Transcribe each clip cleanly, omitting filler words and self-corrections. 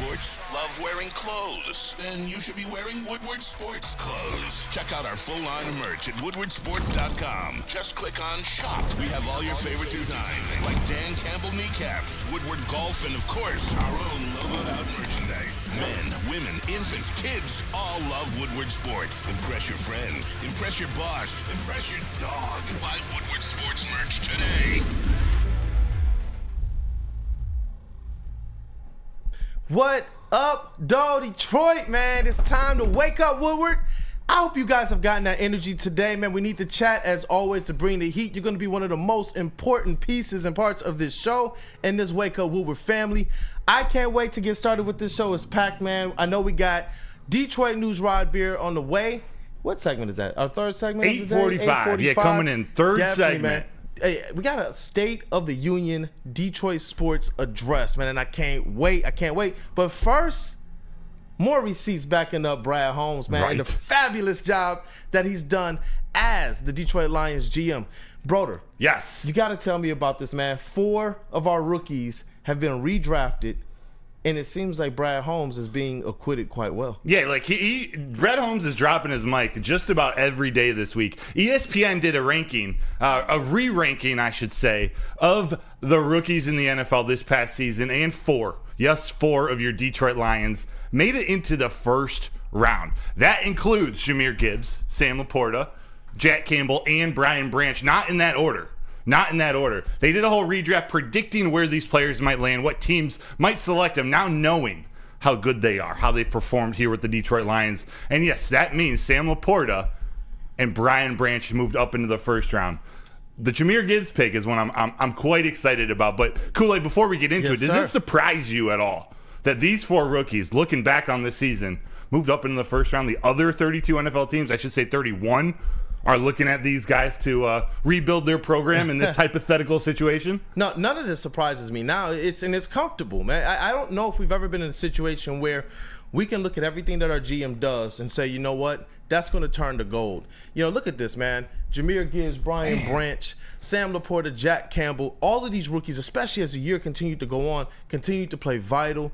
sports? Love wearing clothes? Then you should be wearing Woodward sports clothes. Check out our full line of merch at woodwardsports.com. Just click on shop. We have all your favorite designs, like Dan Campbell kneecaps, Woodward golf, and of course, our own logoed out merchandise. Men, women, infants, kids all love Woodward sports. Impress your friends. Impress your boss. Impress your dog. Buy Woodward sports merch today. What up, dog? Detroit, man? It's time to wake up, Woodward. I hope you guys have gotten that energy today, man. We need to chat, as always, to bring the heat. You're going to be one of the most important pieces and parts of this show and this Wake Up Woodward family. I can't wait to get started with this show. It's packed, man. I know we got Detroit News Rod Beer on the way. What segment is that? Our third segment? 8:45. Yeah, coming in. Third segment. Man. Hey, we got a State of the Union Detroit sports address, man, and I can't wait. But first, more receipts backing up Brad Holmes, man, and the fabulous job that he's done as the Detroit Lions GM. Broder, yes, you got to tell me about this, man. 4 of our rookies have been redrafted, and it seems like Brad Holmes is being acquitted quite well. Yeah, like Brad Holmes is dropping his mic just about every day this week. ESPN did a ranking, a re-ranking, I should say, of the rookies in the NFL this past season, and 4 of your Detroit Lions made it into the first round. That includes Jahmyr Gibbs, Sam Laporta, Jack Campbell, and Brian Branch. Not in that order. They did a whole redraft predicting where these players might land, what teams might select them, now knowing how good they are, how they've performed here with the Detroit Lions. And yes, that means Sam Laporta and Brian Branch moved up into the first round. The Jahmyr Gibbs pick is one I'm quite excited about. But Kool-Aid, before we get into it, does it surprise you at all that these 4 rookies, looking back on this season, moved up into the first round? The other 32 NFL teams, I should say 31, are looking at these guys to rebuild their program in this hypothetical situation? No, none of this surprises me. Now, it's comfortable, man. I don't know if we've ever been in a situation where we can look at everything that our GM does and say, you know what, that's going to turn to gold. You know, look at this, man. Jahmyr Gibbs, Brian Branch, Sam Laporta, Jack Campbell, all of these rookies, especially as the year continued to go on, continued to play vital,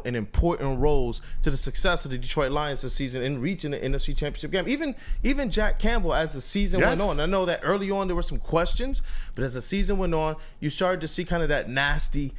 and important roles to the success of the Detroit Lions this season in reaching the NFC Championship game. Even Jack Campbell, as the season went on, I know that early on there were some questions, but as the season went on, you started to see kind of that nasty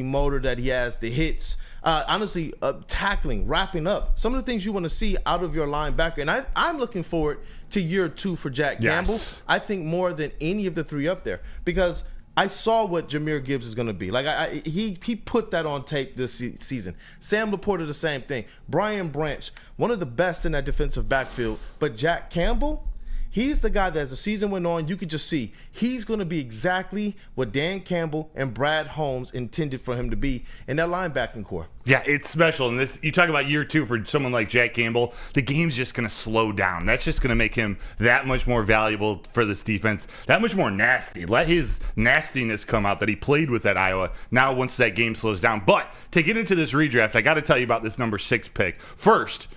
motor that he has, the hits, honestly, tackling, wrapping up, some of the things you want to see out of your linebacker. And I'm looking forward to year 2 for Jack Campbell. I think more than any of the 3 up there, because I saw what Jahmyr Gibbs is going to be. Like he put that on tape this season. Sam Laporta, the same thing. Brian Branch, one of the best in that defensive backfield. But Jack Campbell, he's the guy that as the season went on, you could just see he's going to be exactly what Dan Campbell and Brad Holmes intended for him to be in that linebacking core. Yeah, it's special. And this, you talk about year 2 for someone like Jack Campbell, the game's just going to slow down. That's just going to make him that much more valuable for this defense, that much more nasty. Let his nastiness come out that he played with at Iowa now once that game slows down. But to get into this redraft, I got to tell you about this number 6 pick. First,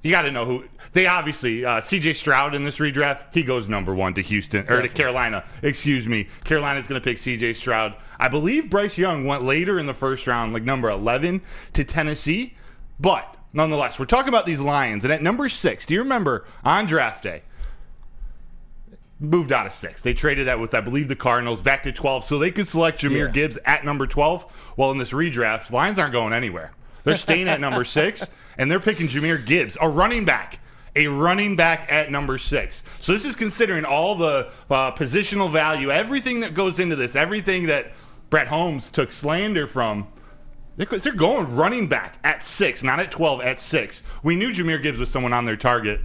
you got to know who they obviously C.J. Stroud in this redraft. He goes number 1 to Houston or to Carolina. Excuse me. Carolina's going to pick C.J. Stroud. I believe Bryce Young went later in the first round, like number 11 to Tennessee. But nonetheless, we're talking about these Lions, and at number 6, do you remember on draft day? Moved out of 6. They traded that with, I believe, the Cardinals back to 12, so they could select Jahmyr Gibbs at number 12. Well, in this redraft, Lions aren't going anywhere. They're staying at number 6, and they're picking Jahmyr Gibbs, a running back at number 6. So this is considering all the positional value, everything that goes into this, everything that Brett Holmes took slander from. They're going running back at 6, not at 12, at 6. We knew Jahmyr Gibbs was someone on their target.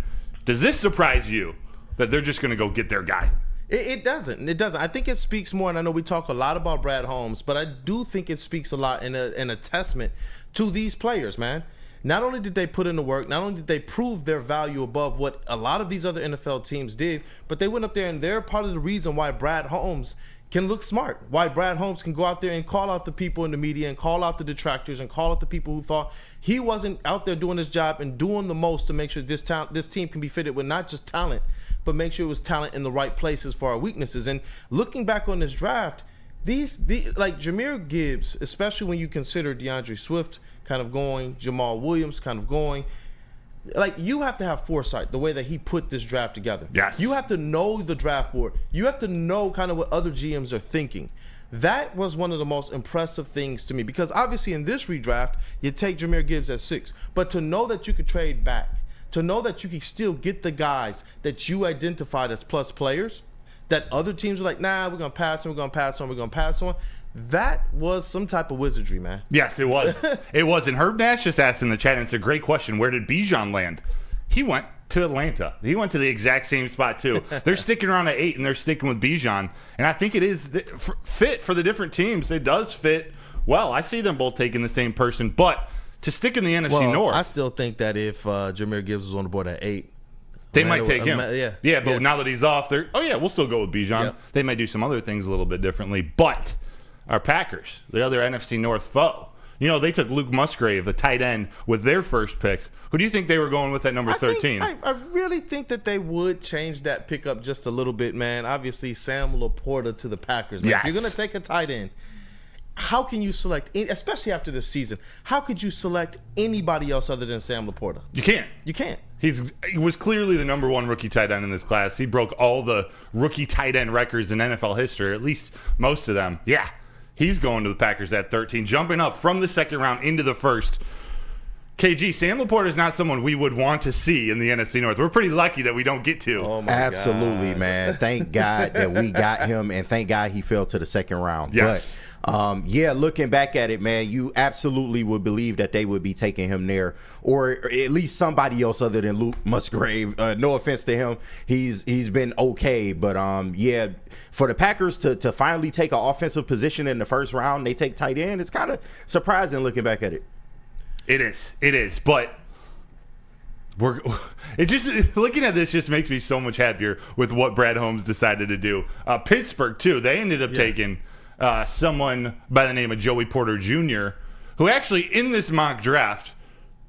Does this surprise you that they're just going to go get their guy? It doesn't. I think it speaks more, and I know we talk a lot about Brad Holmes, but I do think it speaks a lot in a testament to these players, man. Not only did they put in the work, not only did they prove their value above what a lot of these other NFL teams did, but they went up there and they're part of the reason why Brad Holmes can look smart, why Brad Holmes can go out there and call out the people in the media and call out the detractors and call out the people who thought he wasn't out there doing his job and doing the most to make sure this team can be fitted with not just talent, but make sure it was talent in the right places for our weaknesses. And looking back on this draft, like Jahmyr Gibbs, especially when you consider DeAndre Swift kind of going, Jamal Williams kind of going. Like, you have to have foresight the way that he put this draft together. Yes. You have to know the draft board. You have to know kind of what other GMs are thinking. That was one of the most impressive things to me, because obviously in this redraft, you take Jahmyr Gibbs at 6. But to know that you could trade back, to know that you can still get the guys that you identified as plus players, that other teams are like, nah, we're going to pass on, we're going to pass on, we're going to pass on. That was some type of wizardry, man. Yes, it was. It was. And Herb Nash just asked in the chat, and it's a great question, where did Bijan land? He went to Atlanta. He went to the exact same spot, too. They're sticking around at 8, and they're sticking with Bijan. And I think it is fit for the different teams. It does fit well. I see them both taking the same person. But to stick in the NFC North. I still think that if Jahmyr Gibbs was on the board at 8, they might take him. Yeah, but now that he's off, they're, we'll still go with Bijan. Yep. They might do some other things a little bit differently. But our Packers, the other NFC North foe, they took Luke Musgrave, the tight end, with their first pick. Who do you think they were going with at number 13? I really think that they would change that pickup just a little bit, man. Obviously, Sam Laporta to the Packers. Yes. If you're going to take a tight end, how can you select, especially after this season, how could you select anybody else other than Sam Laporta? You can't. You can't. He was clearly the number 1 rookie tight end in this class. He broke all the rookie tight end records in NFL history, at least most of them. Yeah, he's going to the Packers at 13, jumping up from the second round into the first. KG, Sam Laporta is not someone we would want to see in the NFC North. We're pretty lucky that we don't get to. Oh my Absolutely, gosh. Man. Thank God that we got him, and thank God he fell to the second round. Yes. But, looking back at it, man, you absolutely would believe that they would be taking him there, or at least somebody else other than Luke Musgrave. No offense to him. He's been okay. But, for the Packers to finally take an offensive position in the first round, they take tight end. It's kind of surprising looking back at it. It is, but looking at this just makes me so much happier with what Brad Holmes decided to do. Pittsburgh too. They ended up taking someone by the name of Joey Porter Jr., who actually in this mock draft,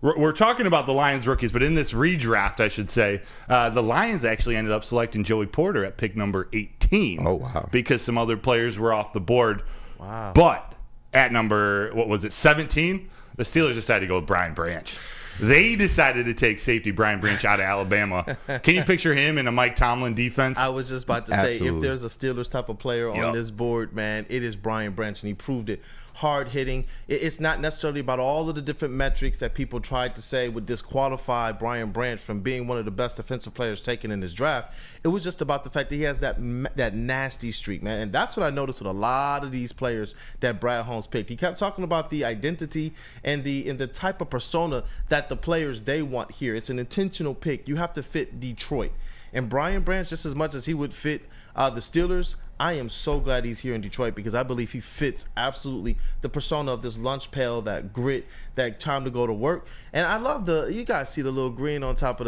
we're talking about the Lions rookies, but in this redraft, I should say, the Lions actually ended up selecting Joey Porter at pick number 18. Oh wow! Because some other players were off the board. Wow. But at number 17. The Steelers decided to go with Brian Branch. They decided to take safety Brian Branch out of Alabama. Can you picture him in a Mike Tomlin defense? I was just about to say, Absolutely. if there's a Steelers type of player on this board, man, it is Brian Branch, and he proved it. Hard hitting. It's not necessarily about all of the different metrics that people tried to say would disqualify Brian Branch from being one of the best defensive players taken in this draft. It was just about the fact that he has that nasty streak, man. And that's what I noticed with a lot of these players that Brad Holmes picked. He kept talking about the identity and the type of persona that the players they want here. It's an intentional pick. You have to fit Detroit. And Brian Branch, just as much as he would fit the Steelers, I am so glad he's here in Detroit, because I believe he fits absolutely the persona of this lunch pail, that grit, that time to go to work. And I love you guys see the little green on top of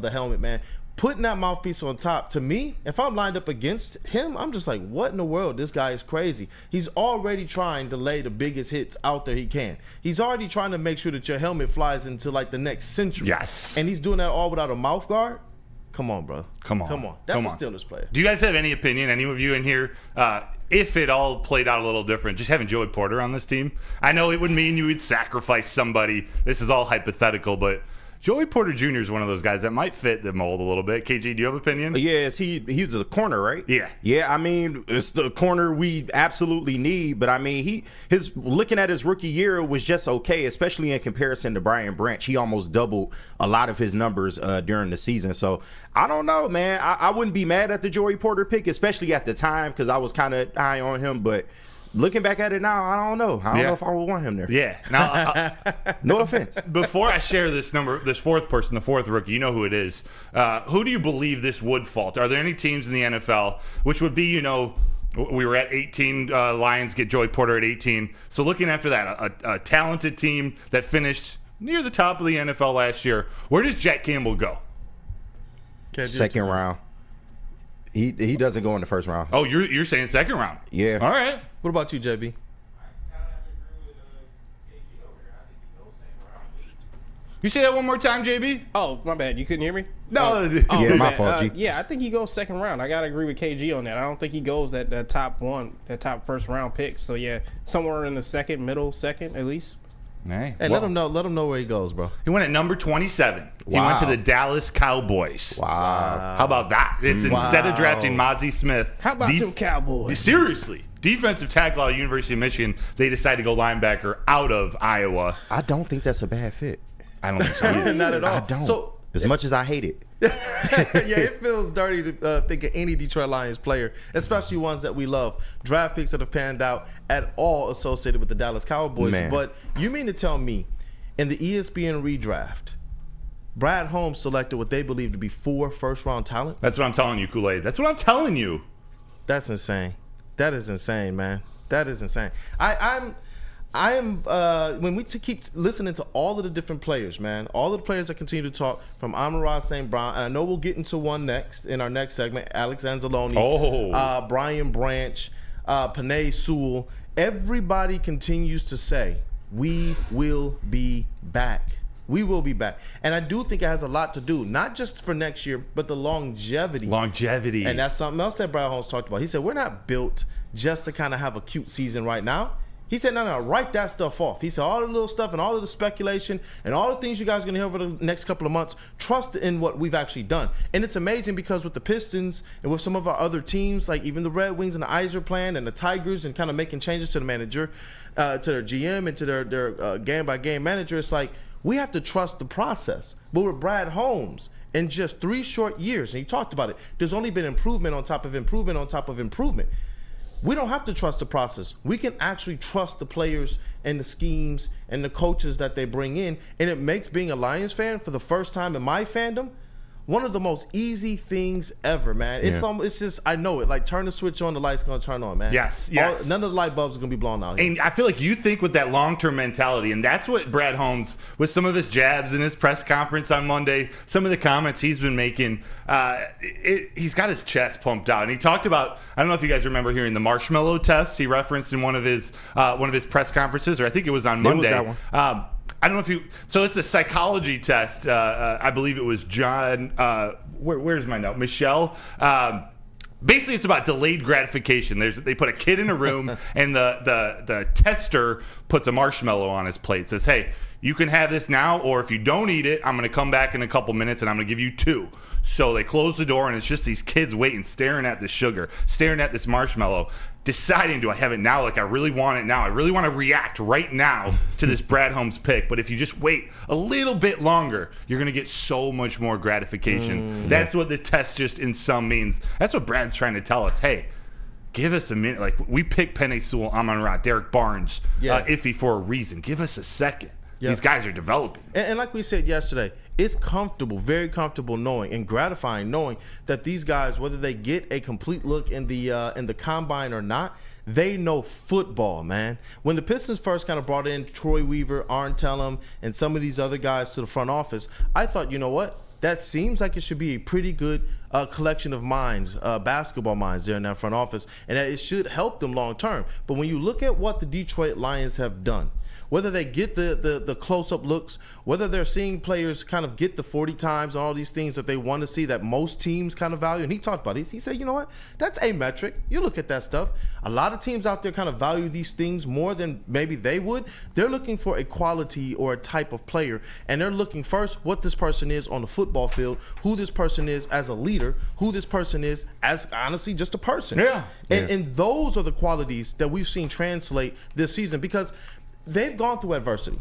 the helmet, man. Putting that mouthpiece on top, to me, if I'm lined up against him, I'm just like, what in the world? This guy is crazy. He's already trying to lay the biggest hits out there he can. He's already trying to make sure that your helmet flies into like the next century. Yes. And he's doing that all without a mouth guard. Come on, bro. Come on. That's a Steelers player. Do you guys have any opinion, any of you in here, if it all played out a little different, just having Joey Porter on this team? I know it would mean you would sacrifice somebody. This is all hypothetical, but Joey Porter Jr. is one of those guys that might fit the mold a little bit. KG, do you have an opinion? Yeah, he's a corner, right? Yeah. Yeah, I mean, it's the corner we absolutely need, but I mean, looking at his rookie year was just okay, especially in comparison to Brian Branch. He almost doubled a lot of his numbers during the season. So I don't know, man. I wouldn't be mad at the Joey Porter pick, especially at the time, because I was kind of high on him, but looking back at it now, I don't know. I don't know if I would want him there. Yeah. Now, no offense. Before I share this fourth person, the fourth rookie, you know who it is. Who do you believe this would fall to? Are there any teams in the NFL, which would be, we were at 18, Lions get Joey Porter at 18. So looking after that, a talented team that finished near the top of the NFL last year, where does Jack Campbell go? Second round. He doesn't go in the first round. Oh, you're saying second round? Yeah. All right. What about you, JB? You say that one more time, JB? Oh, my bad. You couldn't hear me? No. Yeah, my fault, G. Yeah, I think he goes second round. I gotta agree with KG on that. I don't think he goes at that top first round pick. So yeah, somewhere in the middle second at least. Hey, Let him know where he goes, bro. He went at number 27. He Wow. went to the Dallas Cowboys. Wow. How about that? It's instead of drafting Mozzie Smith. How about them Cowboys? Seriously. Defensive tackle out of University of Michigan. They decided to go linebacker out of Iowa. I don't think that's a bad fit. I don't think so either. Not at all. I don't. So As much as I hate it. yeah, it feels dirty to think of any Detroit Lions player, especially ones that we love. Draft picks that have panned out at all associated with the Dallas Cowboys. Man. But you mean to tell me, in the ESPN redraft, Brad Holmes selected what they believe to be 4 first-round talents? That's what I'm telling you, Kool-Aid. That's what I'm telling you. That's insane. That is insane, man. That is insane. I am when we keep listening to all of the different players, man, all of the players that continue to talk, from Amon-Ra St. Brown, and I know we'll get into one next in our next segment, Alex Anzalone, Brian Branch, Penei Sewell. Everybody continues to say, we will be back. We will be back. And I do think it has a lot to do, not just for next year, but the longevity. And that's something else that Brad Holmes talked about. He said, we're not built just to kind of have a cute season right now. He said, no, write that stuff off. He said, all the little stuff and all of the speculation and all the things you guys are going to hear over the next couple of months, trust in what we've actually done. And it's amazing because with the Pistons and with some of our other teams, like even the Red Wings and the Iser plan and the Tigers and kind of making changes to the manager, to their GM and to their game-by-game manager, it's like we have to trust the process. But with Brad Holmes, in just 3 short years, and he talked about it, there's only been improvement on top of improvement on top of improvement. We don't have to trust the process. We can actually trust the players and the schemes and the coaches that they bring in. And it makes being a Lions fan for the first time in my fandom one of the most easy things ever, man. It's just, I know it. Like, turn the switch on, the light's going to turn on, man. Yes. None of the light bulbs are going to be blown out here. And I feel like you think with that long-term mentality, and that's what Brad Holmes, with some of his jabs in his press conference on Monday, some of the comments he's been making, he's got his chest pumped out. And he talked about, I don't know if you guys remember hearing the marshmallow test he referenced in one of his press conferences, or I think it was on Monday. It was that one. I don't know if you. So it's a psychology test. I believe it was John. Where's my note? Michelle. Basically, it's about delayed gratification. They put a kid in a room, and the tester puts a marshmallow on his plate. Says, "Hey, you can have this now, or if you don't eat it, I'm going to come back in a couple minutes, and I'm going to give you 2." So they close the door, and it's just these kids waiting, staring at the sugar, staring at this marshmallow, deciding, do I have it now? Like, I really want it now. I really want to react right now to this Brad Holmes pick. But if you just wait a little bit longer, you're going to get so much more gratification. That's what the test just in sum means. That's what Brad's trying to tell us. Hey, give us a minute. Like, we picked Penei Sewell, Amon-Ra, Derek Barnes, Iffy for a reason. Give us a second. Yep. These guys are developing. And like we said yesterday, it's comfortable, very comfortable knowing and gratifying knowing that these guys, whether they get a complete look in the combine or not, they know football, man. When the Pistons first kind of brought in Troy Weaver, Arntellum, and some of these other guys to the front office, I thought, you know what? That seems like it should be a pretty good collection of minds, basketball minds there in that front office, and that it should help them long term. But when you look at what the Detroit Lions have done, whether they get the close-up looks, whether they're seeing players kind of get the 40 times and all these things that they want to see that most teams kind of value. And he talked about it. He said, you know what? That's a metric. You look at that stuff. A lot of teams out there kind of value these things more than maybe they would. They're looking for a quality or a type of player. And they're looking first what this person is on the football field, who this person is as a leader, who this person is as, honestly, just a person. And those are the qualities that we've seen translate this season because they've gone through adversity.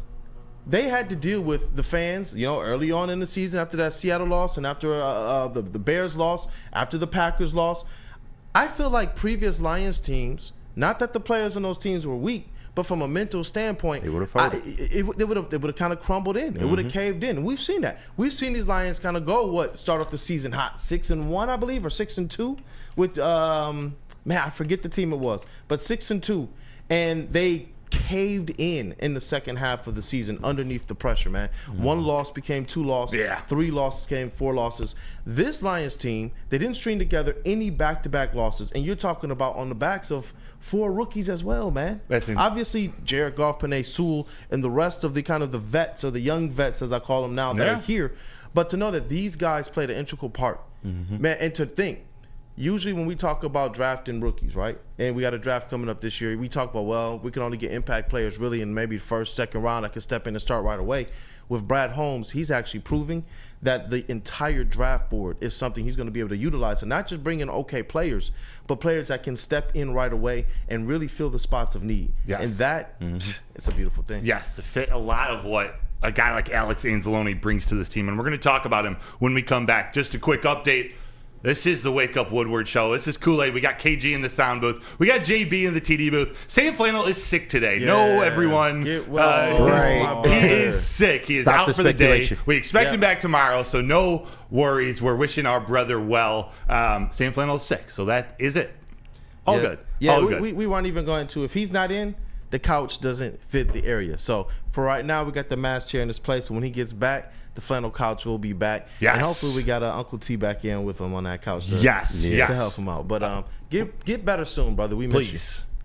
They had to deal with the fans, early on in the season after that Seattle loss and after the Bears loss, after the Packers loss. I feel like previous Lions teams, not that the players on those teams were weak, but from a mental standpoint, they would have folded. It would have kind of crumbled in. It would have caved in. And we've seen that. We've seen these Lions kind of go, start off the season hot, 6-1, I believe, or 6-2 with, I forget the team it was, but 6-2. And they caved in the second half of the season underneath the pressure, man. One loss became 2 losses. Yeah. 3 losses became 4 losses. This Lions team, they didn't string together any back-to-back losses, and you're talking about on the backs of 4 rookies as well, man. Obviously, Jared Goff, Penei Sewell, and the rest of the kind of the vets, or the young vets, as I call them now, that are here. But to know that these guys played an integral part, man, and to think, usually when we talk about drafting rookies, right, and we got a draft coming up this year, we talk about, well, we can only get impact players really in maybe first, second round that can step in and start right away. With Brad Holmes, he's actually proving that the entire draft board is something he's going to be able to utilize, and not just bring in okay players, but players that can step in right away and really fill the spots of need. Yes. And that, it's a beautiful thing. Yes, to fit a lot of what a guy like Alex Anzalone brings to this team. And we're going to talk about him when we come back. Just a quick update. This is the Wake Up Woodward show. This is Kool-Aid. We got KG in the sound booth. We got JB in the TD booth. Sam Flannel is sick today. Yeah. No, everyone. Get well Right. He is sick. He is Stop out the for the day. speculation. We expect him back tomorrow, so no worries. We're wishing our brother well. Sam Flannel is sick, so that is it. All good. Yeah, All good. we weren't even going to. If he's not in, the couch doesn't fit the area. So for right now, we got the mass chair in this place. When he gets back, the flannel couch will be back. Yes. And hopefully we got Uncle T back in with him on that couch to, Yes. to help him out. But get better soon, brother. We miss you.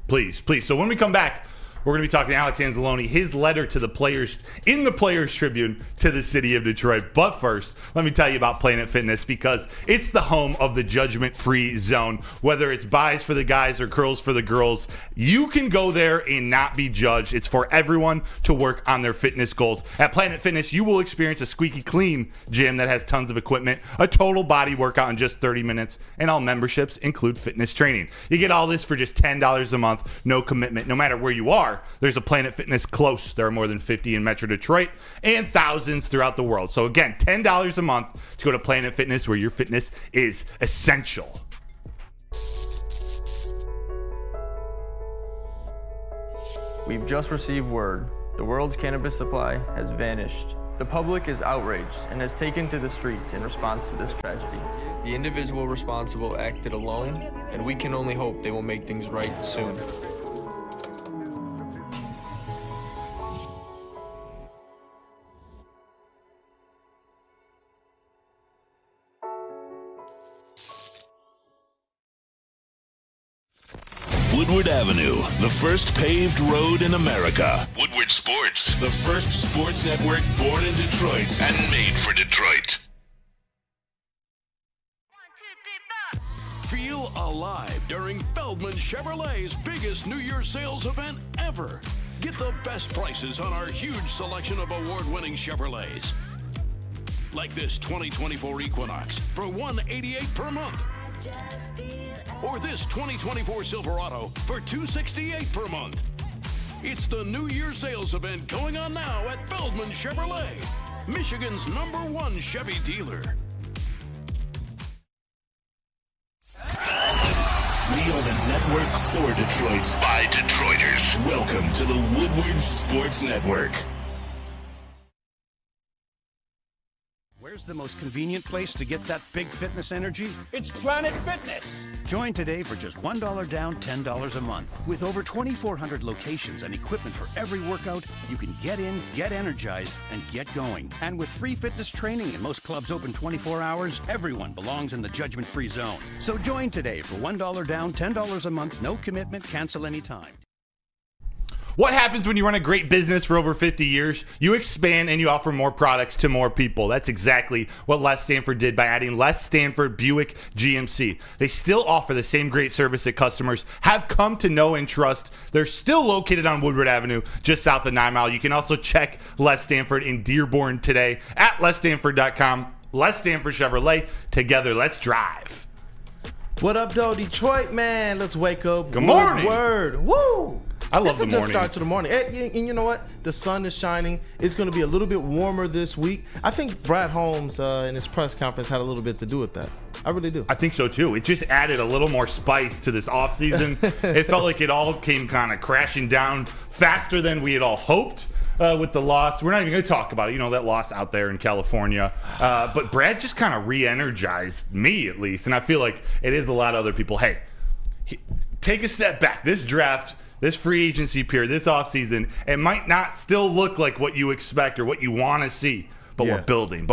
Please. So when we come back, we're going to be talking to Alex Anzalone, his letter to the players in the Players Tribune to the city of Detroit. But first, let me tell you about Planet Fitness, because it's the home of the judgment-free zone. Whether it's buys for the guys or curls for the girls, you can go there and not be judged. It's for everyone to work on their fitness goals. At Planet Fitness, you will experience a squeaky clean gym that has tons of equipment, a total body workout in just 30 minutes, and all memberships include fitness training. You get all this for just $10 a month, no commitment. No matter where you are, there's a Planet Fitness close. There are more than 50 in Metro Detroit and thousands throughout the world. So again, $10 a month to go to Planet Fitness, where your fitness is essential. We've just received word. The world's cannabis supply has vanished. The public is outraged and has taken to the streets in response to this tragedy. The individual responsible acted alone, and we can only hope they will make things right soon. Woodward Avenue, the first paved road in America. Woodward Sports, the first sports network born in Detroit and made for Detroit. Feel alive during Feldman Chevrolet's biggest New Year's sales event ever. Get the best prices on our huge selection of award-winning Chevrolets. Like this 2024 Equinox for $188 per month. Or this 2024 Silverado for $268 per month. It's the New Year sales event going on now at Feldman Chevrolet, Michigan's #1 Chevy dealer. We are the network for Detroit by Detroiters. Welcome to the Woodward Sports Network. Where's the most convenient place to get that big fitness energy? It's Planet Fitness. Join today for just $1 down, $10 a month. With over 2,400 locations and equipment for every workout, you can get in, get energized, and get going. And with free fitness training and most clubs open 24 hours, everyone belongs in the judgment-free zone. So join today for $1 down, $10 a month, no commitment, cancel anytime. What happens when you run a great business for over 50 years? You expand and you offer more products to more people. That's exactly what Les Stanford did by adding Les Stanford Buick GMC. They still offer the same great service that customers have come to know and trust. They're still located on Woodward Avenue, just south of 9 Mile. You can also check Les Stanford in Dearborn today at lesstanford.com. Les Stanford Chevrolet. Together, let's drive. What up, though, Detroit, man? Let's wake up. Good morning. Woodward. Woo! I love it's the a good mornings. start to the morning. And you know what? The sun is shining. It's going to be a little bit warmer this week. I think Brad Holmes in his press conference had a little bit to do with that. I really do. I think so too. It just added a little more spice to this offseason. It felt like it all came kind of crashing down faster than we had all hoped. With the loss, we're not even going to talk about it. You know, that loss out there in California. But Brad just kind of re-energized me, at least. And I feel like it is a lot of other people. Hey, take a step back. This draft this free agency period, this offseason, it might not still look like what you expect or what you want to see. But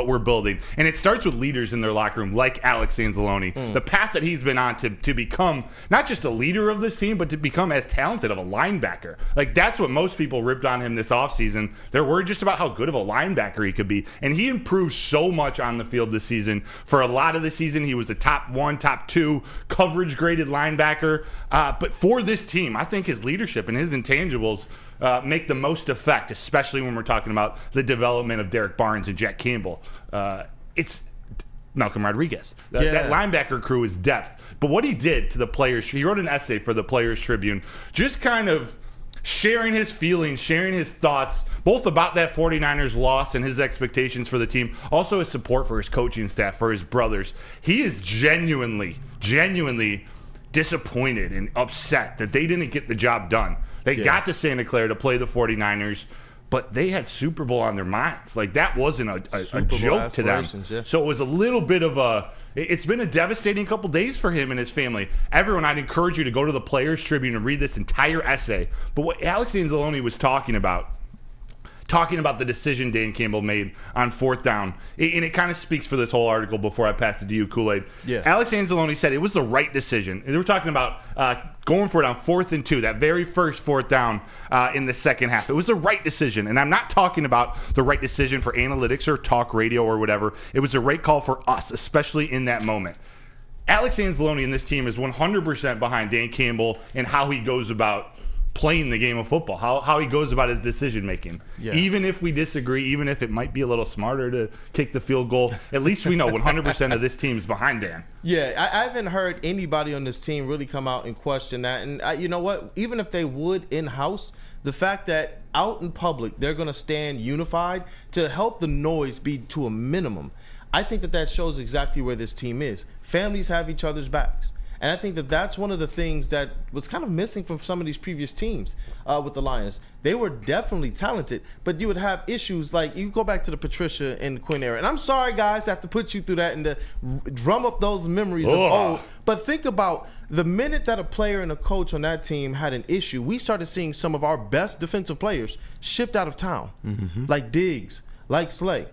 we're building. And it starts with leaders in their locker room, like Alex Anzalone. The path that he's been on to become not just a leader of this team, but to become as talented of a linebacker. Like, that's what most people ripped on him this offseason. They're worried just about how good of a linebacker he could be. And he improved so much on the field this season. For a lot of the season, he was a top 1, top 2 coverage-graded linebacker. But for this team, I think his leadership and his intangibles make the most effect, especially when we're talking about the development of Derek Barnes and Jack Campbell. It's Malcolm Rodriguez. That linebacker crew is depth. But what he did to the players, he wrote an essay for the Players Tribune, just kind of sharing his feelings, sharing his thoughts, both about that 49ers loss and his expectations for the team, also his support for his coaching staff, for his brothers. He is genuinely disappointed and upset that they didn't get the job done. They got to Santa Clara to play the 49ers, but they had Super Bowl on their minds. Like, that wasn't a joke to them. Yeah. So it was a little bit of it's been a devastating couple days for him and his family. Everyone, I'd encourage you to go to the Players Tribune and read this entire essay. But what Alex Anzalone was talking about the decision Dan Campbell made on 4th down. And it kind of speaks for this whole article before I pass it to you, Kool-Aid. Yeah. Alex Anzalone said it was the right decision. And they were talking about going for it on 4th and 2, that very first 4th down in the second half. It was the right decision. And I'm not talking about the right decision for analytics or talk radio or whatever. It was the right call for us, especially in that moment. Alex Anzalone and this team is 100% behind Dan Campbell and how he goes about playing the game of football, how he goes about his decision making. Yeah. Even if we disagree, even if it might be a little smarter to kick the field goal, at least we know 100% of this team's behind Dan. Yeah, I haven't heard anybody on this team really come out and question that. And you know what? Even if they would in-house, the fact that out in public they're going to stand unified to help the noise be to a minimum, I think that shows exactly where this team is. Families have each other's backs. And I think that that's one of the things that was kind of missing from some of these previous teams with the Lions. They were definitely talented, but you would have issues like you go back to the Patricia and the Quinn era. And I'm sorry, guys, I have to put you through that and to drum up those memories of old. But think about the minute that a player and a coach on that team had an issue, we started seeing some of our best defensive players shipped out of town, like Diggs, like Slay.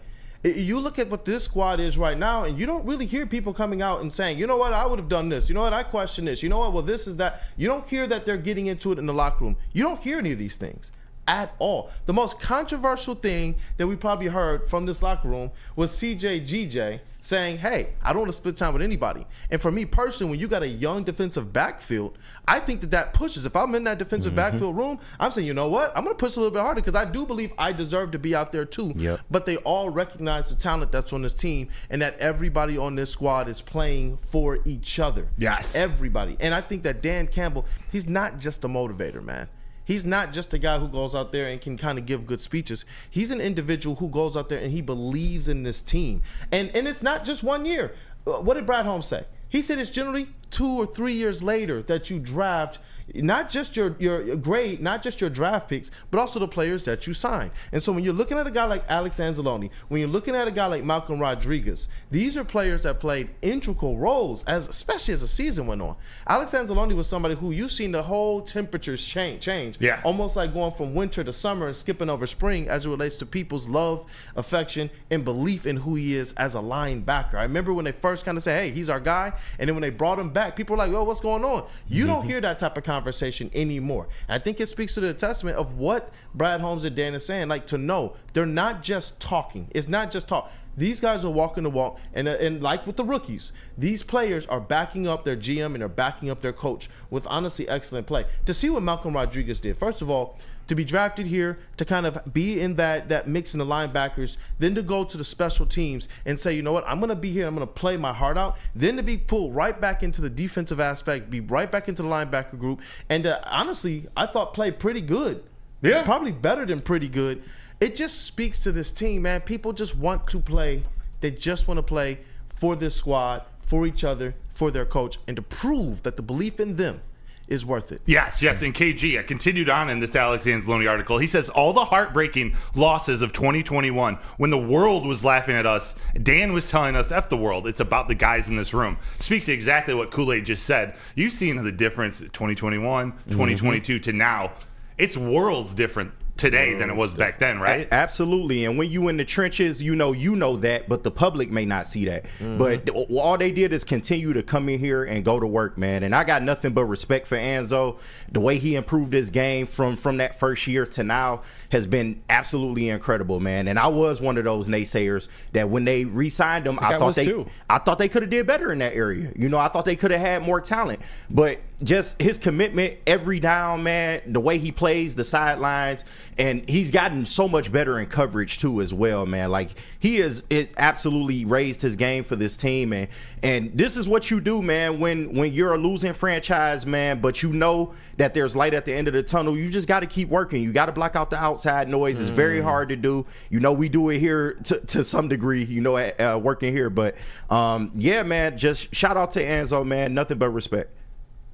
You look at what this squad is right now, and you don't really hear people coming out and saying, you know what, I would have done this. You know what, I question this. You know what, well, this is that. You don't hear that they're getting into it in the locker room. You don't hear any of these things at all. The most controversial thing that we probably heard from this locker room was CJ GJ saying, hey, I don't want to split time with anybody. And for me personally, when you got a young defensive backfield, I think that pushes. If I'm in that defensive backfield room, I'm saying, you know what? I'm going to push a little bit harder because I do believe I deserve to be out there too. Yep. But they all recognize the talent that's on this team and that everybody on this squad is playing for each other. Yes. Everybody. And I think that Dan Campbell, he's not just a motivator, man. He's not just a guy who goes out there and can kind of give good speeches. He's an individual who goes out there and he believes in this team. And it's not just 1 year. What did Brad Holmes say? He said it's generally 2 or 3 years later that you draft not just your grade, not just your draft picks, but also the players that you sign. And so when you're looking at a guy like Alex Anzalone, when you're looking at a guy like Malcolm Rodriguez, these are players that played integral roles, especially as the season went on. Alex Anzalone was somebody who you've seen the whole temperatures change. Yeah. Almost like going from winter to summer and skipping over spring as it relates to people's love, affection, and belief in who he is as a linebacker. I remember when they first kind of said, hey, he's our guy. And then when they brought him back, people were like, well, what's going on? You don't hear that type of conversation anymore. And I think it speaks to the testament of what Brad Holmes and Dan is saying. Like, to know they're not just talking. It's not just talk. These guys are walking the walk, and like with the rookies, these players are backing up their GM and they're backing up their coach with honestly excellent play. To see what Malcolm Rodriguez did, first of all, to be drafted here, to kind of be in that mix in the linebackers, then to go to the special teams and say, you know what, I'm going to be here, I'm going to play my heart out, then to be pulled right back into the defensive aspect, be right back into the linebacker group, and honestly, I thought played pretty good. Yeah. Probably better than pretty good. It just speaks to this team, man. People just want to play. They just want to play for this squad, for each other, for their coach, and to prove that the belief in them is worth it. Yes, and KG, I continued on in this Alex Anzalone article. He says, all the heartbreaking losses of 2021, when the world was laughing at us, Dan was telling us, F the world, it's about the guys in this room. Speaks exactly what Kool-Aid just said. You've seen the difference 2021, 2022 to now. It's worlds different today than it was back then, right? Absolutely. And when you in the trenches, you know that, but the public may not see that. But all they did is continue to come in here and go to work, man. And I got nothing but respect for Anzo. The way he improved his game from that first year to now has been absolutely incredible, man. And I was one of those naysayers that when they re-signed him, I thought they could have did better in that area. I thought they could have had more talent. But just his commitment every down, man, the way he plays the sidelines, and he's gotten so much better in coverage too as well, man. Like it's absolutely raised his game for this team, and this is what you do, man, when you're a losing franchise, man, but you know that there's light at the end of the tunnel. You just got to keep working. You got to block out the outside noise. It's very hard to do. We do it here to some degree, working here. But yeah, man, just shout out to Anzo, man. Nothing but respect.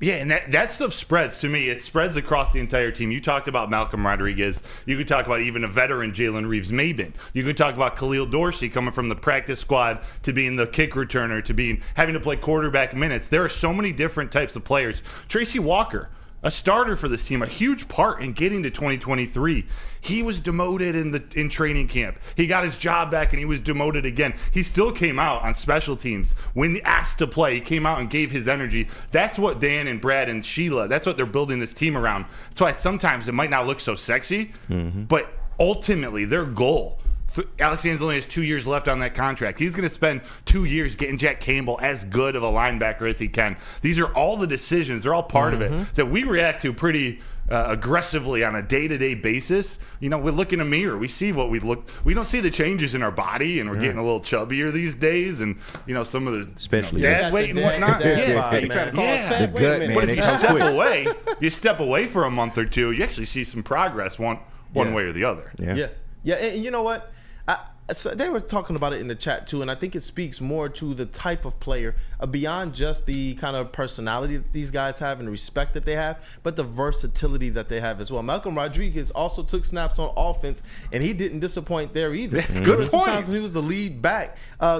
Yeah, and that stuff spreads to me. It spreads across the entire team. You talked about Malcolm Rodriguez. You could talk about even a veteran, Jalen Reeves-Maybin. You could talk about Khalil Dorsey coming from the practice squad to being the kick returner to having to play quarterback minutes. There are so many different types of players. Tracy Walker, a starter for this team, a huge part in getting to 2023. He was demoted in training camp. He got his job back and he was demoted again. He still came out on special teams. When asked to play, he came out and gave his energy. That's what Dan and Brad and Sheila, that's what they're building this team around. That's why sometimes it might not look so sexy, but ultimately their goal, Alex Anzalone has 2 years left on that contract. He's going to spend 2 years getting Jack Campbell as good of a linebacker as he can. These are all the decisions. They're all part of it that we react to pretty aggressively on a day-to-day basis. We look in a mirror. We see what we look. We don't see the changes in our body, and we're getting a little chubbier these days. And some of the especially dad weight and whatnot. You trying to call us fat? Wait a minute. But if you step away for a month or two, you actually see some progress one way or the other. Yeah. And you know what? So they were talking about it in the chat too, and I think it speaks more to the type of player beyond just the kind of personality that these guys have and the respect that they have, but the versatility that they have as well. Malcolm Rodriguez also took snaps on offense, and he didn't disappoint there either. Good point. Sometimes when he was the lead back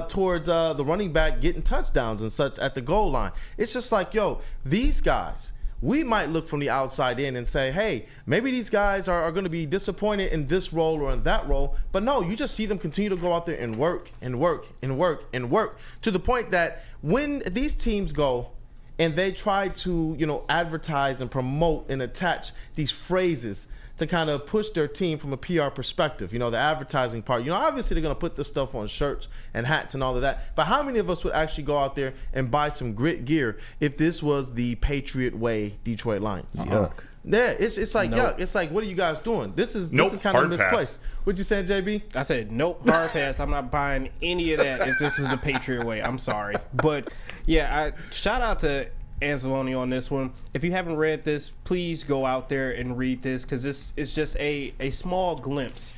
towards the running back getting touchdowns and such at the goal line. It's just like, these guys, we might look from the outside in and say, hey, maybe these guys are going to be disappointed in this role or in that role. But no, you just see them continue to go out there and work and work and work and work to the point that when these teams go and they try to, advertise and promote and attach these phrases to kind of push their team from a PR perspective, the advertising part. Obviously they're going to put this stuff on shirts and hats and all of that. But how many of us would actually go out there and buy some grit gear if this was the Patriot Way Detroit Lions? Yuck. Yeah, it's like yuck. It's like, what are you guys doing? This is kind of misplaced. What'd you say, JB? I said nope, hard pass. I'm not buying any of that if this was the Patriot Way. I'm sorry, but yeah, shout out to Anzalone on this one. If you haven't read this, please go out there and read this, because this is just a small glimpse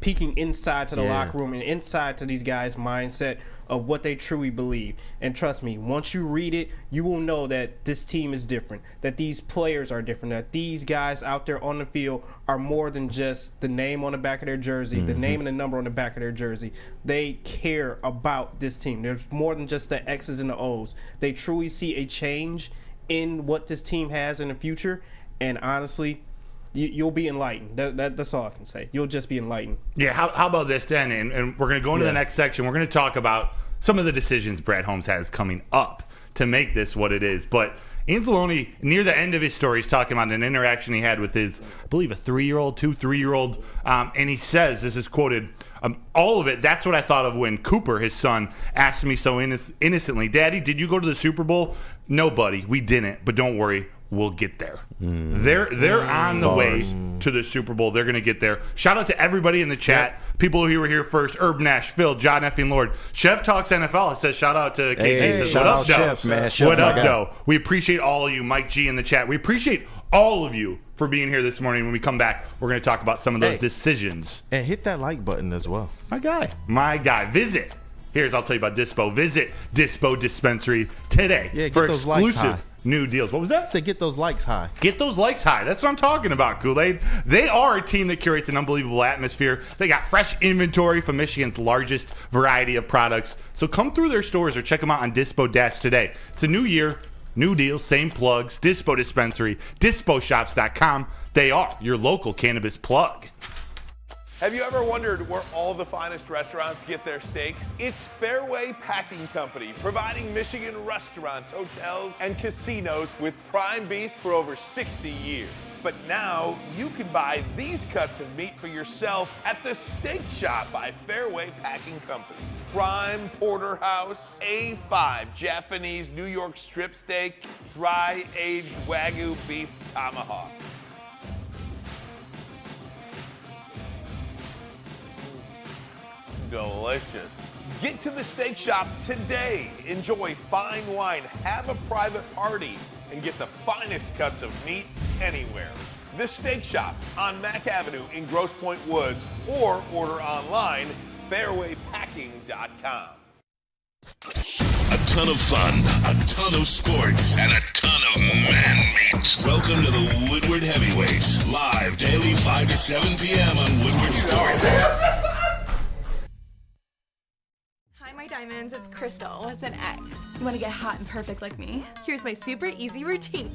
peeking inside to the locker room and inside to these guys' mindset of what they truly believe. And trust me, once you read it, you will know that this team is different, that these players are different, that these guys out there on the field are more than just the name on the back of their jersey, the name and the number on the back of their jersey. They care about this team. There's more than just the X's and the O's. They truly see a change in what this team has in the future, and honestly, you'll be enlightened. That's all I can say. You'll just be enlightened. Yeah, how about this, Dan? And we're going to go into the next section. We're going to talk about some of the decisions Brad Holmes has coming up to make this what it is. But Anzalone, near the end of his story, he's talking about an interaction he had with his, I believe, a 3-year-old, and he says, this is quoted, all of it, that's what I thought of when Cooper, his son, asked me so innocently, Daddy, did you go to the Super Bowl? No, buddy, we didn't, but don't worry. We'll get there. They're on the way to the Super Bowl. They're going to get there. Shout out to everybody in the chat. People who were here first. Herb Nash, Phil, John Effing Lord. Chef Talks NFL says shout out to KG. Says, what up, Chef, man. Chef, what up, Joe? We appreciate all of you. Mike G in the chat. We appreciate all of you for being here this morning. When we come back, we're going to talk about some of those decisions. And hit that like button as well. My guy. Visit I'll tell you about Dispo. Visit Dispo Dispensary today for those likes exclusive high. new deals. What was that? Say get those likes high. Get those likes high. That's what I'm talking about, Kool-Aid. They are a team that curates an unbelievable atmosphere. They got fresh inventory from Michigan's largest variety of products. So come through their stores or check them out on Dispo Dash today. It's a new year, new deals, same plugs. Dispo Dispensary, disposhops.com. They are your local cannabis plug. Have you ever wondered where all the finest restaurants get their steaks? It's Fairway Packing Company, providing Michigan restaurants, hotels, and casinos with prime beef for over 60 years. But now you can buy these cuts of meat for yourself at the Steak Shop by Fairway Packing Company. Prime porterhouse, A5 Japanese New York strip steak, dry aged Wagyu beef tomahawk. Delicious. Get to the Steak Shop today. Enjoy fine wine, have a private party, and get the finest cuts of meat anywhere. The Steak Shop on Mack Avenue in Grosse Pointe Woods, or order online, fairwaypacking.com. A ton of fun, a ton of sports, and a ton of man meat. Welcome to the Woodward Heavyweights, live daily 5 to 7 p.m. on Woodward Sports. Hi, my diamonds. It's Crystal with an X. You want to get hot and perfect like me? Here's my super easy routine.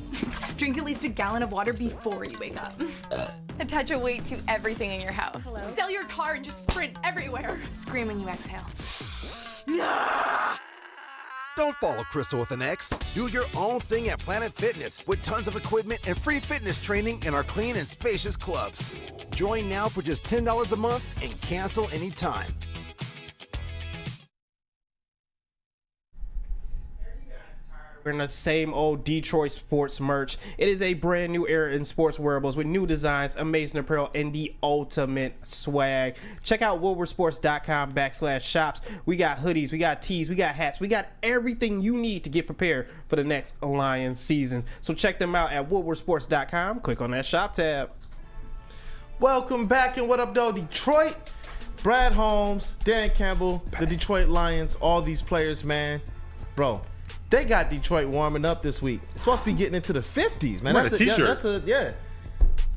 Drink at least a gallon of water before you wake up. Attach a weight to everything in your house. Hello? Sell your car and just sprint everywhere. Scream when you exhale. Don't follow Crystal with an X. Do your own thing at Planet Fitness with tons of equipment and free fitness training in our clean and spacious clubs. Join now for just $10 a month and cancel anytime. In the same old Detroit sports merch. It is a brand new era in sports wearables with new designs, amazing apparel, and the ultimate swag. Check out woodwardsports.com/shops. We got hoodies, we got tees, we got hats, we got everything you need to get prepared for the next Lions season. So check them out at woodwardsports.com. Click on that shop tab. Welcome back, and what up, though, Detroit? Brad Holmes, Dan Campbell, the Detroit Lions, all these players, man. Bro, they got Detroit warming up this week. It's supposed to be getting into the 50s, man. What a t-shirt.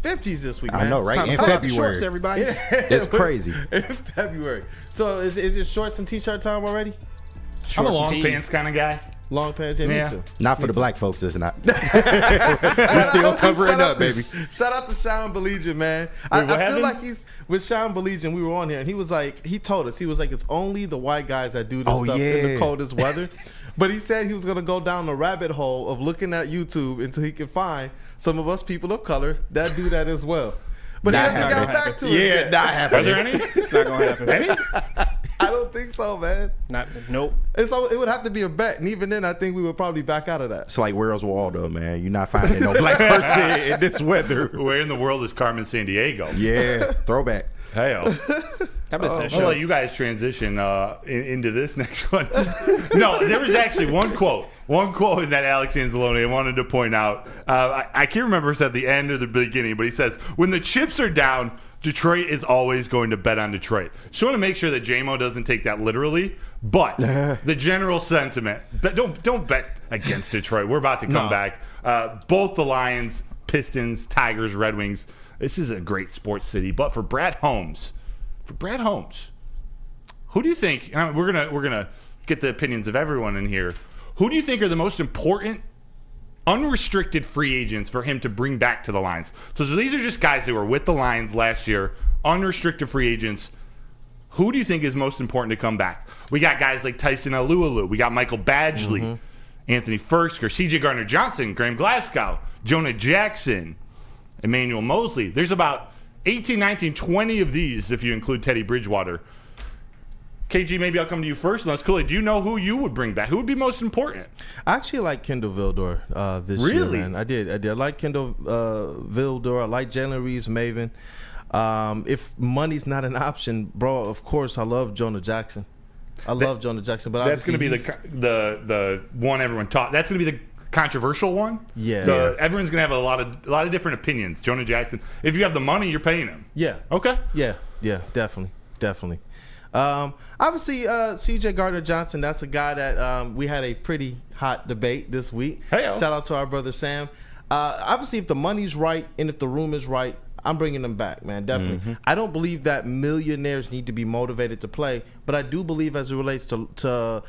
50s this week, man. I know, right? In February. February. Shorts, everybody. It's crazy. In February. So is it shorts and t-shirt time already? I'm a Shorts and long tees. pants kind of guy. Long pants? Yeah, Yeah. me too. Not for the black folks, it's not. We're still covering Shout up, out baby. Shout out to Sean Belegian, man. I what feel happened? like he's with Sean Belegian. We were on here, and he was like, he told us, he was like, it's only the white guys that do this Oh, stuff in the yeah. coldest weather. But he said he was gonna go down the rabbit hole of looking at YouTube until he could find some of us people of color that do that as well. But he Not hasn't got happening. back to us Yeah, yet. not Are happening. there any? It's not gonna happen. Any? I don't think so, man. Nope. And so it would have to be a bet, and even then, I think we would probably back out of that. It's like, where's Waldo, man? You're not finding no black person in this weather. Where in the world is Carmen Sandiego? Yeah, throwback. Hey-o. I miss that I'll show. let you guys transition into this next one. No, there was actually one quote in that Alex Anzalone I wanted to point out. I can't remember if it's at the end or the beginning, but he says, when the chips are down, Detroit is always going to bet on Detroit. Just want to make sure that J-Mo doesn't take that literally, but the general sentiment, but don't bet against Detroit. We're about to come back. Both the Lions, Pistons, Tigers, Red Wings. This is a great sports city, but for Brad Holmes, who do you think? And we're gonna get the opinions of everyone in here. Who do you think are the most important unrestricted free agents for him to bring back to the Lions? So these are just guys who were with the Lions last year, unrestricted free agents. Who do you think is most important to come back? We got guys like Tyson Alualu. We got Michael Badgley, Anthony Firkser, C.J. Gardner-Johnson, Graham Glasgow, Jonah Jackson, Emmanuel Mosley. There's about 18, 19, 20 of these if you include Teddy Bridgewater. KG, maybe I'll come to you first. Unless Cooley, do you know who you would bring back? Who would be most important? I actually like Kendall Vildor this Really? year, man. I did. I like Kendall Vildor. I like Jalen Reeves-Maven. If money's not an option, bro, of course I love Jonah Jackson. I love Jonah Jackson, but That's going to be the one everyone talk. That's going to be the controversial one. Yeah. Everyone's going to have a lot of different opinions. Jonah Jackson. If you have the money, you're paying him. Yeah. Okay. Yeah, definitely. Obviously, C.J. Gardner-Johnson, that's a guy that we had a pretty hot debate this week. Hey-o. Shout out to our brother Sam. Obviously, if the money's right and if the room is right, I'm bringing them back, man, definitely. I don't believe that millionaires need to be motivated to play, but I do believe as it relates to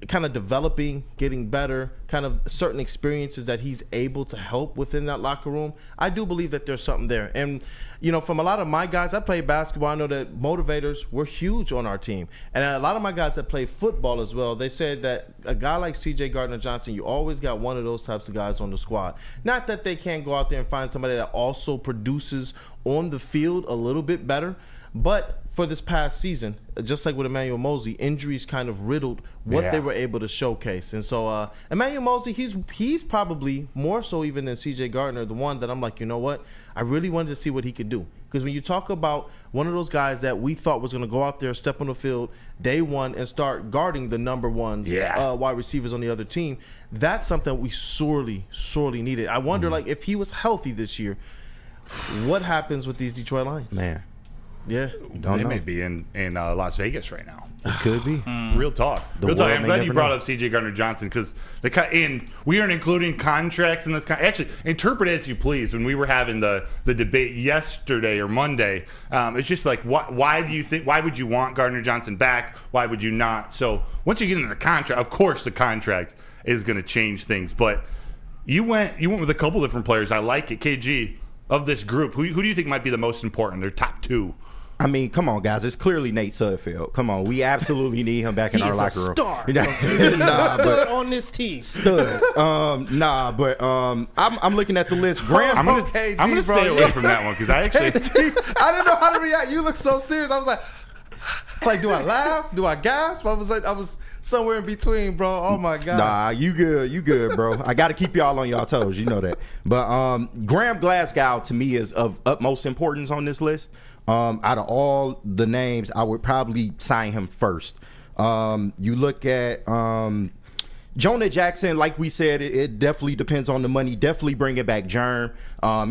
kind of developing, getting better, kind of certain experiences that he's able to help within that locker room, I do believe that there's something there. And, you know, from a lot of my guys, I play basketball, I know that motivators were huge on our team. And a lot of my guys that play football as well, they said that a guy like C.J. Gardner-Johnson, you always got one of those types of guys on the squad. Not that they can't go out there and find somebody that also produces on the field a little bit better, but for this past season, just like with Emmanuel Mosley, injuries kind of riddled what they were able to showcase. And so Emmanuel Mosley, he's probably more so even than C.J. Gardner, the one that I'm like, you know what? I really wanted to see what he could do. Because when you talk about one of those guys that we thought was going to go out there, step on the field day one and start guarding the number one wide receivers on the other team, that's something we sorely needed. I wonder, like, if he was healthy this year, what happens with these Detroit Lions? Man. Yeah. They may be in Las Vegas right now. It could be. Real talk. The Real talk. world I'm may glad never you brought know. up C.J. Gardner-Johnson because we aren't including contracts in this. Actually, interpret it as you please. When we were having the debate yesterday or Monday, it's just like, why would you want Gardner-Johnson back? Why would you not? So once you get into the contract, of course the contract is going to change things. But you went with a couple different players. I like it. KG, of this group, who do you think might be the most important? Their top two. I mean, come on, guys. It's clearly Nate Sudfeld. Come on. We absolutely need him back in our locker room. Star. Stud on this team. Stud. I'm looking at the list. Graham, I'm gonna stay away from that one because I actually I didn't know how to react. You look so serious. I was like, do I laugh? Do I gasp? I was somewhere in between, bro. Oh my god. Nah, you good, bro. I got to keep y'all on y'all toes. You know that. But Graham Glasgow to me is of utmost importance on this list. Out of all the names, I would probably sign him first. You look at Jonah Jackson, like we said, it definitely depends on the money. Definitely bringing back Jerm.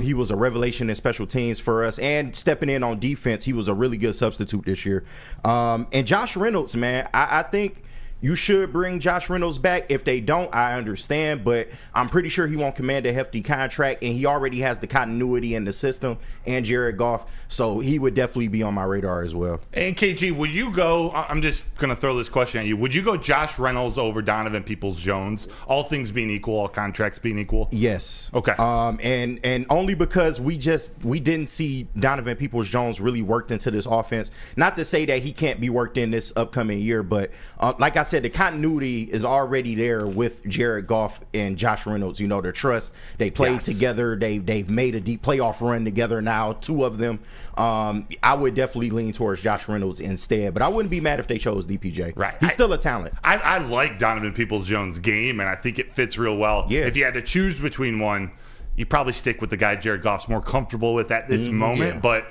He was a revelation in special teams for us. And stepping in on defense, he was a really good substitute this year. And Josh Reynolds, man, I think you should bring Josh Reynolds back. If they don't, I understand, but I'm pretty sure he won't command a hefty contract, and he already has the continuity in the system and Jared Goff, so he would definitely be on my radar as well. And KG, would you go? I'm just gonna throw this question at you. Would you go Josh Reynolds over Donovan Peoples-Jones? All things being equal, all contracts being equal. Yes. Okay. And only because we didn't see Donovan Peoples-Jones really worked into this offense. Not to say that he can't be worked in this upcoming year, but like I said, the continuity is already there with Jared Goff and Josh Reynolds. You know, their trust. They played together. They've made a deep playoff run together now, two of them. I would definitely lean towards Josh Reynolds instead, but I wouldn't be mad if they chose DPJ. Right. He's still a talent. I like Donovan Peoples-Jones' game, and I think it fits real well. Yeah. If you had to choose between one, you probably stick with the guy Jared Goff's more comfortable with at this moment. But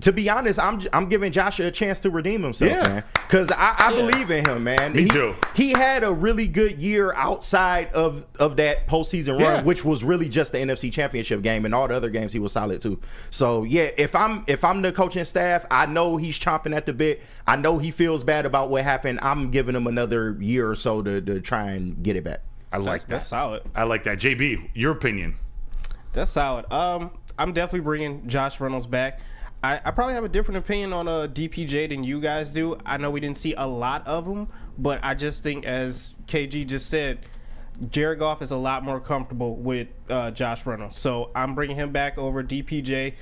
to be honest, I'm giving Josh a chance to redeem himself, man. Because I believe in him, man. Me too. He had a really good year outside of that postseason run, which was really just the NFC Championship game, and all the other games he was solid too. So yeah, if I'm the coaching staff, I know he's chomping at the bit. I know he feels bad about what happened. I'm giving him another year or so to try and get it back. I like that. That's solid. I like that. JB, your opinion? That's solid. I'm definitely bringing Josh Reynolds back. I probably have a different opinion on DPJ than you guys do. I know we didn't see a lot of him, but I just think, as KG just said, Jared Goff is a lot more comfortable with Josh Reynolds. So I'm bringing him back over DPJ.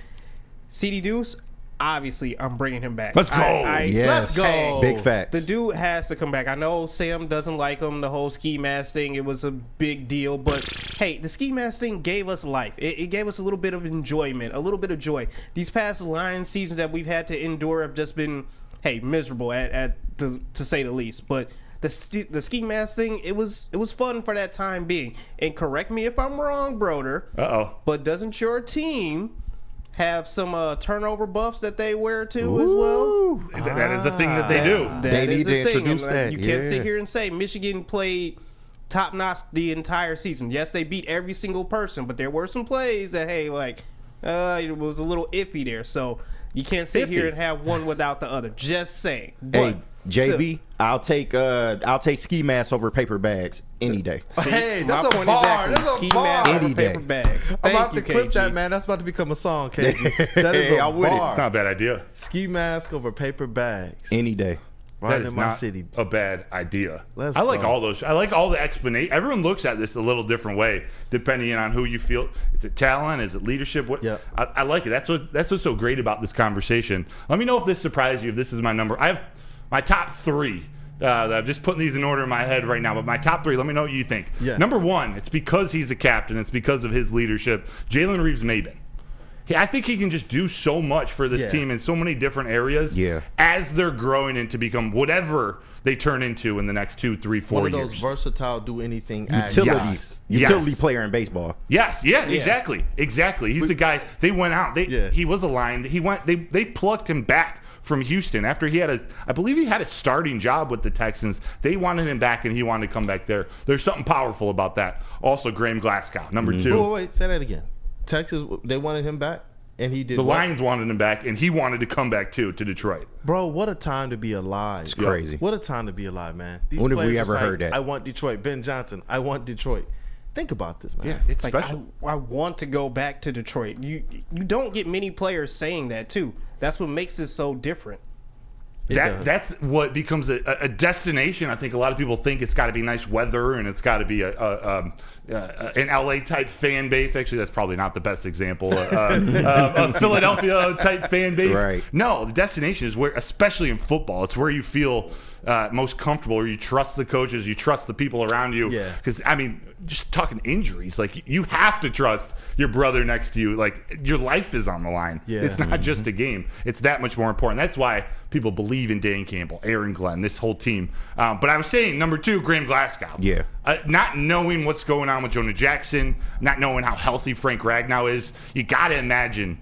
CD Deuce, obviously, I'm bringing him back. Let's go. Let's go. Big facts. The dude has to come back. I know Sam doesn't like him, the whole ski mask thing. It was a big deal, but hey, the ski mask thing gave us life. It gave us a little bit of enjoyment, a little bit of joy. These past Lions seasons that we've had to endure have just been, miserable to say the least. But the ski mask thing, it was fun for that time being. And correct me if I'm wrong, Broder. But doesn't your team have some turnover buffs that they wear too as well? That is a thing that they do. They need to introduce that. You can't sit here and say Michigan played top notch the entire season. Yes, they beat every single person, but there were some plays that it was a little iffy there. So you can't sit here and have one without the other. Just saying. But, Hey, JB, I'll take ski masks over paper bags any day. Hey, my that's a point bar. exactly. That's a Ski bar. mask over Any day. paper bags. I'm Thank about you, to clip KG. that, man. That's about to become a song, KG. That is a I with it. bar. Not a bad idea. Ski mask over paper bags. Any day. Right That in is my not city. a bad idea. Let's I like go. all those. I like all the explanation. Everyone looks at this a little different way depending on who you feel. Is it talent? Is it leadership? What? Yeah. I like it. That's what's so great about this conversation. Let me know if this surprised you. If this is my number, I have my top 3. I'm just putting these in order in my head right now. But my top 3. Let me know what you think. Yeah. Number 1. It's because he's a captain. It's because of his leadership. Jalen Reeves-Maybin. I think he can just do so much for this team in so many different areas as they're growing and to become whatever they turn into in the next 2, 3, 4 One of years. those versatile, do anything Utility player in baseball. Yes, exactly. He's the guy. They went out. He was aligned. He went. They plucked him back from Houston after he had I believe he had a starting job with the Texans. They wanted him back, and he wanted to come back there. There's something powerful about that. Also, Graham Glasgow, number 2. Wait, say that again. Texas, they wanted him back, and he did. The what? Lions wanted him back, and he wanted to come back too to Detroit. Bro, what a time to be alive. It's crazy. What a time to be alive, man. These When have we players ever just heard that? I want Detroit. Ben Johnson, I want Detroit. Think about this, man. Yeah, it's Like, special. I want to go back to Detroit. You don't get many players saying that too. That's what makes this so different. That's what becomes a destination. I think a lot of people think it's got to be nice weather and it's got to be an LA type fan base. Actually, that's probably not the best example. A Philadelphia type fan base. Right. No, the destination is where, especially in football, it's where you feel most comfortable, where you trust the coaches, you trust the people around you. Yeah. Because I mean, just talking injuries, like you have to trust your brother next to you. Like your life is on the line. Yeah. It's not just a game. It's that much more important. That's why people believe in Dan Campbell, Aaron Glenn, this whole team. But I was saying, number 2, Graham Glasgow. Yeah. Not knowing what's going on with Jonah Jackson, not knowing how healthy Frank Ragnow is, you got to imagine,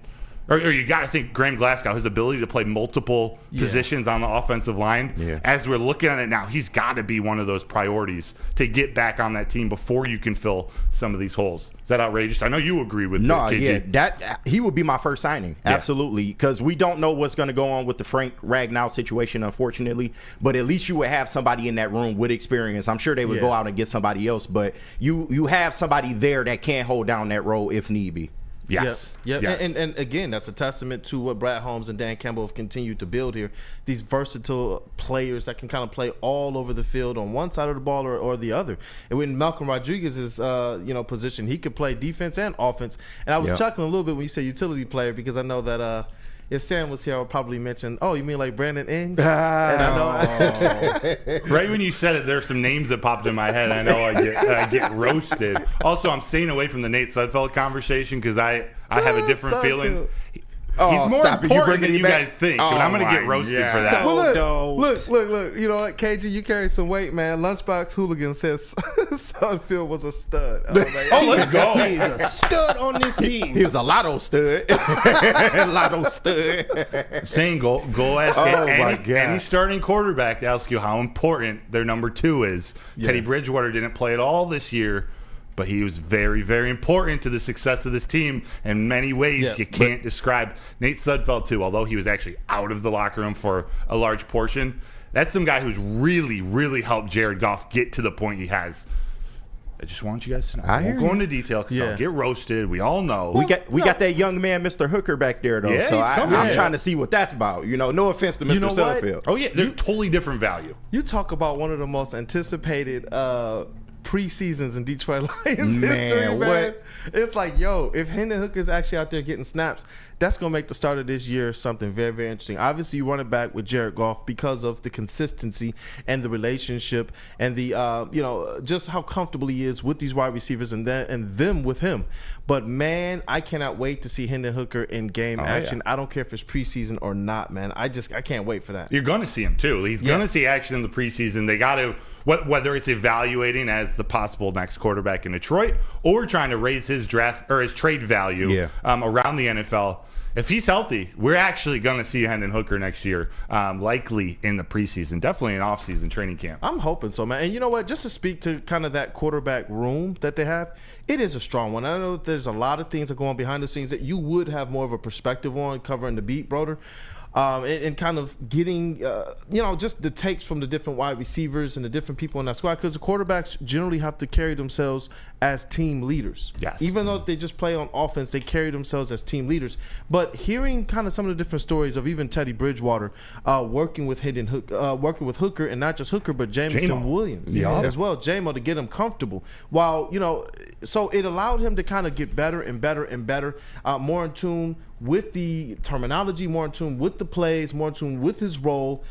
or you got to think Graham Glasgow, his ability to play multiple positions on the offensive line. Yeah. As we're looking at it now, he's got to be one of those priorities to get back on that team before you can fill some of these holes. Is that outrageous? I know you agree with No, KG. yeah, that he would be my first signing. Yeah. Absolutely, because we don't know what's going to go on with the Frank Ragnow situation, unfortunately. But at least you would have somebody in that room with experience. I'm sure they would go out and get somebody else, but you have somebody there that can hold down that role if need be. Yes. Yep. Yes. And again, that's a testament to what Brad Holmes and Dan Campbell have continued to build here. These versatile players that can kind of play all over the field on one side of the ball or the other. And when Malcolm Rodriguez's position, he could play defense and offense. And I was chuckling a little bit when you say utility player, because I know that if Sam was here, I would probably mention, you mean like Brandon Inge? And I know Right when you said it, there's some names that popped in my head. I know I get roasted. Also, I'm staying away from the Nate Sudfeld conversation because I have a different feeling. He's more important than you guys think, and I'm going to get roasted for that. Look. You know what, KG, you carry some weight, man. Lunchbox Hooligan says Sudfeld was a stud. Let's go. He's a stud on this team. He was a lotto stud. Lotto stud. Saying go ask any starting quarterback to ask you how important their number 2 is. Teddy Bridgewater didn't play at all this year, but he was very, very important to the success of this team in many ways you can't describe. Nate Sudfeld, too, although he was actually out of the locker room for a large portion, that's some guy who's really, really helped Jared Goff get to the point he has. I just want you guys to know. I won't go into detail because I'll get roasted. We all know. We got that young man, Mr. Hooker, back there, though. Yeah, so I'm coming. trying to see what that's about. No offense to Mr. Sudfeld. Oh, yeah, they're totally different value. You talk about one of the most anticipated preseasons in Detroit Lions history, man. It's like, if Hendon Hooker's actually out there getting snaps, that's going to make the start of this year something very, very interesting. Obviously, you run it back with Jared Goff because of the consistency and the relationship and the, just how comfortable he is with these wide receivers and them with him. But, man, I cannot wait to see Hendon Hooker in game action. I don't care if it's preseason or not, man. I can't wait for that. You're going to see him, too. He's going to see action in the preseason. They got to whether it's evaluating as the possible next quarterback in Detroit or trying to raise his draft or his trade value around the NFL. If he's healthy, we're actually going to see Hendon Hooker next year, likely in the preseason, definitely in off-season training camp. I'm hoping so, man. And you know what? Just to speak to kind of that quarterback room that they have, it is a strong one. I know that there's a lot of things that go on behind the scenes that you would have more of a perspective on covering the beat, brother. And kind of getting, just the takes from the different wide receivers and the different people in that squad, because the quarterbacks generally have to carry themselves as team leaders. Yes. Even though they just play on offense, they carry themselves as team leaders. But hearing kind of some of the different stories of even Teddy Bridgewater working with Hooker, and not just Hooker, but Jameson Williams as well, J-Mo, to get him comfortable. While, so it allowed him to kind of get better and better and better, more in tune with the terminology, more in tune with the plays, more in tune with his role.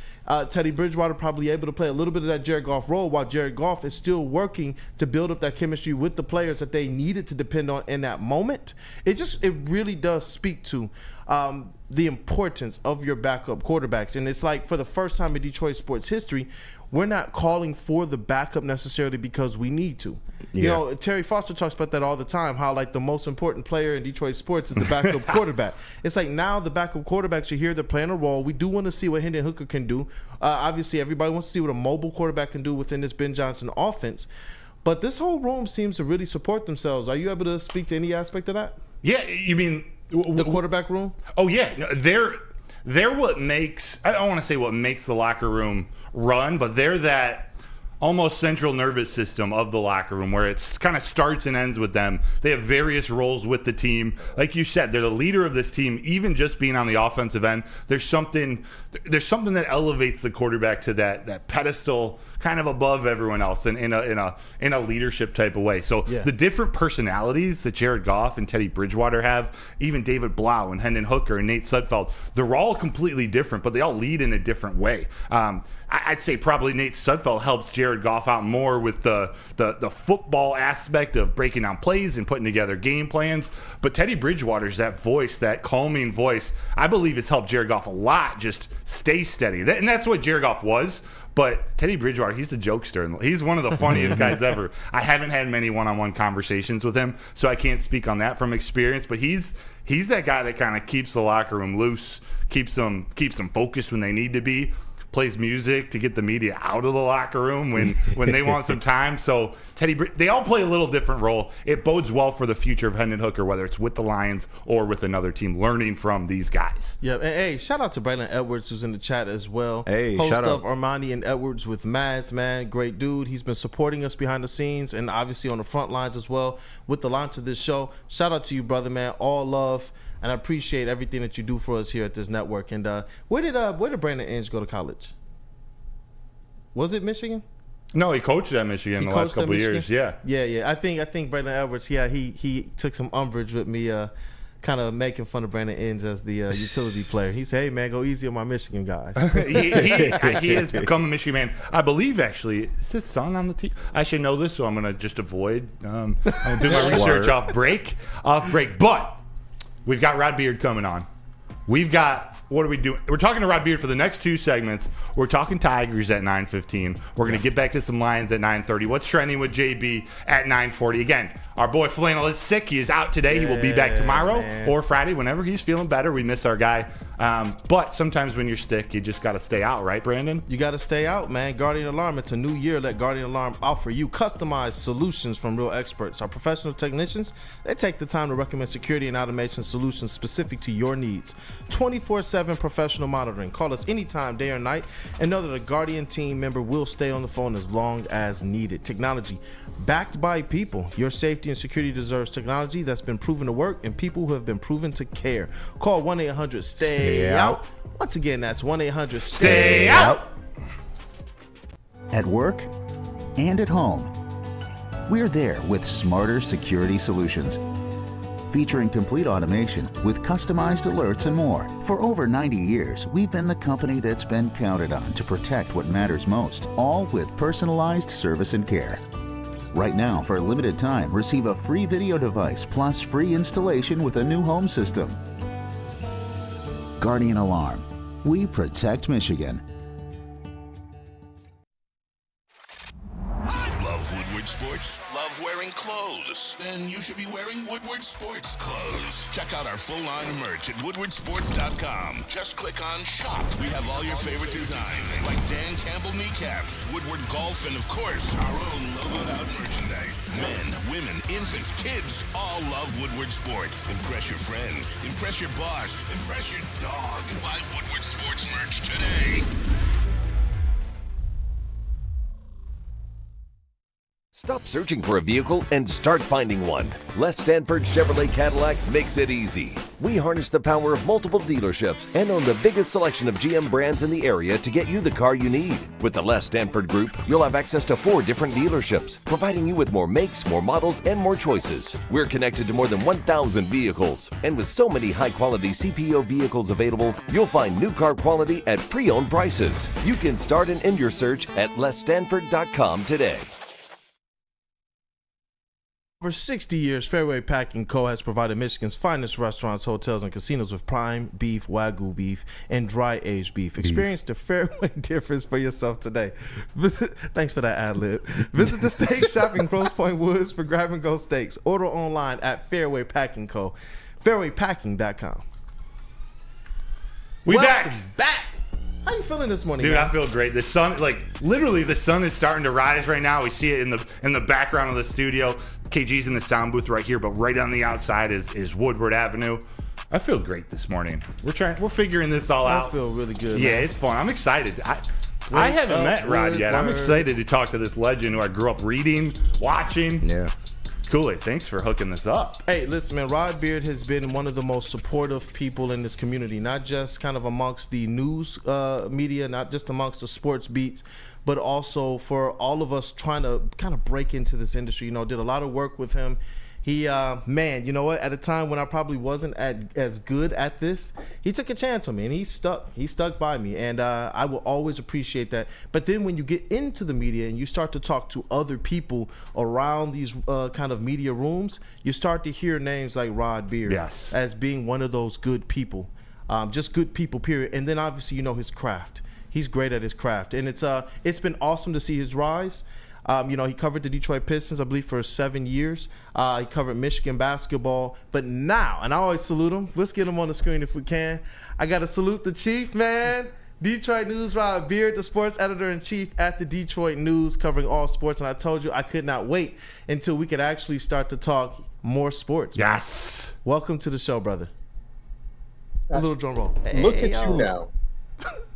Teddy Bridgewater probably able to play a little bit of that Jared Goff role, while Jared Goff is still working to build up that chemistry with the players that they needed to depend on in that moment. It really does speak to the importance of your backup quarterbacks. And it's like, for the first time in Detroit sports history, we're not calling for the backup necessarily because we need to. Terry Foster talks about that all the time, how like the most important player in Detroit sports is the backup quarterback. It's like, now the backup quarterbacks are here, they're playing a role. We do want to see what Hendon Hooker can do. Obviously, everybody wants to see what a mobile quarterback can do within this Ben Johnson offense. But this whole room seems to really support themselves. Are you able to speak to any aspect of that? Yeah, you mean the quarterback room? Oh yeah, no, they're what makes, I don't want to say what makes the locker room run, but they're that almost central nervous system of the locker room where it's kind of starts and ends with them. They have various roles with the team. Like you said, they're the leader of this team. Even just being on the offensive end, there's something that elevates the quarterback to that pedestal, kind of above everyone else in a leadership type of way. So the different personalities that Jared Goff and Teddy Bridgewater have, even David Blau and Hendon Hooker and Nate Sudfeld, they're all completely different, but they all lead in a different way. I'd say probably Nate Sudfeld helps Jared Goff out more with the football aspect of breaking down plays and putting together game plans. But Teddy Bridgewater's that voice, that calming voice, I believe has helped Jared Goff a lot just stay steady. And that's what Jared Goff was. But Teddy Bridgewater, he's a jokester. He's one of the funniest guys ever. I haven't had many one-on-one conversations with him, so I can't speak on that from experience. But he's that guy that kind of keeps the locker room loose, keeps them focused when they need to be, plays music to get the media out of the locker room when they want some time. So they all play a little different role. It bodes well for the future of Hendon Hooker, whether it's with the Lions or with another team, learning from these guys. Yeah, and hey, shout out to Braylon Edwards, who's in the chat as well. Hey, host shout of out. Armani and Edwards with Mads, man, great dude. He's been supporting us behind the scenes and obviously on the front lines as well with the launch of this show. Shout out to you, brother, man. All love. And I appreciate everything that you do for us here at this network. And where did Brandon Inge go to college? Was it Michigan? No, he coached at Michigan the last couple of years. Yeah. I think Brandon Edwards. Yeah, he took some umbrage with me, kind of making fun of Brandon Inge as the utility player. He said, "Hey man, go easy on my Michigan guys." he has become a Michigan man. I believe actually, is his son on the team? I should know this, so I'm gonna just avoid do my research off break. But we've got Rod Beard coming on. What are we doing? We're talking to Rod Beard for the next two segments. We're talking Tigers at 9:15. We're going to get back to some Lions at 9:30. What's trending with JB at 9:40? Again, our boy Flannel is sick. He is out today. He will be back tomorrow or Friday whenever he's feeling better. We miss our guy. But sometimes when you're sick, you just got to stay out, right, Brandon? You got to stay out, man. Guardian Alarm, it's a new year. Let Guardian Alarm offer you customized solutions from real experts. Our professional technicians, they take the time to recommend security and automation solutions specific to your needs. 24/7 professional monitoring. Call us anytime, day or night, and know that a Guardian team member will stay on the phone as long as needed. Technology backed by people. Your safety and security deserves technology that's been proven to work and people who have been proven to care. Call 1-800-STAY-OUT. Once again, that's 1-800-STAY-OUT. At work and at home, we're there with smarter security solutions. Featuring complete automation with customized alerts and more. For over 90 years, we've been the company that's been counted on to protect what matters most, all with personalized service and care. Right now, for a limited time, receive a free video device plus free installation with a new home system. Guardian Alarm. We protect Michigan. then you should be wearing Woodward sports clothes. Check out our full line of merch at woodwardsports.com. Just click on shop. We have all your favorite designs, like Dan Campbell kneecaps, Woodward golf, and of course, our own logoed out merchandise. Men, women, infants, kids all love Woodward Sports. Impress your friends. Impress your boss. Impress your dog. Buy Woodward Sports merch today. Stop searching for a vehicle and start finding one. Les Stanford Chevrolet Cadillac makes it easy. We harness the power of multiple dealerships and own the biggest selection of GM brands in the area to get you the car you need. With the Les Stanford Group, you'll have access to 4 different dealerships, providing you with more makes, more models, and more choices. We're connected to more than 1,000 vehicles. And with so many high-quality CPO vehicles available, you'll find new car quality at pre-owned prices. You can start and end your search at lesstanford.com today. For 60 years, Fairway Packing Co. has provided Michigan's finest restaurants, hotels, and casinos with prime beef, Wagyu beef, and dry-aged beef. Experience the Fairway difference for yourself today. Thanks for that ad-lib. Visit the steak shop in Grosse Pointe Woods for grab-and-go steaks. Order online at Fairway Packing Co. fairwaypacking.com. Welcome back. How you feeling this morning, dude? man? I feel great. The sun, like literally, the sun is starting to rise right now. We see it in the background of the studio. KG's in the sound booth right here, but right on the outside is Woodward Avenue. I feel great this morning. We're figuring this all out. I feel really good. Yeah, man. it's fun. I'm excited. I haven't met Rod yet. I'm excited to talk to this legend who I grew up reading, watching. Yeah. Kool-Aid, thanks for hooking this up. Hey, listen, man, Rod Beard has been one of the most supportive people in this community, not just kind of amongst the news media, not just amongst the sports beats, but also for all of us trying to kind of break into this industry. You know, did a lot of work with him. He, man, you know what? At a time when I probably wasn't as good at this, he took a chance on me, and he stuck by me, and I will always appreciate that. But then when you get into the media and you start to talk to other people around these kind of media rooms, you start to hear names like Rod Beard as being one of those good people, just good people, period. And then obviously, you know, his craft. He's great at his craft, and it's been awesome to see his rise. You know, he covered the Detroit Pistons, I believe, for 7 years. He covered Michigan basketball. But now, and I always salute him. Let's get him on the screen if we can. I got to salute the chief, man. Detroit News, Rod Beard, the sports editor-in-chief at the Detroit News, covering all sports. And I told you I could not wait until we could actually start to talk more sports. Man. Yes. Welcome to the show, brother. A little drum roll. Look at you now.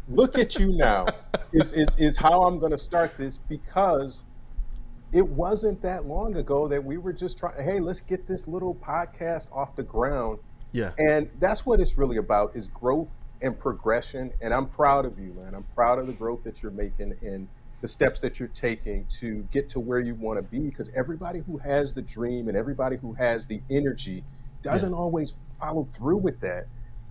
Look at you now is how I'm going to start this, because it wasn't that long ago that we were just trying, hey, let's get this little podcast off the ground. Yeah. And that's what it's really about, is growth and progression. And I'm proud of you, man. I'm proud of the growth that you're making and the steps that you're taking to get to where you want to be, because everybody who has the dream and everybody who has the energy doesn't always follow through with that.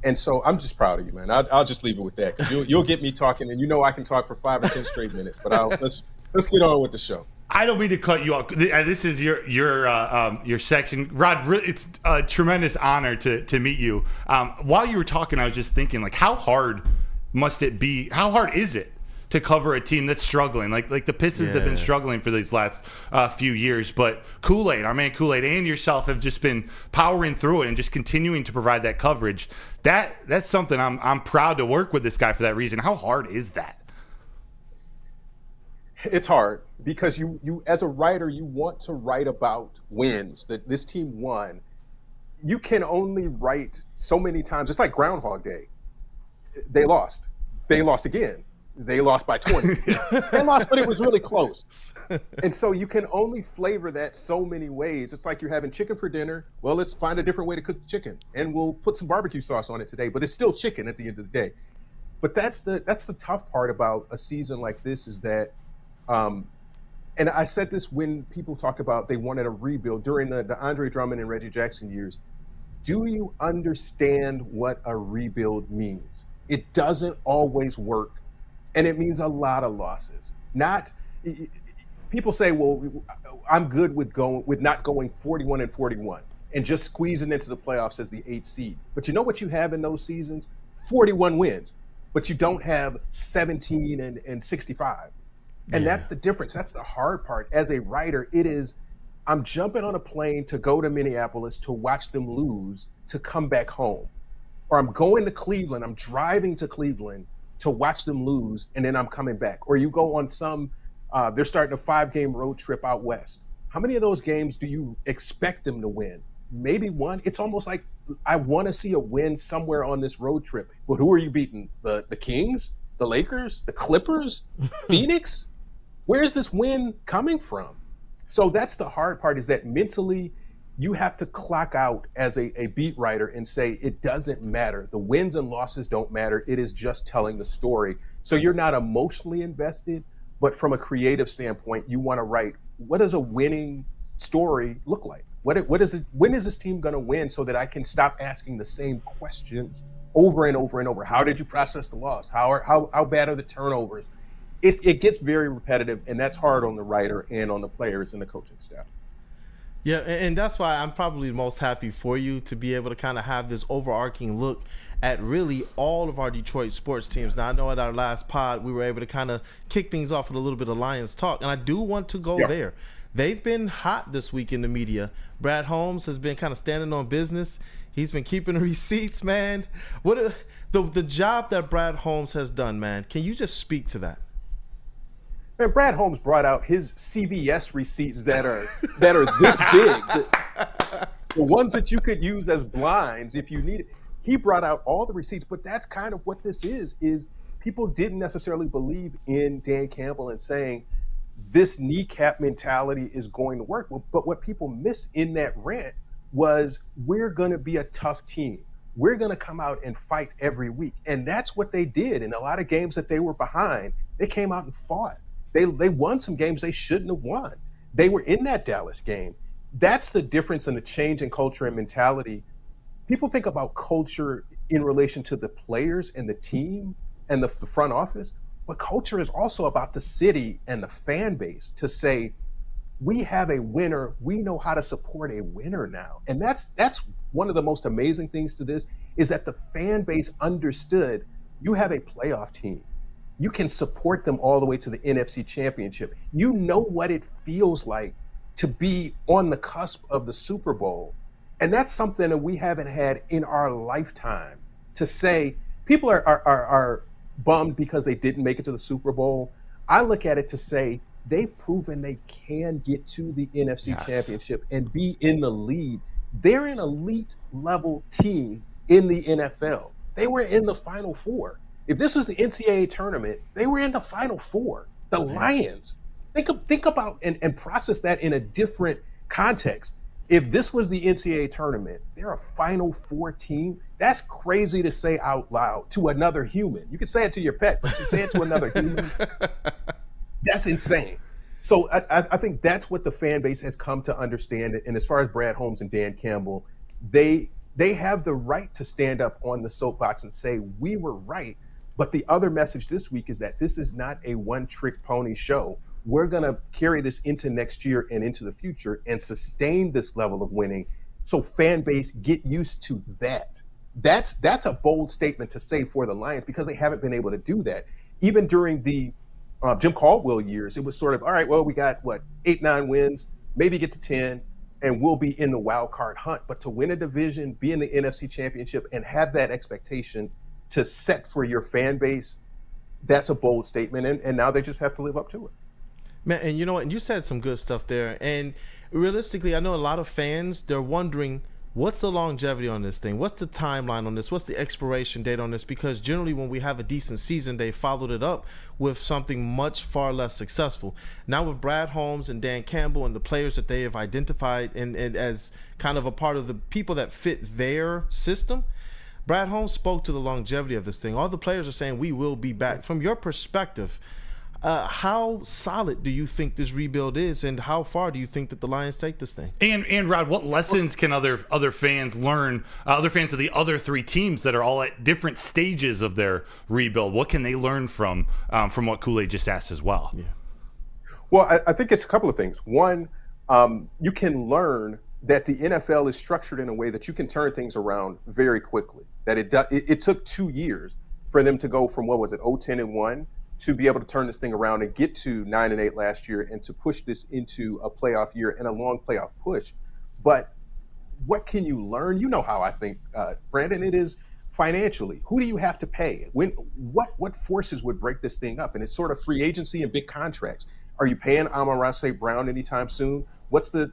And so I'm just proud of you, man. I'll just leave it with that, because you'll get me talking, and you know I can talk for 5 or 10 straight minutes. But let's get on with the show. I don't mean to cut you off. This is your section, Rod. It's a tremendous honor to meet you. While you were talking, I was just thinking, like, how hard must it be? How hard is it to cover a team that's struggling? Like the Pistons have been struggling for these last few years, but Kool-Aid, our man Kool-Aid, and yourself have just been powering through it and just continuing to provide that coverage. That's something I'm proud to work with this guy for that reason. How hard is that? It's hard, because you as a writer, you want to write about wins, that this team won. You can only write so many times. It's like Groundhog Day. They lost. They lost again. They lost by 20. They lost, but it was really close. And so you can only flavor that so many ways. It's like you're having chicken for dinner. Well, let's find a different way to cook the chicken, and we'll put some barbecue sauce on it today, but it's still chicken at the end of the day. But that's the tough part about a season like this, is that and I said this when people talked about they wanted a rebuild during the Andre Drummond and Reggie Jackson years. Do you understand what a rebuild means? It doesn't always work, and it means a lot of losses. People say, well, I'm good with not going 41-41 and just squeezing into the playoffs as the 8th seed. But you know what you have in those seasons? 41 wins, but you don't have 17 and 65. And that's the difference. That's the hard part. As a writer, I'm jumping on a plane to go to Minneapolis to watch them lose to come back home. Or I'm going to Cleveland, I'm driving to Cleveland to watch them lose, and then I'm coming back. Or you go on they're starting a 5-game road trip out west. How many of those games do you expect them to win? Maybe one. It's almost like I want to see a win somewhere on this road trip. But who are you beating? The Kings? The Lakers? The Clippers? Phoenix? Where's this win coming from? So that's the hard part, is that mentally you have to clock out as a beat writer and say it doesn't matter. The wins and losses don't matter. It is just telling the story. So you're not emotionally invested, but from a creative standpoint, you want to write, what does a winning story look like? What is it? When is this team going to win, so that I can stop asking the same questions over and over and over? How did you process the loss? How bad are the turnovers? It gets very repetitive, and that's hard on the writer and on the players and the coaching staff. Yeah, and that's why I'm probably most happy for you to be able to kind of have this overarching look at really all of our Detroit sports teams. Now, I know at our last pod, we were able to kind of kick things off with a little bit of Lions talk, and I do want to go there. They've been hot this week in the media. Brad Holmes has been kind of standing on business. He's been keeping the receipts, man. The job that Brad Holmes has done, man, can you just speak to that? Man, Brad Holmes brought out his CVS receipts that are this big, the ones that you could use as blinds if you need it. He brought out all the receipts, but that's kind of what this is people didn't necessarily believe in Dan Campbell and saying this kneecap mentality is going to work. But what people missed in that rant was, we're going to be a tough team. We're going to come out and fight every week. And that's what they did. In a lot of games that they were behind, they came out and fought. They won some games they shouldn't have won. They were in that Dallas game. That's the difference in the change in culture and mentality. People think about culture in relation to the players and the team and the front office, but culture is also about the city and the fan base, to say, we have a winner. We know how to support a winner now. And that's one of the most amazing things to this, is that the fan base understood, you have a playoff team. You can support them all the way to the NFC Championship. You know what it feels like to be on the cusp of the Super Bowl. And that's something that we haven't had in our lifetime. To say, people are bummed because they didn't make it to the Super Bowl. I look at it to say, they've proven they can get to the NFC Championship and be in the lead. They're an elite level team in the NFL. They were in the Final Four. If this was the NCAA tournament, they were in the Final Four. The Lions. Think about and process that in a different context. If this was the NCAA tournament, they're a Final Four team. That's crazy to say out loud to another human. You can say it to your pet, but to say it to another human, that's insane. So I think that's what the fan base has come to understand. And as far as Brad Holmes and Dan Campbell, they have the right to stand up on the soapbox and say, we were right. But the other message this week is that this is not a one-trick pony show. We're going to carry this into next year and into the future and sustain this level of winning. So fan base, get used to that. That's a bold statement to say for the Lions, because they haven't been able to do that. Even during the Jim Caldwell years, it was sort of, all right, well, we got 8, 9 wins, maybe get to 10, and we'll be in the wild card hunt. But to win a division, be in the NFC Championship, and have that expectation to set for your fan base, that's a bold statement. And now they just have to live up to it. Man, and you know what? And you said some good stuff there. And realistically, I know a lot of fans, they're wondering, what's the longevity on this thing? What's the timeline on this? What's the expiration date on this? Because generally when we have a decent season, they followed it up with something much far less successful. Now with Brad Holmes and Dan Campbell and the players that they have identified and as kind of a part of the people that fit their system, Brad Holmes spoke to the longevity of this thing. All the players are saying, we will be back. From your perspective, how solid do you think this rebuild is, and how far do you think that the Lions take this thing? And Rod, what lessons can other fans learn, other fans of the other 3 teams that are all at different stages of their rebuild? What can they learn from what Kool-Aid just asked as well? Yeah. Well, I think it's a couple of things. One, you can learn that the NFL is structured in a way that you can turn things around very quickly. That it took 2 years for them to go from, 0-10-1 to be able to turn this thing around and get to 9-8 last year and to push this into a playoff year and a long playoff push. But what can you learn? You know how I think, Brandon, it is financially. Who do you have to pay? What forces would break this thing up? And it's sort of free agency and big contracts. Are you paying Amon-Ra St. Brown anytime soon? What's the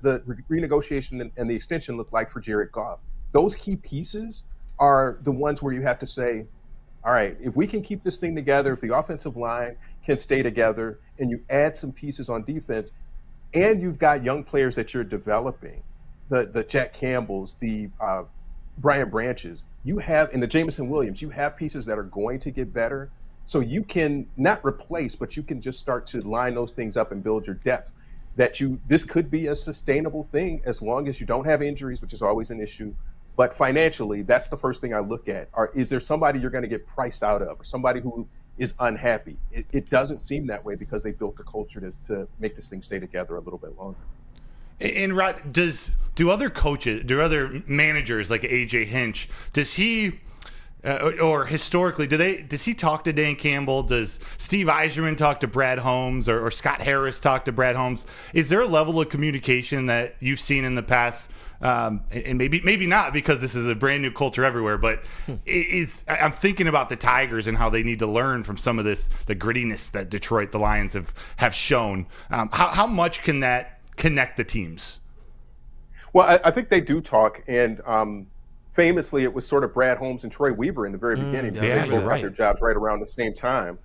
renegotiation and the extension look like for Jared Goff? Those key pieces are the ones where you have to say, all right, if we can keep this thing together, if the offensive line can stay together, and you add some pieces on defense, and you've got young players that you're developing, the Jack Campbells, the Brian Branches, you have, and the Jameson Williams, you have pieces that are going to get better. So you can not replace, but you can just start to line those things up and build your depth. This could be a sustainable thing as long as you don't have injuries, which is always an issue. But financially, that's the first thing I look at. Is there somebody you're going to get priced out of, or somebody who is unhappy? It doesn't seem that way because they built the culture to make this thing stay together a little bit longer. And Rod, do other coaches, do other managers like AJ Hinch, does he, or historically, does he talk to Dan Campbell? Does Steve Yzerman talk to Brad Holmes, or Scott Harris talk to Brad Holmes? Is there a level of communication that you've seen in the past? And maybe not, because this is a brand new culture everywhere, but I'm thinking about the Tigers and how they need to learn from some of the grittiness that Detroit, the Lions have shown. How much can that connect the teams? Well, I think they do talk, and famously, it was sort of Brad Holmes and Troy Weaver in the very beginning. Because they both got their jobs right around the same time.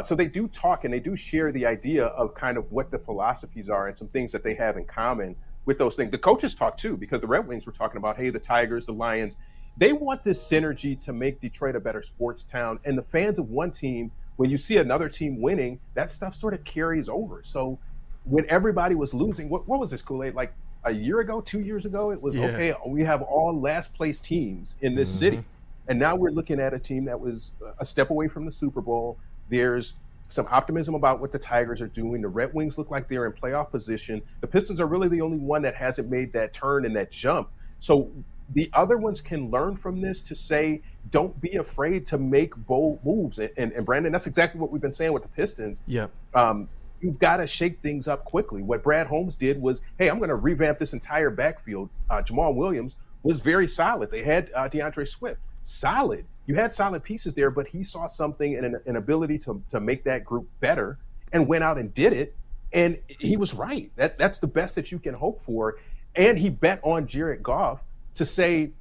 So they do talk, and they do share the idea of kind of what the philosophies are and some things that they have in common with those things. The coaches talk too, because the Red Wings were talking about, hey, the Tigers, the Lions, they want this synergy to make Detroit a better sports town. And the fans of one team, when you see another team winning, that stuff sort of carries over. So when everybody was losing, what was this, Kool-Aid, like a year ago, 2 years ago, it was, okay, we have all last place teams in this city. And now we're looking at a team that was a step away from the Super Bowl. There's some optimism about what the Tigers are doing. The Red Wings look like they're in playoff position. The Pistons are really the only one that hasn't made that turn and that jump. So the other ones can learn from this to say, don't be afraid to make bold moves. And Brandon, that's exactly what we've been saying with the Pistons. Yeah. You've got to shake things up quickly. What Brad Holmes did was, hey, I'm going to revamp this entire backfield. Jamal Williams was very solid. They had DeAndre Swift. Solid. You had solid pieces there, but he saw something and an ability to make that group better and went out and did it. And he was right. That's the best that you can hope for. And he bet on Jared Goff to say,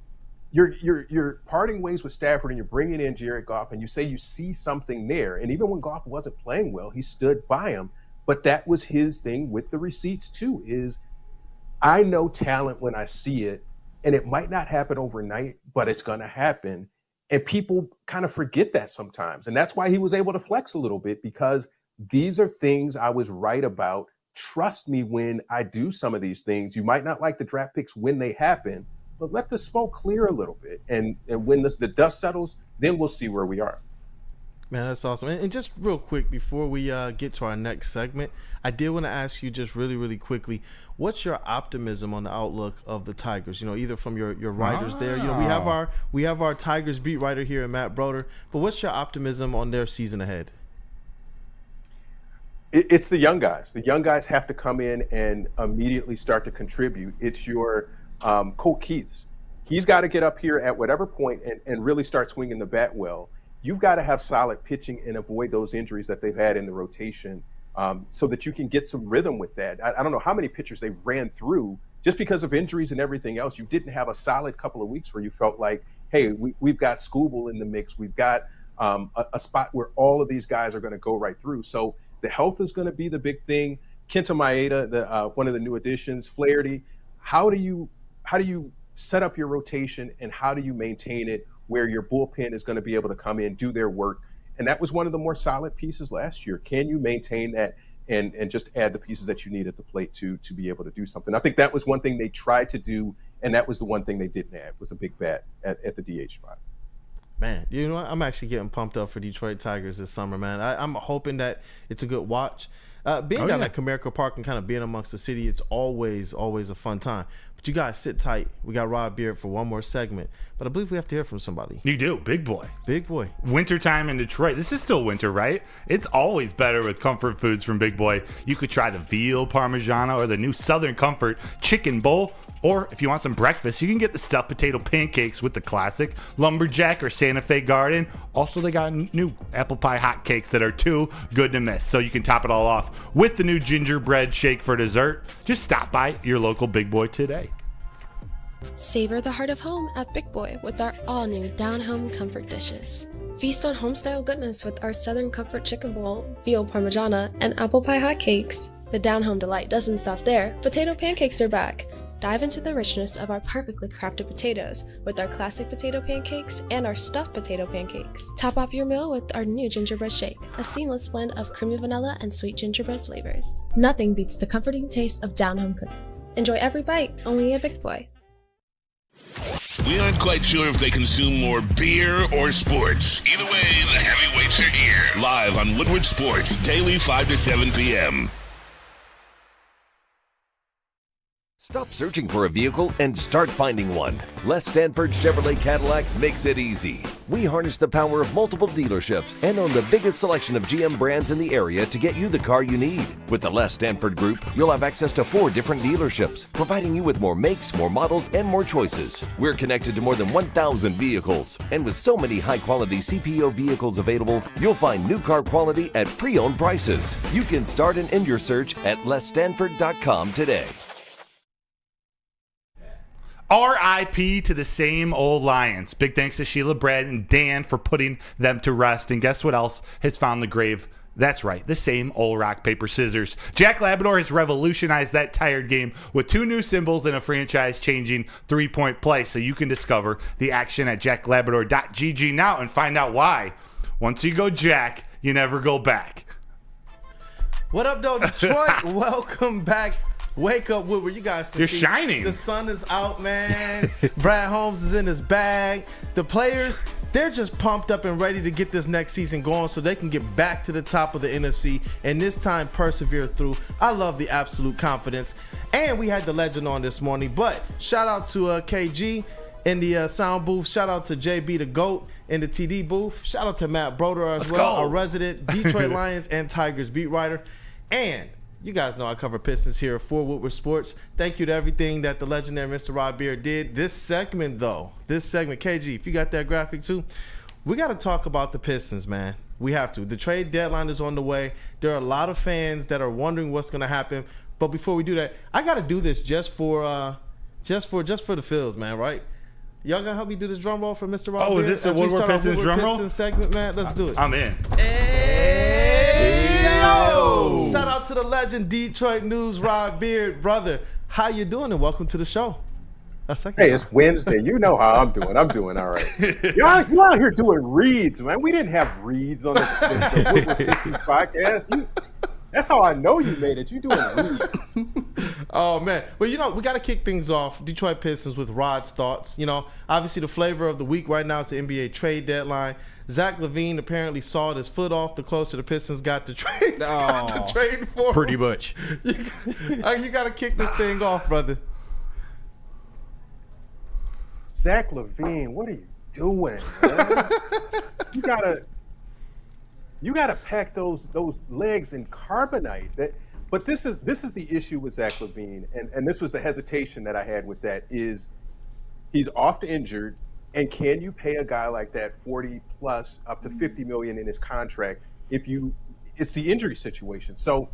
you're parting ways with Stafford and you're bringing in Jared Goff, and you say you see something there. And even when Goff wasn't playing well, he stood by him. But that was his thing with the receipts too, is I know talent when I see it, and it might not happen overnight, but it's going to happen. And people kind of forget that sometimes. And that's why he was able to flex a little bit, because these are things I was right about. Trust me when I do some of these things. You might not like the draft picks when they happen, but let the smoke clear a little bit. And when the dust settles, then we'll see where we are. Man, that's awesome. And just real quick, before we get to our next segment, I did want to ask you just really, really quickly, what's your optimism on the outlook of the Tigers? You know, either from your writers there. You know, we have our Tigers beat writer here, Matt Broder. But what's your optimism on their season ahead? It's the young guys. The young guys have to come in and immediately start to contribute. It's your Colt Keiths. He's got to get up here at whatever point and really start swinging the bat well. You've got to have solid pitching and avoid those injuries that they've had in the rotation, so that you can get some rhythm with that. I don't know how many pitchers they ran through just because of injuries and everything else. You didn't have a solid couple of weeks where you felt like, hey, we've got Skubal in the mix. We've got a spot where all of these guys are going to go right through. So the health is going to be the big thing. Kenta Maeda, one of the new additions, Flaherty. How do you set up your rotation, and how do you maintain it where your bullpen is going to be able to come in, do their work? And that was one of the more solid pieces last year. Can you maintain that and just add the pieces that you need at the plate to be able to do something? I think that was one thing they tried to do, and that was the one thing they didn't add, was a big bat at the DH spot. Man, you know what? I'm actually getting pumped up for Detroit Tigers this summer, man. I'm hoping that it's a good watch. Being down at Comerica Park and kind of being amongst the city, it's always a fun time. But you guys sit tight. We got Rob Beard for one more segment. But I believe we have to hear from somebody. You do, big boy. Big boy. Wintertime in Detroit. This is still winter, right? It's always better with comfort foods from Big Boy. You could try the veal parmigiana or the new Southern Comfort chicken bowl. Or if you want some breakfast, you can get the stuffed potato pancakes with the classic lumberjack or Santa Fe garden. Also, they got new apple pie hotcakes that are too good to miss. So you can top it all off with the new gingerbread shake for dessert. Just stop by your local Big Boy today. Savor the heart of home at Big Boy with our all-new down-home comfort dishes. Feast on home-style goodness with our Southern Comfort chicken bowl, veal parmigiana, and apple pie hotcakes. The down-home delight doesn't stop there. Potato pancakes are back. Dive into the richness of our perfectly crafted potatoes with our classic potato pancakes and our stuffed potato pancakes. Top off your meal with our new gingerbread shake, a seamless blend of creamy vanilla and sweet gingerbread flavors. Nothing beats the comforting taste of down-home cooking. Enjoy every bite, only at Big Boy. We aren't quite sure if they consume more beer or sports. Either way, the heavyweights are here. Live on Woodward Sports, daily 5 to 7 p.m. Stop searching for a vehicle and start finding one. Les Stanford Chevrolet Cadillac makes it easy. We harness the power of multiple dealerships and own the biggest selection of GM brands in the area to get you the car you need. With the Les Stanford Group, you'll have access to 4 different dealerships, providing you with more makes, more models, and more choices. We're connected to more than 1,000 vehicles. And with so many high-quality CPO vehicles available, you'll find new car quality at pre-owned prices. You can start and end your search at lesstanford.com today. R.I.P. to the same old Lions. Big thanks to Sheila, Brad, and Dan for putting them to rest. And guess what else has found the grave? That's right, the same old rock, paper, scissors. Jack Labrador has revolutionized that tired game with 2 new symbols and a franchise-changing 3-point play. So you can discover the action at jacklabrador.gg now and find out why. Once you go Jack, you never go back. What up, though, Detroit? Welcome back. Wake up, Woodward. You guys can You're see shining. The sun is out, man. Brad Holmes is in his bag. The players, they're just pumped up and ready to get this next season going so they can get back to the top of the NFC and this time persevere through. I love the absolute confidence. And we had the legend on this morning, but shout out to KG in the sound booth. Shout out to JB the GOAT in the TD booth. Shout out to Matt Broder as well, a resident Detroit Lions and Tigers beat writer. And you guys know I cover Pistons here for Woodward Sports. Thank you to everything that the legendary Mr. Rob Beard did. This segment, KG, if you got that graphic too, we got to talk about the Pistons, man. We have to. The trade deadline is on the way. There are a lot of fans that are wondering what's going to happen. But before we do that, I got to do this just for the feels, man, right? Y'all gonna help me do this drum roll for Mr. Rob Beard? Is this a Woodward Pistons drum roll? Segment, man. Let's do it. I'm in. Yo! Shout out to the legend Detroit News, Rob Beard. Brother, how you doing? And welcome to the show. Hey, it's Wednesday. You know how I'm doing. I'm doing all right. You out here doing reads, man. We didn't have reads on the Woodward Pistons podcast. That's how I know you made it. You doing reads. Oh, man. Well, we got to kick things off. Detroit Pistons with Rod's thoughts. Obviously the flavor of the week right now is the NBA trade deadline. Zach LaVine apparently sawed his foot off the closer the Pistons got to trade for him. Pretty much. You got to kick this thing off, brother. Zach LaVine, what are you doing, man? You gotta pack those legs in carbonite. But this is the issue with Zach LaVine, and this was the hesitation that I had with that is he's oft injured, and can you pay a guy like that 40 plus up to 50 million in his contract it's the injury situation. So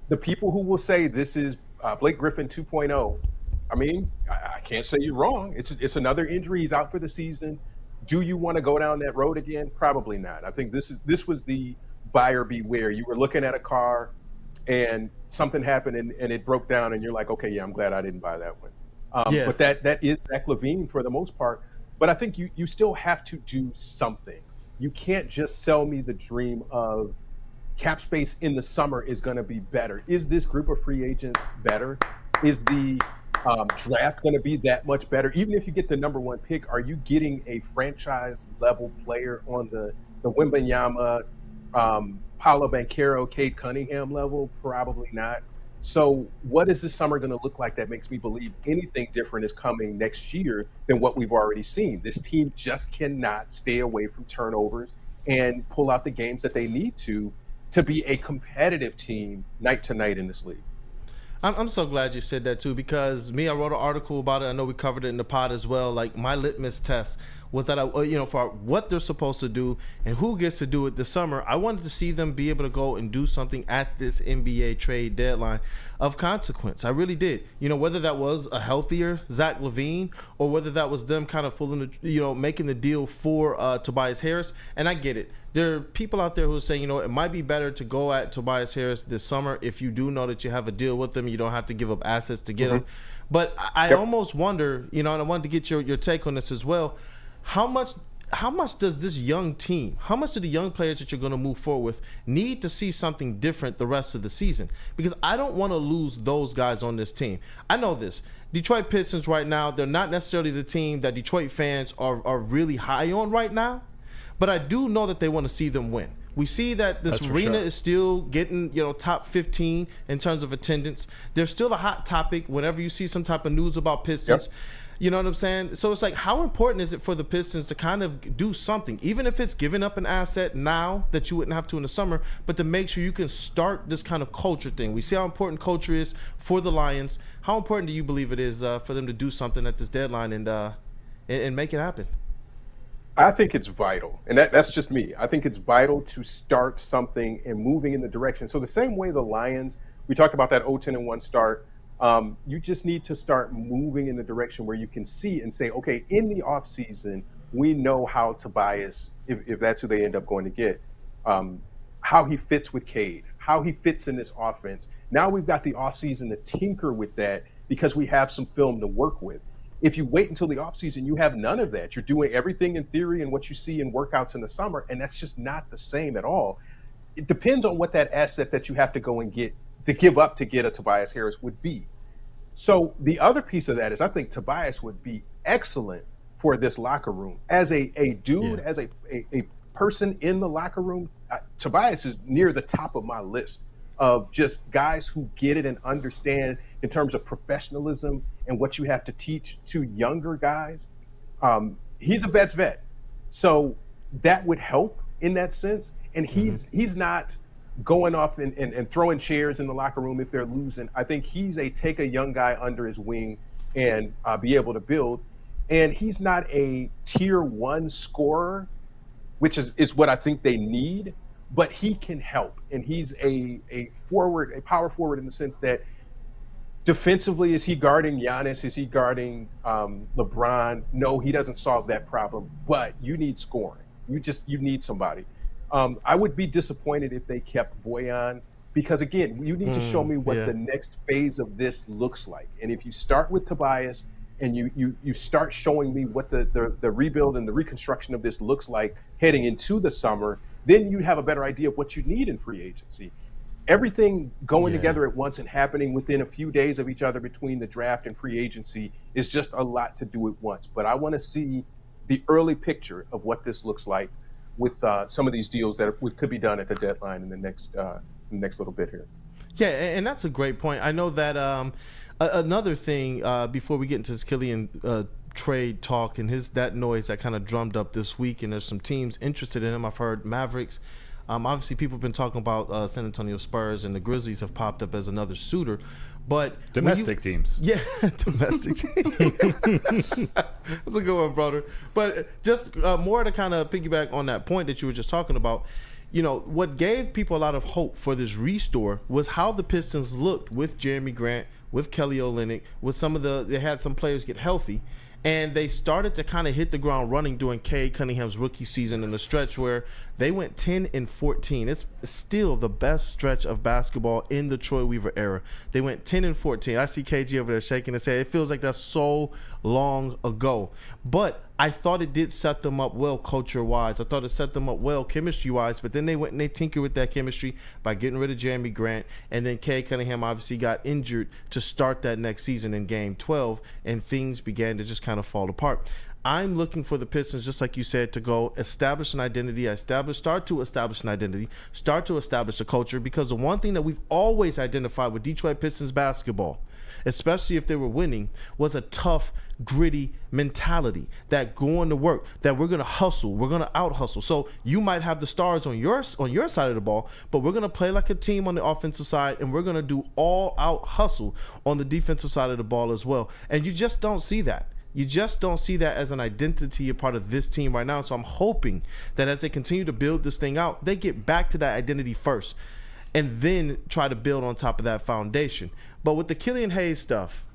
the people who will say this is Blake Griffin 2.0, I mean, I can't say you're wrong. It's another injury. He's out for the season. Do you want to go down that road again? Probably not. I think this was the buyer beware. You were looking at a car and something happened and it broke down and you're like, okay, yeah, I'm glad I didn't buy that one. But that is Zach LaVine for the most part. But I think you still have to do something. You can't just sell me the dream of cap space in the summer is going to be better. Is this group of free agents better? Is the draft going to be that much better? Even if you get the number 1 pick, are you getting a franchise level player on the Wembanyama, Paolo Banchero, Cade Cunningham level? Probably not. So what is this summer going to look like that makes me believe anything different is coming next year than what we've already seen? This team just cannot stay away from turnovers and pull out the games that they need to be a competitive team night to night in this league. I'm so glad you said that too, because I wrote an article about it. I know we covered it in the pod as well. Like, my litmus test was that for what they're supposed to do and who gets to do it this summer, I wanted to see them be able to go and do something at this NBA trade deadline of consequence. I really did. Whether that was a healthier Zach LaVine or whether that was them kind of pulling making the deal for Tobias Harris. And I get it. There are people out there who are saying, it might be better to go at Tobias Harris this summer if you do know that you have a deal with him. You don't have to give up assets to get him. But I almost wonder, and I wanted to get your take on this as well. How much does this young team, how much do the young players that you're going to move forward with need to see something different the rest of the season? Because I don't want to lose those guys on this team. I know this. Detroit Pistons right now, they're not necessarily the team that Detroit fans are really high on right now. But I do know that they want to see them win. We see that this arena is still getting, top 15 in terms of attendance. There's still a hot topic whenever you see some type of news about Pistons. Yep. You know what I'm saying? So it's like, how important is it for the Pistons to kind of do something, even if it's giving up an asset now that you wouldn't have to in the summer, but to make sure you can start this kind of culture thing? We see how important culture is for the Lions. How important do you believe it is for them to do something at this deadline and make it happen? I think it's vital, and that's just me. I think it's vital to start something and moving in the direction. So the same way the Lions, we talked about that 0-10-1 start, you just need to start moving in the direction where you can see and say, okay, in the offseason, we know how Tobias, if that's who they end up going to get, how he fits with Cade, how he fits in this offense. Now we've got the offseason to tinker with that because we have some film to work with. If you wait until the offseason, you have none of that. You're doing everything in theory and what you see in workouts in the summer, and that's just not the same at all. It depends on what that asset that you have to go and get to give up to get a Tobias Harris would be. So the other piece of that is I think Tobias would be excellent for this locker room. As a dude, as a person in the locker room, Tobias is near the top of my list of just guys who get it and understand in terms of professionalism and what you have to teach to younger guys. He's a vet's vet. So that would help in that sense. And he's not going off and throwing chairs in the locker room if they're losing. I think he's take a young guy under his wing and be able to build. And he's not a tier 1 scorer, which is what I think they need, but he can help. And he's a power forward in the sense that defensively, is he guarding Giannis? Is he guarding LeBron? No, he doesn't solve that problem, but you need scoring. You need somebody. I would be disappointed if they kept Bojan because, again, you need to show me what the next phase of this looks like. And if you start with Tobias and you start showing me what the rebuild and the reconstruction of this looks like heading into the summer, then you have a better idea of what you need in free agency. Everything going together at once and happening within a few days of each other between the draft and free agency is just a lot to do at once. But I want to see the early picture of what this looks like with some of these deals that could be done at the deadline in the next little bit here. Yeah, and that's a great point. I know that another thing before we get into this Killian trade talk and that noise that kind of drummed up this week, and there's some teams interested in him. I've heard Mavericks. Obviously, people have been talking about San Antonio Spurs, and the Grizzlies have popped up as another suitor. But domestic teams. Yeah, domestic teams. That's a good one, brother. But just more to kind of piggyback on that point that you were just talking about, what gave people a lot of hope for this restore was how the Pistons looked with Jeremy Grant, with Kelly Olynyk, with they had some players get healthy. And they started to kind of hit the ground running during Cade Cunningham's rookie season in the stretch where they went 10-14. It's still the best stretch of basketball in the Troy Weaver era. They went 10-14. I see KG over there shaking his head. It feels like that's so long ago. But I thought it did set them up well culture-wise. I thought it set them up well chemistry-wise, but then they went and they tinkered with that chemistry by getting rid of Jeremy Grant, and then Cade Cunningham obviously got injured to start that next season in Game 12, and things began to just kind of fall apart. I'm looking for the Pistons, just like you said, to go establish an identity, start to establish a culture, because the one thing that we've always identified with Detroit Pistons basketball, especially if they were winning, was a tough, gritty mentality, that going to work, that we're going to hustle, we're going to out hustle. So you might have the stars on your side of the ball, but we're going to play like a team on the offensive side, and we're going to do all out hustle on the defensive side of the ball as well. And you just don't see that. You just don't see that as an identity, a part of this team right now. So I'm hoping that as they continue to build this thing out, they get back to that identity first and then try to build on top of that foundation. But with the Killian Hayes stuff,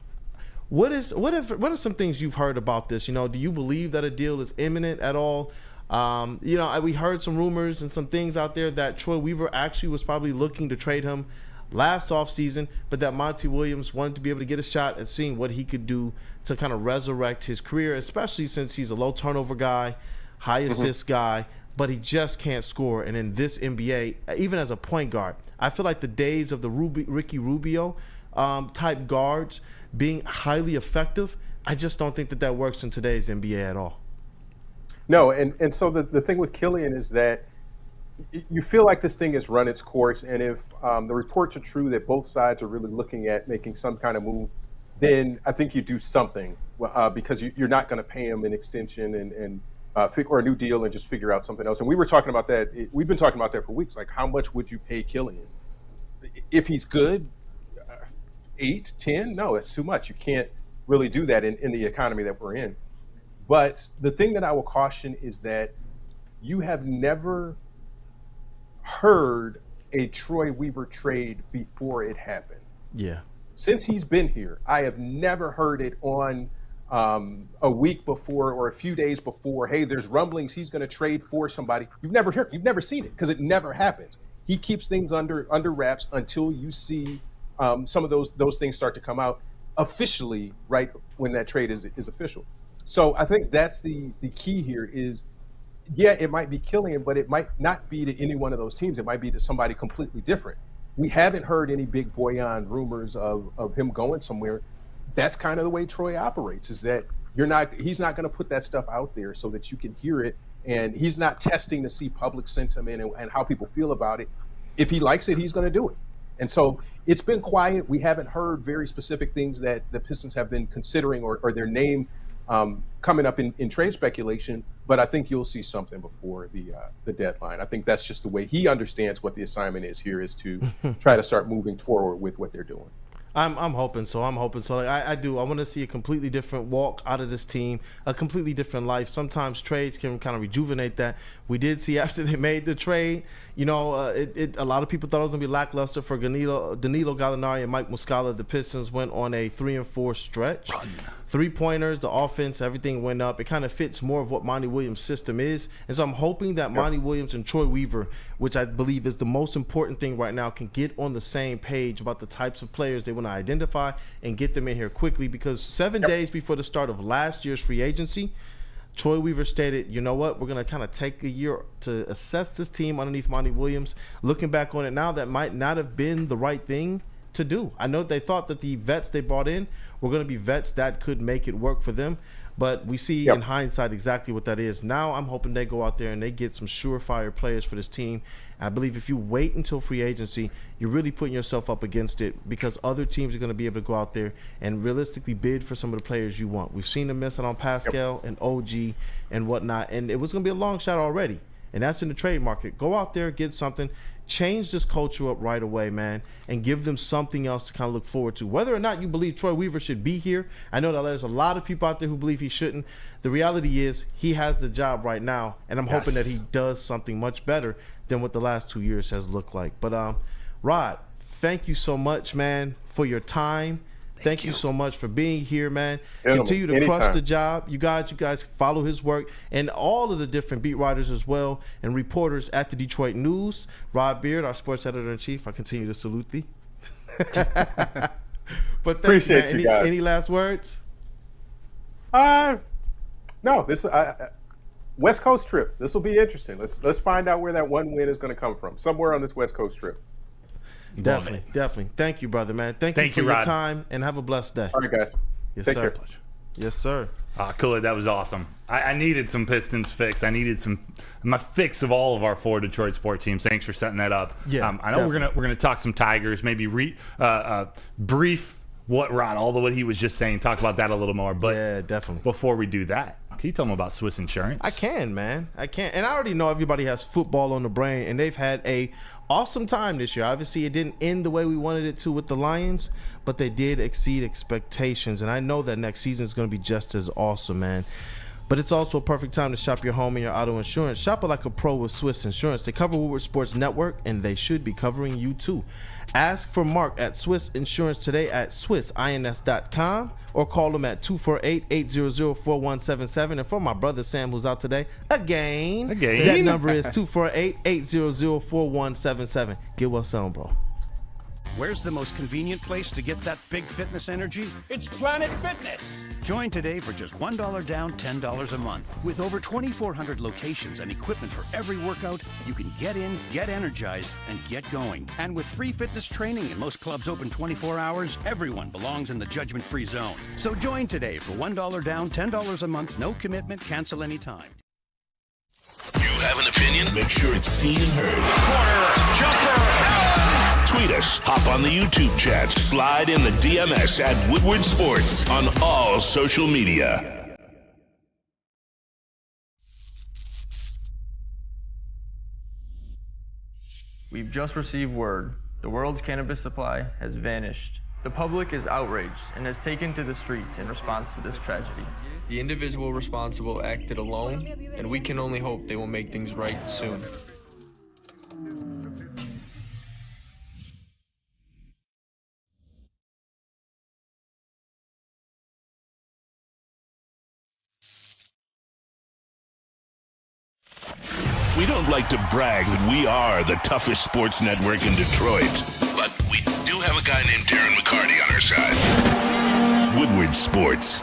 what are some things you've heard about this? Do you believe that a deal is imminent at all? We heard some rumors and some things out there that Troy Weaver actually was probably looking to trade him last offseason, but that Monty Williams wanted to be able to get a shot at seeing what he could do to kind of resurrect his career, especially since he's a low turnover guy, high assist guy, but he just can't score. And in this NBA, even as a point guard, I feel like the days of the Ricky Rubio type guards being highly effective, I just don't think that works in today's NBA at all. No, and so the thing with Killian is that you feel like this thing has run its course, and if the reports are true that both sides are really looking at making some kind of move, then I think you do something because you're not going to pay him an extension or a new deal and just figure out something else. And we were talking about that. We've been talking about that for weeks. Like, how much would you pay Killian? If he's good, 8, 10? No, that's too much. You can't really do that in the economy that we're in. But the thing that I will caution is that you have never heard a Troy Weaver trade before it happened. Yeah. Since he's been here, I have never heard it on a week before or a few days before. Hey, there's rumblings he's going to trade for somebody. You've never seen it because it never happens. He keeps things under wraps until you see some of those things start to come out officially, right when that trade is official. So I think that's the key here is, yeah, it might be Killian, but it might not be to any one of those teams. It might be to somebody completely different. We haven't heard any big Boyan rumors of him going somewhere. That's kind of the way Troy operates, is that he's not going to put that stuff out there so that you can hear it, and he's not testing to see public sentiment and how people feel about it. If he likes it, he's going to do it. And so it's been quiet. We haven't heard very specific things that the Pistons have been considering or their name coming up in trade speculation, but I think you'll see something before the deadline. I think that's just the way he understands what the assignment is here, is to try to start moving forward with what they're doing. I'm hoping so. Like, I do. I want to see a completely different walk out of this team, a completely different life. Sometimes trades can kind of rejuvenate that. We did see after they made the trade, a lot of people thought it was going to be lackluster for Danilo Gallinari and Mike Muscala. The Pistons went on a 3-4 stretch. Three-pointers, the offense, everything went up. It kind of fits more of what Monty Williams' system is. And so I'm hoping that Monty Williams and Troy Weaver, which I believe is the most important thing right now, can get on the same page about the types of players they want to identify and get them in here quickly, because 7 days before the start of last year's free agency, Troy Weaver stated, you know what, we're going to kind of take a year to assess this team underneath Monty Williams. Looking back on it now, that might not have been the right thing to do. I know they thought that the vets they brought in were going to be vets that could make it work for them, but we see in hindsight exactly what that is. Now I'm hoping they go out there and they get some surefire players for this team. And I believe if you wait until free agency, you're really putting yourself up against it, because other teams are going to be able to go out there and realistically bid for some of the players you want. We've seen them miss out on Pascal and OG and whatnot, and it was going to be a long shot already. And that's in the trade market. Go out there, get something, change this culture up right away, man, and give them something else to kind of look forward to. Whether or not you believe Troy Weaver should be here, I know that there's a lot of people out there who believe he shouldn't. The reality is he has the job right now, and I'm hoping that he does something much better than what the last 2 years has looked like. But Rod, thank you so much, man, for your time. Thank you so much for being here, man. Continue to crush the job. You guys follow his work, and all of the different beat writers as well and reporters at the Detroit News. Rod Beard, our sports editor-in-chief, I continue to salute thee. But appreciate you guys. Any last words? No, this West Coast trip. This will be interesting. Let's find out where that one win is going to come from. Somewhere on this West Coast trip. Definitely. Thank you, brother, man. Thank you for your time, and have a blessed day. All right, guys. Yes, Take sir. care. Yes, sir. Kool-Aid, that was awesome. I needed some Pistons fix. I needed my fix of all of our 4 Detroit sport teams. Thanks for setting that up. Yeah, I know we're gonna talk some Tigers. Maybe brief what he was just saying. Talk about that a little more. But yeah, definitely. Before we do that, can you tell them about Swiss Insurance? I can, man. I can. And I already know everybody has football on the brain, and they've had a awesome time this year. Obviously, it didn't end the way we wanted it to with the Lions, but they did exceed expectations. And I know that next season is going to be just as awesome, man. But it's also a perfect time to shop your home and your auto insurance. Shop it like a pro with Swiss Insurance. They cover Woodward Sports Network, and they should be covering you too. Ask for Mark at Swiss Insurance today at swissins.com or call them at 248-800-4177. And for my brother Sam, who's out today, again. That number is 248-800-4177. Get well soon, bro. Where's the most convenient place to get that big fitness energy? It's Planet Fitness. Join today for just $1 down, $10 a month. With over 2,400 locations and equipment for every workout, you can get in, get energized, and get going. And with free fitness training and most clubs open 24 hours, everyone belongs in the judgment-free zone. So join today for $1 down, $10 a month, no commitment, cancel anytime. You have an opinion? Make sure it's seen and heard. Corner, jumper, Tweet us, hop on the YouTube chat, slide in the DMS at Woodward Sports on all social media. We've just received word. The world's cannabis supply has vanished. The public is outraged and has taken to the streets in response to this tragedy. The individual responsible acted alone, and we can only hope they will make things right soon. We don't like to brag that we are the toughest sports network in Detroit, but we do have a guy named Darren McCarty on our side. Woodward Sports.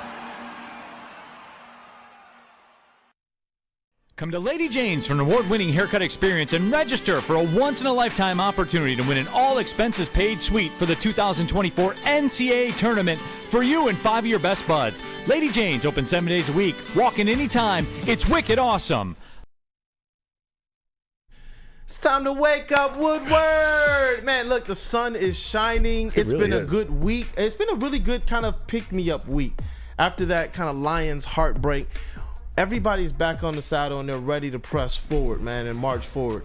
Come to Lady Jane's for an award-winning haircut experience and register for a once-in-a-lifetime opportunity to win an all-expenses-paid suite for the 2024 NCAA tournament for you and 5 of your best buds. Lady Jane's open 7 days a week. Walk in anytime. It's wicked awesome. It's time to wake up, Woodward. Man, look, the sun is shining. It's been a good week. It's been a really good kind of pick-me-up week. After that kind of Lions heartbreak, everybody's back on the saddle and they're ready to press forward, man, and march forward.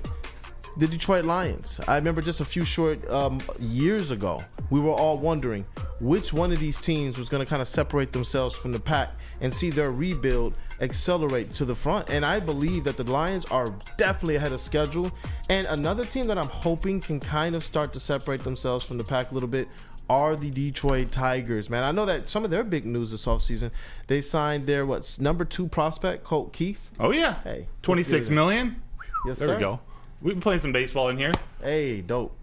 The Detroit Lions. I remember just a few short years ago, we were all wondering which one of these teams was going to kind of separate themselves from the pack and see their rebuild accelerate to the front. And I believe that the Lions are definitely ahead of schedule. And another team that I'm hoping can kind of start to separate themselves from the pack a little bit are the Detroit Tigers, man. I know that some of their big news this offseason, they signed their number 2 prospect, Colt Keith. Oh yeah, hey, $26 million. Yes, there sir. we go. We've been playing some baseball in here. Hey, dope.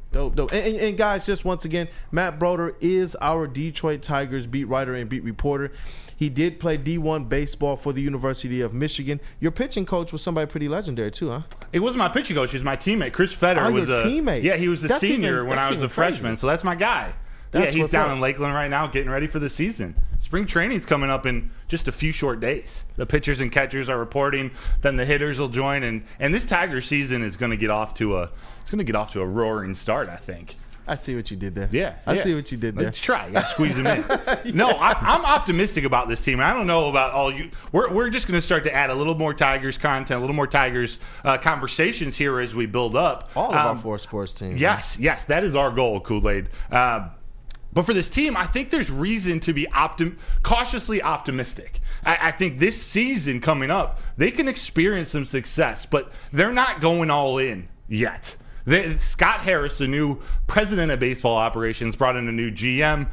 And guys, just once again, Matt Broder is our Detroit Tigers beat writer and beat reporter. He did play D1 baseball for the University of Michigan. Your pitching coach was somebody pretty legendary too, huh? It wasn't my pitching coach. He was my teammate. Chris Feder was your teammate. Yeah, he was a senior when I was a freshman. So that's my guy. He's down in Lakeland right now getting ready for the season. Spring training's coming up in just a few short days. The pitchers and catchers are reporting, then the hitters will join, and this Tiger season is going to get off to a roaring start, I think. I see what you did there. Yeah. I see what you did there. Let's try. Got to squeeze them in. No, I'm optimistic about this team. I don't know about all you. We're just going to start to add a little more Tigers content, a little more Tigers conversations here as we build up. All of our 4 sports teams. Yes, that is our goal, Kool-Aid. But for this team, I think there's reason to be cautiously optimistic. I think this season coming up, they can experience some success, but they're not going all in yet. Scott Harris, the new president of baseball operations, brought in a new GM,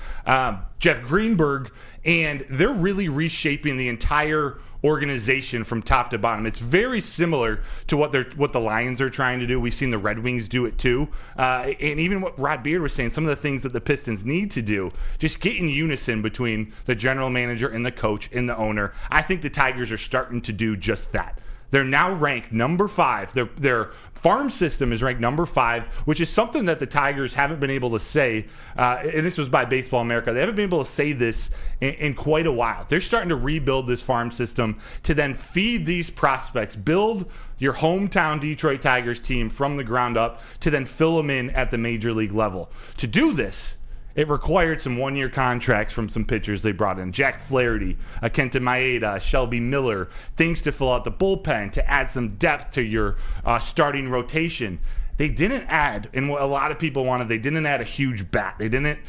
Jeff Greenberg, and they're really reshaping the entire organization from top to bottom. It's very similar to what the Lions are trying to do. We've seen the Red Wings do it too. And even what Rod Beard was saying, some of the things that the Pistons need to do, just get in unison between the general manager and the coach and the owner. I think the Tigers are starting to do just that. They're now ranked number 5. Their farm system is ranked number 5, which is something that the Tigers haven't been able to say. And this was by Baseball America. They haven't been able to say this in quite a while. They're starting to rebuild this farm system to then feed these prospects, build your hometown Detroit Tigers team from the ground up to then fill them in at the major league level. To do this, it required some one-year contracts from some pitchers they brought in. Jack Flaherty, Kenta Maeda, Shelby Miller, things to fill out the bullpen, to add some depth to your starting rotation. They didn't add, and what a lot of people wanted, they didn't add a huge bat. They didn't,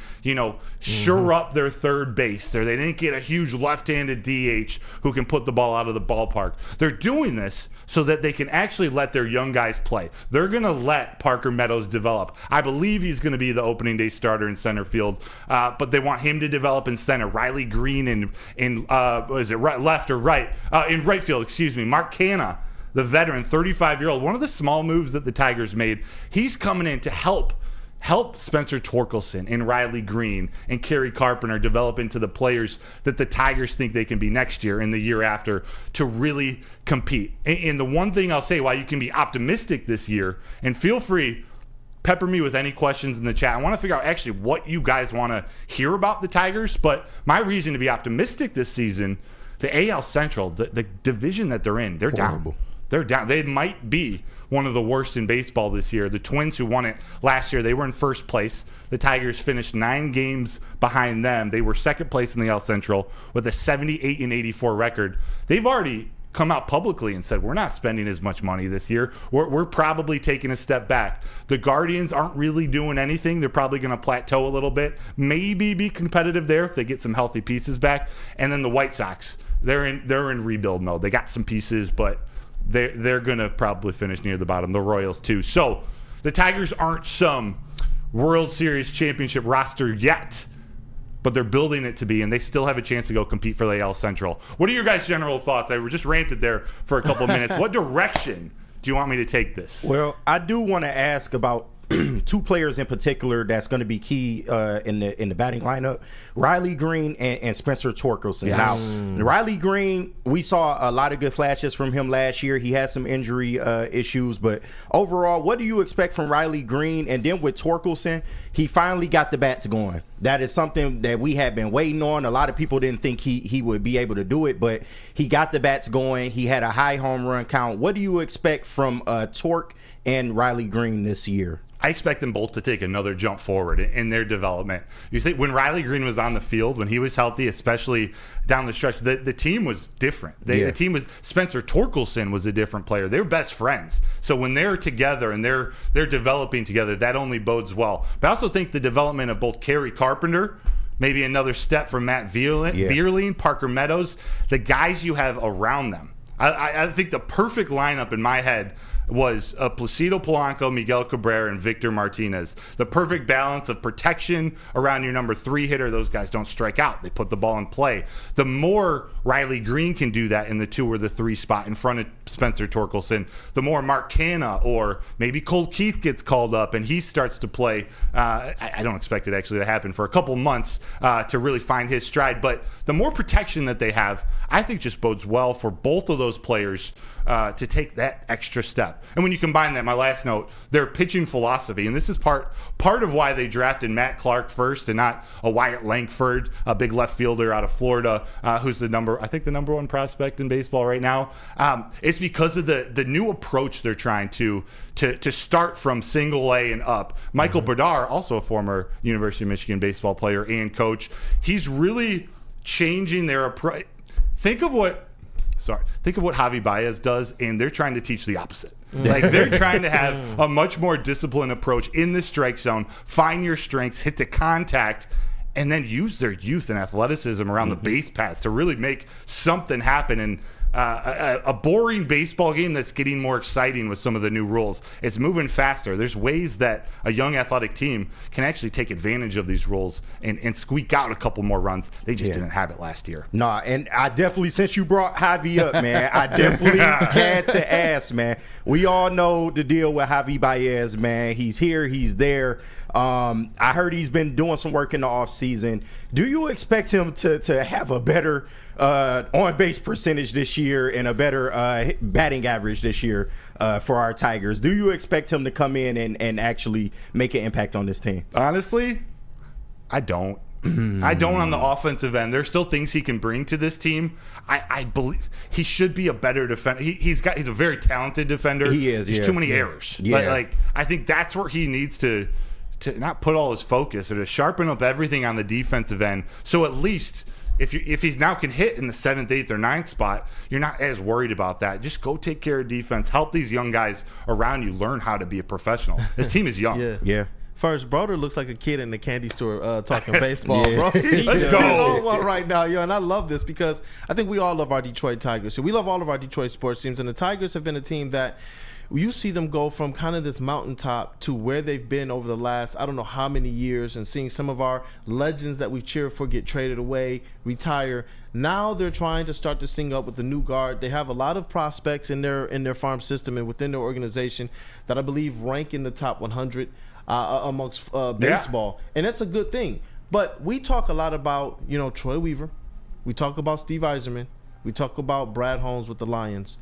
shore up their third base. Or they didn't get a huge left-handed DH who can put the ball out of the ballpark. They're doing this so that they can actually let their young guys play. They're going to let Parker Meadows develop. I believe he's going to be the opening day starter in center field, but they want him to develop in center. Riley Green in left or right? In right field, excuse me. Mark Canha, the veteran, 35-year-old, one of the small moves that the Tigers made, he's coming in to help Spencer Torkelson and Riley Green and Kerry Carpenter develop into the players that the Tigers think they can be next year and the year after to really compete. And the one thing I'll say, why you can be optimistic this year, and feel free, pepper me with any questions in the chat. I want to figure out actually what you guys want to hear about the Tigers, but my reason to be optimistic this season, the AL Central, the division that they're in, they're down. They're down. They might be one of the worst in baseball this year. The Twins, who won it last year, they were in first place. The Tigers finished 9 games behind them. They were second place in the AL Central with a 78-84 record. They've already come out publicly and said, we're not spending as much money this year. We're probably taking a step back. The Guardians aren't really doing anything. They're probably going to plateau a little bit, maybe be competitive there if they get some healthy pieces back. And then the White Sox, they're in rebuild mode. They got some pieces, but they're going to probably finish near the bottom. The Royals, too. So the Tigers aren't some World Series championship roster yet, but they're building it to be, and they still have a chance to go compete for the AL Central. What are your guys' general thoughts? I just ranted there for a couple minutes. What direction do you want me to take this? Well, I do want to ask about 2 players in particular that's going to be key in the batting lineup: Riley Green and Spencer Torkelson. Yes. Now, Riley Green, we saw a lot of good flashes from him last year. He had some injury issues, but overall, what do you expect from Riley Green? And then with Torkelson, he finally got the bats going. That is something that we have been waiting on. A lot of people didn't think he would be able to do it, but he got the bats going. He had a high home run count. What do you expect from Tork and Riley Green this year? I expect them both to take another jump forward in their development. You see, when Riley Green was on the field, when he was healthy, especially down the stretch, the team was different. The team was, Spencer Torkelson was a different player. They were best friends. So when they're together and they're developing together, that only bodes well. But I also think the development of both Kerry Carpenter, maybe another step from Matt Vierling, Parker Meadows, the guys you have around them. I think the perfect lineup in my head was Placido Polanco, Miguel Cabrera, and Victor Martinez. The perfect balance of protection around your number 3 hitter. Those guys don't strike out. They put the ball in play. The more Riley Green can do that in the 2 or the 3 spot in front of Spencer Torkelson, the more Mark Canha or maybe Cole Keith gets called up and he starts to play. I don't expect it actually to happen for a couple months to really find his stride. But the more protection that they have, I think just bodes well for both of those players to take that extra step. And when you combine that, my last note, their pitching philosophy, and this is part of why they drafted Matt Clark first and not a Wyatt Langford, a big left fielder out of Florida, who's the number 1 prospect in baseball right now. It's because of the new approach they're trying to start from single A and up. Michael Berdar, also a former University of Michigan baseball player and coach, he's really changing their approach. Think of what Javi Baez does, and they're trying to teach the opposite. Like, they're trying to have a much more disciplined approach in the strike zone, find your strengths, hit to contact, and then use their youth and athleticism around the base paths to really make something happen. And a boring baseball game that's getting more exciting with some of the new rules. It's moving faster. There's ways that a young athletic team can actually take advantage of these rules and squeak out a couple more runs. They just didn't have it last year. Nah, and I definitely, since you brought Javi up, man, I definitely had to ask, man. We all know the deal with Javi Baez, man. He's here, he's there. I heard he's been doing some work in the offseason. Do you expect him to have a better on-base percentage this year and a better batting average this year for our Tigers? Do you expect him to come in and actually make an impact on this team? Honestly, I don't. I don't on the offensive end. There's still things he can bring to this team. I believe he should be a better defender. He's a very talented defender. He is. There's too many errors. Yeah. Like I think that's where he needs to not put all his focus or to sharpen up everything on the defensive end. So at least if he's now can hit in the 7th, 8th, or 9th spot, you're not as worried about that. Just go take care of defense. Help these young guys around you learn how to be a professional. This team is young. Yeah. First, Broder looks like a kid in the candy store talking baseball, bro. Let's go. He's on one right now, yo. And I love this because I think we all love our Detroit Tigers. So we love all of our Detroit sports teams. And the Tigers have been a team that you see them go from kind of this mountaintop to where they've been over the last, I don't know how many years, and seeing some of our legends that we've cheered for get traded away, retire. Now they're trying to start this thing up with the new guard. They have a lot of prospects in their farm system and within their organization that I believe rank in the top 100 amongst baseball. And that's a good thing. But we talk a lot about, Troy Weaver. We talk about Steve Yzerman. We talk about Brad Holmes with the Lions.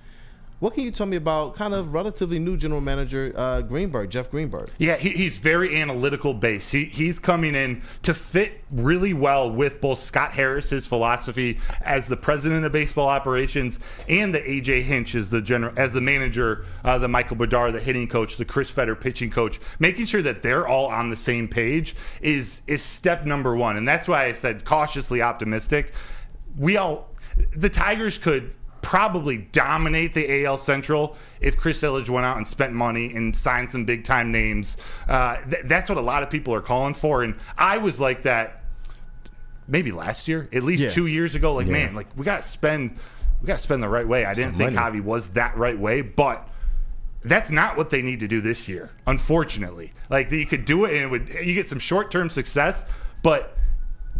What can you tell me about kind of relatively new general manager Jeff Greenberg? Yeah, he's very analytical based. He's coming in to fit really well with both Scott Harris's philosophy as the president of baseball operations and the AJ Hinch as the manager, the Michael Bedard, the hitting coach, the Chris Fetter pitching coach. Making sure that they're all on the same page is step number one, and that's why I said cautiously optimistic. The Tigers could probably dominate the AL Central if Chris Ilitch went out and spent money and signed some big time names. That's what a lot of people are calling for, and I was like that maybe last year, at least 2 years ago. Man, we gotta spend the right way. I didn't think Javi was that right way, but that's not what they need to do this year, unfortunately. You could do it and you get some short term success, but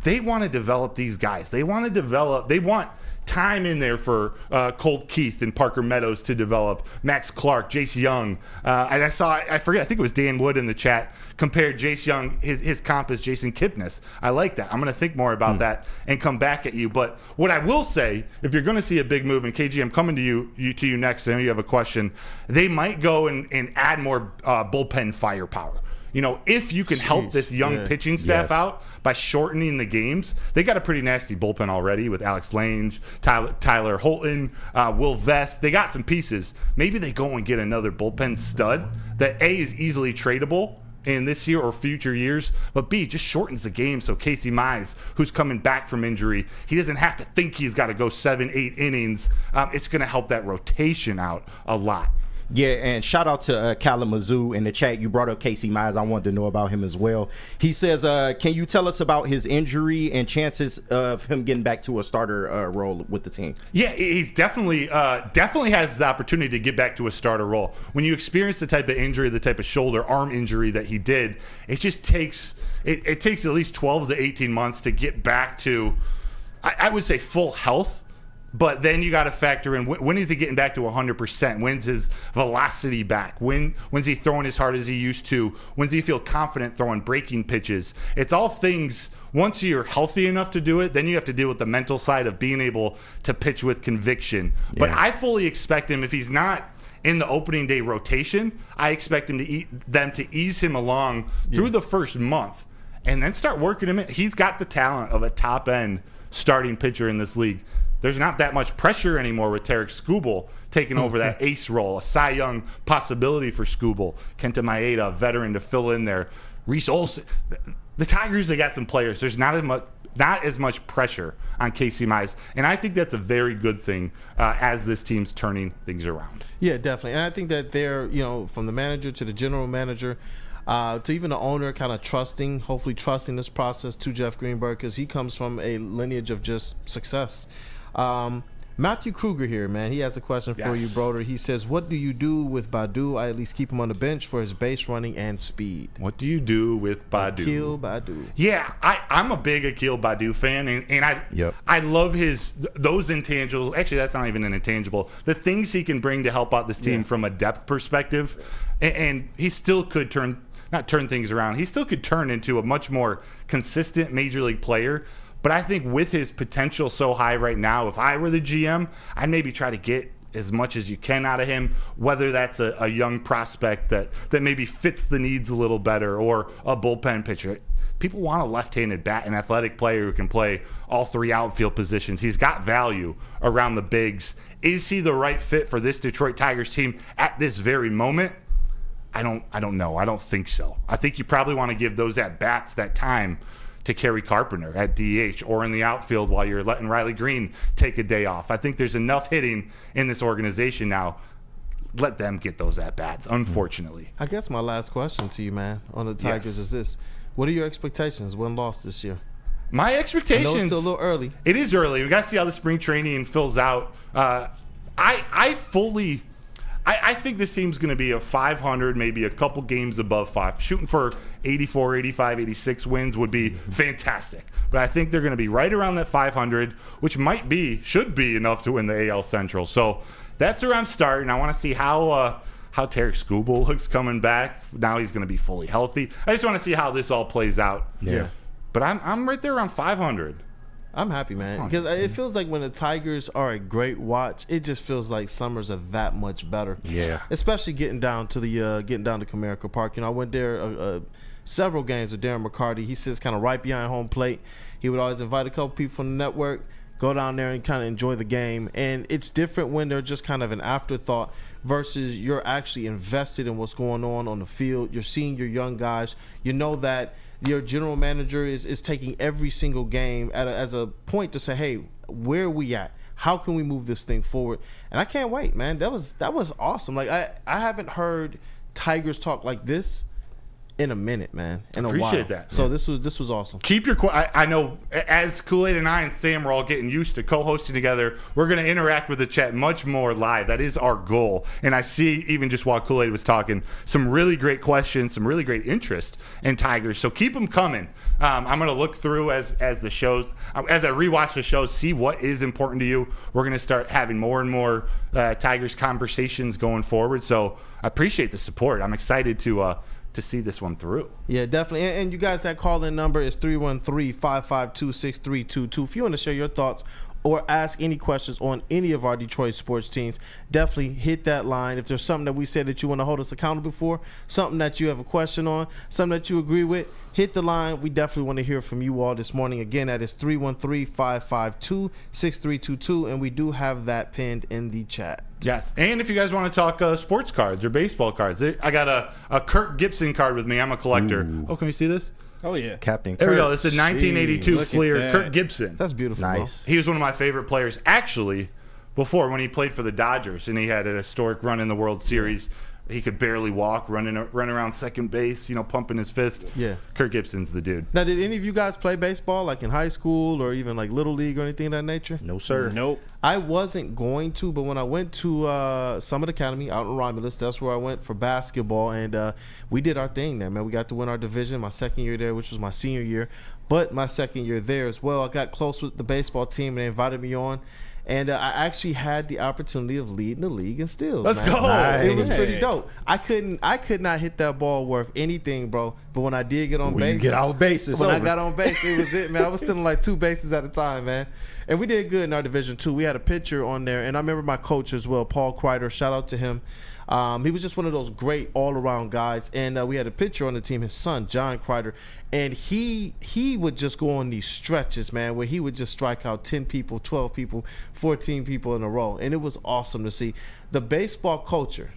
they want to develop these guys. They want time in there for Colt Keith and Parker Meadows to develop, Max Clark, Jace Young. And I think it was Dan Wood in the chat, compared Jace Young, his comp is Jason Kipnis. I like that. I'm going to think more about that and come back at you. But what I will say, if you're going to see a big move, and KG, I'm coming to you next. I know you have a question. They might go and add more bullpen firepower. If you can help this young pitching staff out by shortening the games, they got a pretty nasty bullpen already with Alex Lange, Tyler Holton, Will Vest. They got some pieces. Maybe they go and get another bullpen stud that A, is easily tradable in this year or future years, but B, just shortens the game so Casey Mize, who's coming back from injury, he doesn't have to think he's got to go 7-8 innings. It's going to help that rotation out a lot. Yeah, and shout out to Kalamazoo in the chat. You brought up Casey Mize. I wanted to know about him as well. He says, can you tell us about his injury and chances of him getting back to a starter role with the team? Yeah, he's definitely has the opportunity to get back to a starter role. When you experience the type of injury, the type of shoulder, arm injury that he did, it just takes it takes at least 12 to 18 months to get back to, I would say, full health. But then you got to factor in, when is he getting back to 100%? When's his velocity back? When's he throwing as hard as he used to? When's he feel confident throwing breaking pitches? It's all things, once you're healthy enough to do it, then you have to deal with the mental side of being able to pitch with conviction. Yeah. But I fully expect him, if he's not in the opening day rotation, I expect him to ease him along through the first month and then start working him in. He's got the talent of a top-end starting pitcher in this league. There's not that much pressure anymore with Tarek Skubal taking over that ace role, a Cy Young possibility for Skubal. Kenta Maeda, a veteran to fill in there. Reese Olson. The Tigers, they got some players. There's not as much pressure on Casey Mize, and I think that's a very good thing as this team's turning things around. Yeah, definitely. And I think that they're, from the manager to the general manager, to even the owner, kind of hopefully trusting this process to Jeff Greenberg, because he comes from a lineage of just success. Matthew Kruger here, man. He has a question for you, Broder. He says, what do you do with Badu? I at least keep him on the bench for his base running and speed. What do you do with Badu? Akil Badu. Yeah, I'm a big Akil Badu fan, and I love those intangibles. Actually, that's not even an intangible. The things he can bring to help out this team from a depth perspective, and he still could not turn things around. He still could turn into a much more consistent major league player. But I think with his potential so high right now, if I were the GM, I'd maybe try to get as much as you can out of him, whether that's a young prospect that maybe fits the needs a little better or a bullpen pitcher. People want a left-handed bat, an athletic player who can play all three outfield positions. He's got value around the bigs. Is he the right fit for this Detroit Tigers team at this very moment? I don't know. I don't think so. I think you probably want to give those at-bats that time to Kerry Carpenter at DH or in the outfield while you're letting Riley Green take a day off. I think there's enough hitting in this organization now. Let them get those at-bats, unfortunately. I guess my last question to you, man, on the Tigers is this. What are your expectations? Win-loss this year? My expectations... I know it's still a little early. It is early. We got to see how the spring training fills out. I think this team's going to be a 500, maybe a couple games above 5. Shooting for 84, 85, 86 wins would be fantastic. But I think they're going to be right around that 500, which should be enough to win the AL Central. So that's where I'm starting. I want to see how Tarek Skubal looks coming back. Now he's going to be fully healthy. I just want to see how this all plays out. Yeah. But I'm right there around 500. I'm happy, man, because it feels like when the Tigers are a great watch, it just feels like summers are that much better. Yeah, especially getting down to Comerica Park. You know, I went there several games with Darren McCarty. He sits kind of right behind home plate. He would always invite a couple people from the network, go down there and kind of enjoy the game. And it's different when they're just kind of an afterthought versus you're actually invested in what's going on the field. You're seeing your young guys. You know that your general manager is taking every single game as a point to say, hey, where are we at? How can we move this thing forward? And I can't wait, man. That was awesome. Like I haven't heard Tigers talk like this in a minute, man. In a while. Appreciate that. So this was awesome. Keep your I know as Kool-Aid and I and Sam are all getting used to co-hosting together, we're going to interact with the chat much more live. That is our goal. And I see, even just while Kool-Aid was talking, some really great questions, some really great interest in Tigers. So keep them coming. I'm going to look through as I rewatch the shows, see what is important to you. We're going to start having more and more Tigers conversations going forward. So I appreciate the support. I'm excited to see this one through. Yeah, definitely. And you guys, that call-in number is 313-552-6322. If you want to share your thoughts or ask any questions on any of our Detroit sports teams, definitely hit that line. If there's something that we said that you want to hold us accountable for, something that you have a question on, something that you agree with, hit the line. We definitely want to hear from you all this morning. Again, that is 313-552-6322, and we do have that pinned in the chat. Yes, and if you guys want to talk sports cards or baseball cards, I got a Kirk Gibson card with me. I'm a collector. Ooh. Oh, can we see this? Oh, yeah. Captain Kirk. There we go. This is a 1982 Jeez, Fleer Kirk Gibson. That's beautiful. Nice. He was one of my favorite players, actually, before when he played for the Dodgers, and he had an historic run in the World Series. He could barely walk, run around second base, pumping his fist. Yeah. Kirk Gibson's the dude. Now, did any of you guys play baseball, like in high school or even like Little League or anything of that nature? No, sir. Nope. I wasn't going to, but when I went to Summit Academy out in Romulus, that's where I went for basketball, and we did our thing there, man. We got to win our division my second year there, which was my senior year, but my second year there as well. I got close with the baseball team, and they invited me on. And I actually had the opportunity of leading the league in steals. Let's man. go. Nice. It was pretty dope. I could not hit that ball worth anything, bro. But when I did get on base, you get on bases. I got on base, it was it, man. I was stealing like 2 bases at a time, man. And we did good in our division too. We had a pitcher on there, and I remember my coach as well, Paul Kreider. Shout out to him. He was just one of those great all-around guys. And we had a pitcher on the team, his son, John Kreider. And he would just go on these stretches, man, where he would just strike out 10 people, 12 people, 14 people in a row. And it was awesome to see. The baseball culture,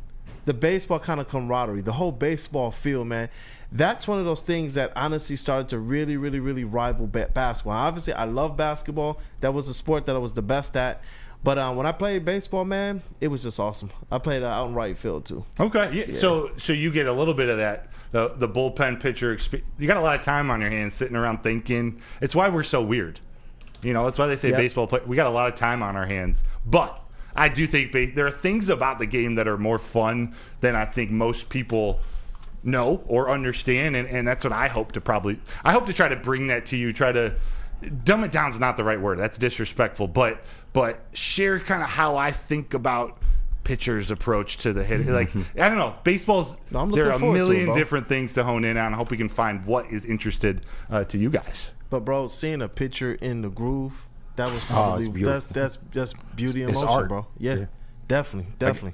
the baseball kind of camaraderie, the whole baseball feel, man, that's one of those things that honestly started to really, really, really rival basketball. Obviously, I love basketball. That was the sport that I was the best at. But when I played baseball, man, it was just awesome. I played out in right field too. Okay, yeah. So you get a little bit of that, the bullpen pitcher experience. You got a lot of time on your hands sitting around thinking. It's why we're so weird. That's why they say baseball play. We got a lot of time on our hands, but I do think there are things about the game that are more fun than I think most people know or understand, and that's what I hope to try to bring that to you. Try to dumb it down is not the right word. That's disrespectful, but share kind of how I think about pitcher's approach to the hit. Like, I don't know, baseball's there are a million different things to hone in on. I hope we can find what is interested to you guys. But bro, seeing a pitcher in the groove, that was probably that's beauty in motion, art. bro. Yeah. Definitely.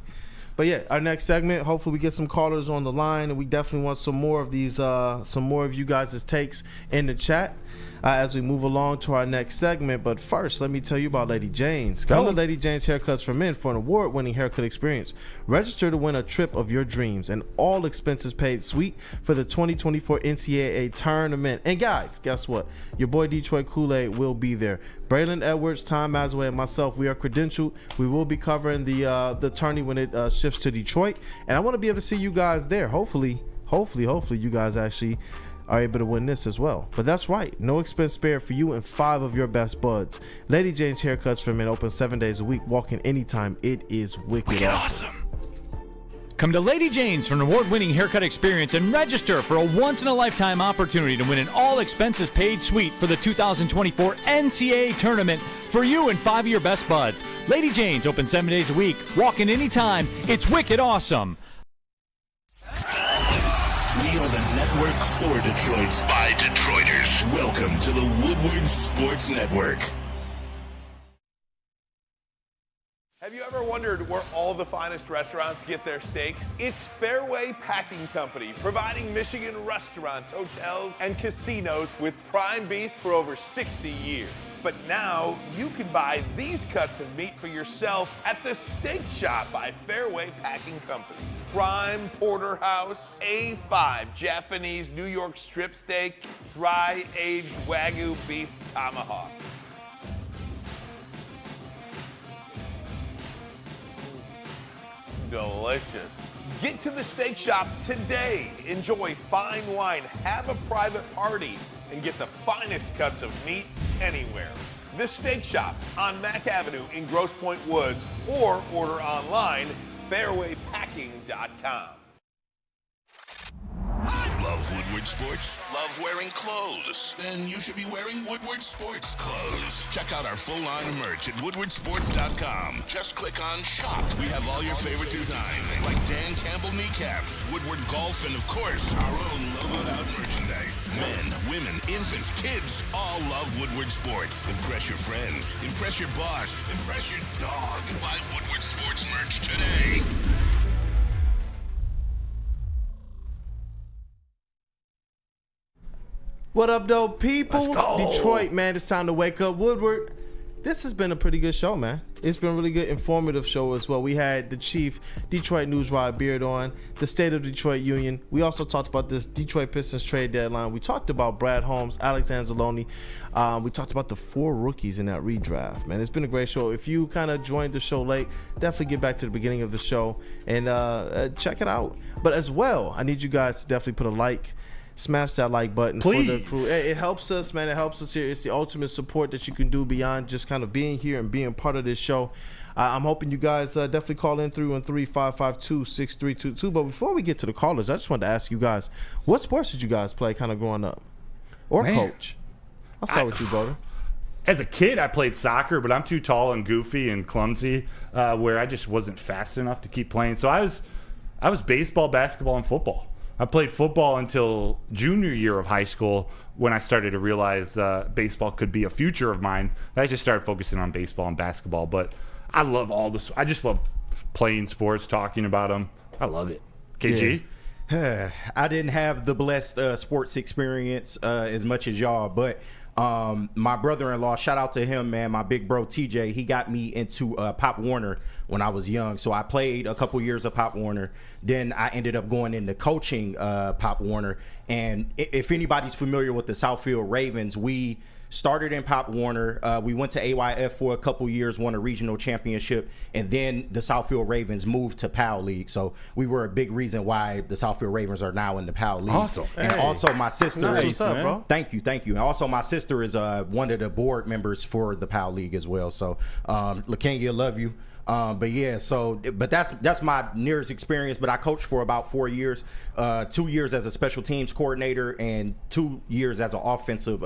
But yeah, our next segment, hopefully we get some callers on the line, and we definitely want some more of these, some more of you guys' takes in the chat as we move along to our next segment. But first, let me tell you about Lady Jane's. Come to Lady Jane's Haircuts for Men for an award-winning haircut experience. Register to win a trip of your dreams and all expenses paid suite for the 2024 NCAA tournament. And guys, guess what? Your boy Detroit Kool-Aid will be there. Braylon Edwards, Tom Masway, and myself, we are credentialed. We will be covering the tourney when it shifts to Detroit, and I want to be able to see you guys there. Hopefully you guys actually are able to win this as well. But that's right, no expense spared for you and 5 of your best buds. Lady Jane's Haircuts for Men open 7 days a week. Walk in anytime. It is wicked awesome. Come to Lady Jane's for an award-winning haircut experience and register for a once-in-a-lifetime opportunity to win an all-expenses-paid suite for the 2024 NCAA tournament for you and 5 of your best buds. Lady Jane's open 7 days a week. Walk in anytime. It's wicked awesome. We are the network for Detroit by Detroiters. Welcome to the Woodward Sports Network. Have you ever wondered where all the finest restaurants get their steaks? It's Fairway Packing Company, providing Michigan restaurants, hotels, and casinos with prime beef for over 60 years. But now you can buy these cuts of meat for yourself at the Steak Shop by Fairway Packing Company. Prime porterhouse, A5 Japanese New York strip steak, dry aged Wagyu beef tomahawk. Delicious. Get to the Steak Shop today. Enjoy fine wine, have a private party, and get the finest cuts of meat anywhere. The Steak Shop on Mack Avenue in Grosse Pointe Woods, or order online, fairwaypacking.com. Love Woodward Sports? Love wearing clothes? Then you should be wearing Woodward Sports clothes. Check out our full line of merch at woodwardsports.com. Just click on Shop. We have all your favorite designs, like Dan Campbell kneecaps, Woodward Golf, and of course, our own logoed out merchandise. Men, women, infants, kids, all love Woodward Sports. Impress your friends. Impress your boss. Impress your dog. Buy Woodward Sports merch today. What up, though, people? Let's go. Detroit, man, it's time to wake up. Woodward, this has been a pretty good show, man. It's been a really good, informative show as well. We had the chief Detroit News Rod Beard on, the State of Detroit Union. We also talked about this Detroit Pistons trade deadline. We talked about Brad Holmes, Alex Anzalone. We talked about the 4 rookies in that redraft, man. It's been a great show. If you kind of joined the show late, definitely get back to the beginning of the show and check it out. But as well, I need you guys to definitely put a like. Smash that like button. Please. For the crew. It helps us, man. It helps us here. It's the ultimate support that you can do beyond just kind of being here and being part of this show. I'm hoping you guys definitely call in 313-552-6322. But before we get to the callers, I just wanted to ask you guys, what sports did you guys play kind of growing up? Or coach? I'll start with you, brother. As a kid, I played soccer, but I'm too tall and goofy and clumsy where I just wasn't fast enough to keep playing. So I was baseball, basketball, and football. I played football until junior year of high school when I started to realize baseball could be a future of mine. I just started focusing on baseball and basketball. But I love all this. I just love playing sports, talking about them. I love it. KG? Yeah. I didn't have the blessed sports experience as much as y'all, but my brother-in-law, shout out to him, man, my big bro TJ, he got me into Pop Warner when I was young. So I played a couple years of Pop Warner. Then I ended up going into coaching Pop Warner. And if anybody's familiar with the Southfield Ravens, we started in Pop Warner. We went to AYF for a couple years, won a regional championship, and then the Southfield Ravens moved to PAL League. So we were a big reason why the Southfield Ravens are now in the PAL League. Awesome. And also my sister Nice. is, What's up, bro? Thank you. And also my sister is one of the board members for the PAL League as well. So LaKenya, love you. But that's my nearest experience. But I coached for about 4 years, 2 years as a special teams coordinator and 2 years as an offensive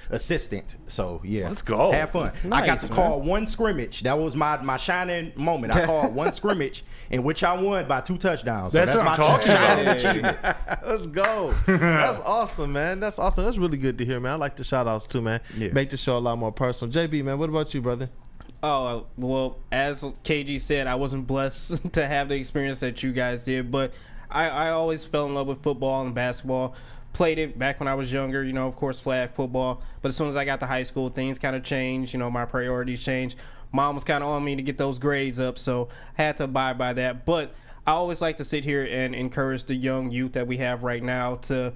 assistant. So yeah, let's go. Have fun. Nice, I got to call one scrimmage. That was my shining moment. I called one scrimmage in which I won by 2 touchdowns. So That's what my I'm talking shining about. achievement. Let's go. That's awesome, man. That's awesome. That's really good to hear, man. I like the shout outs too, man. Yeah. Make the show a lot more personal. JB, man, what about you, brother? Oh, well, as KG said, I wasn't blessed to have the experience that you guys did, but I always fell in love with football and basketball. Played it back when I was younger, of course, flag football. But as soon as I got to high school, things kind of changed. My priorities changed. Mom was kind of on me to get those grades up, so I had to abide by that. But I always like to sit here and encourage the young youth that we have right now to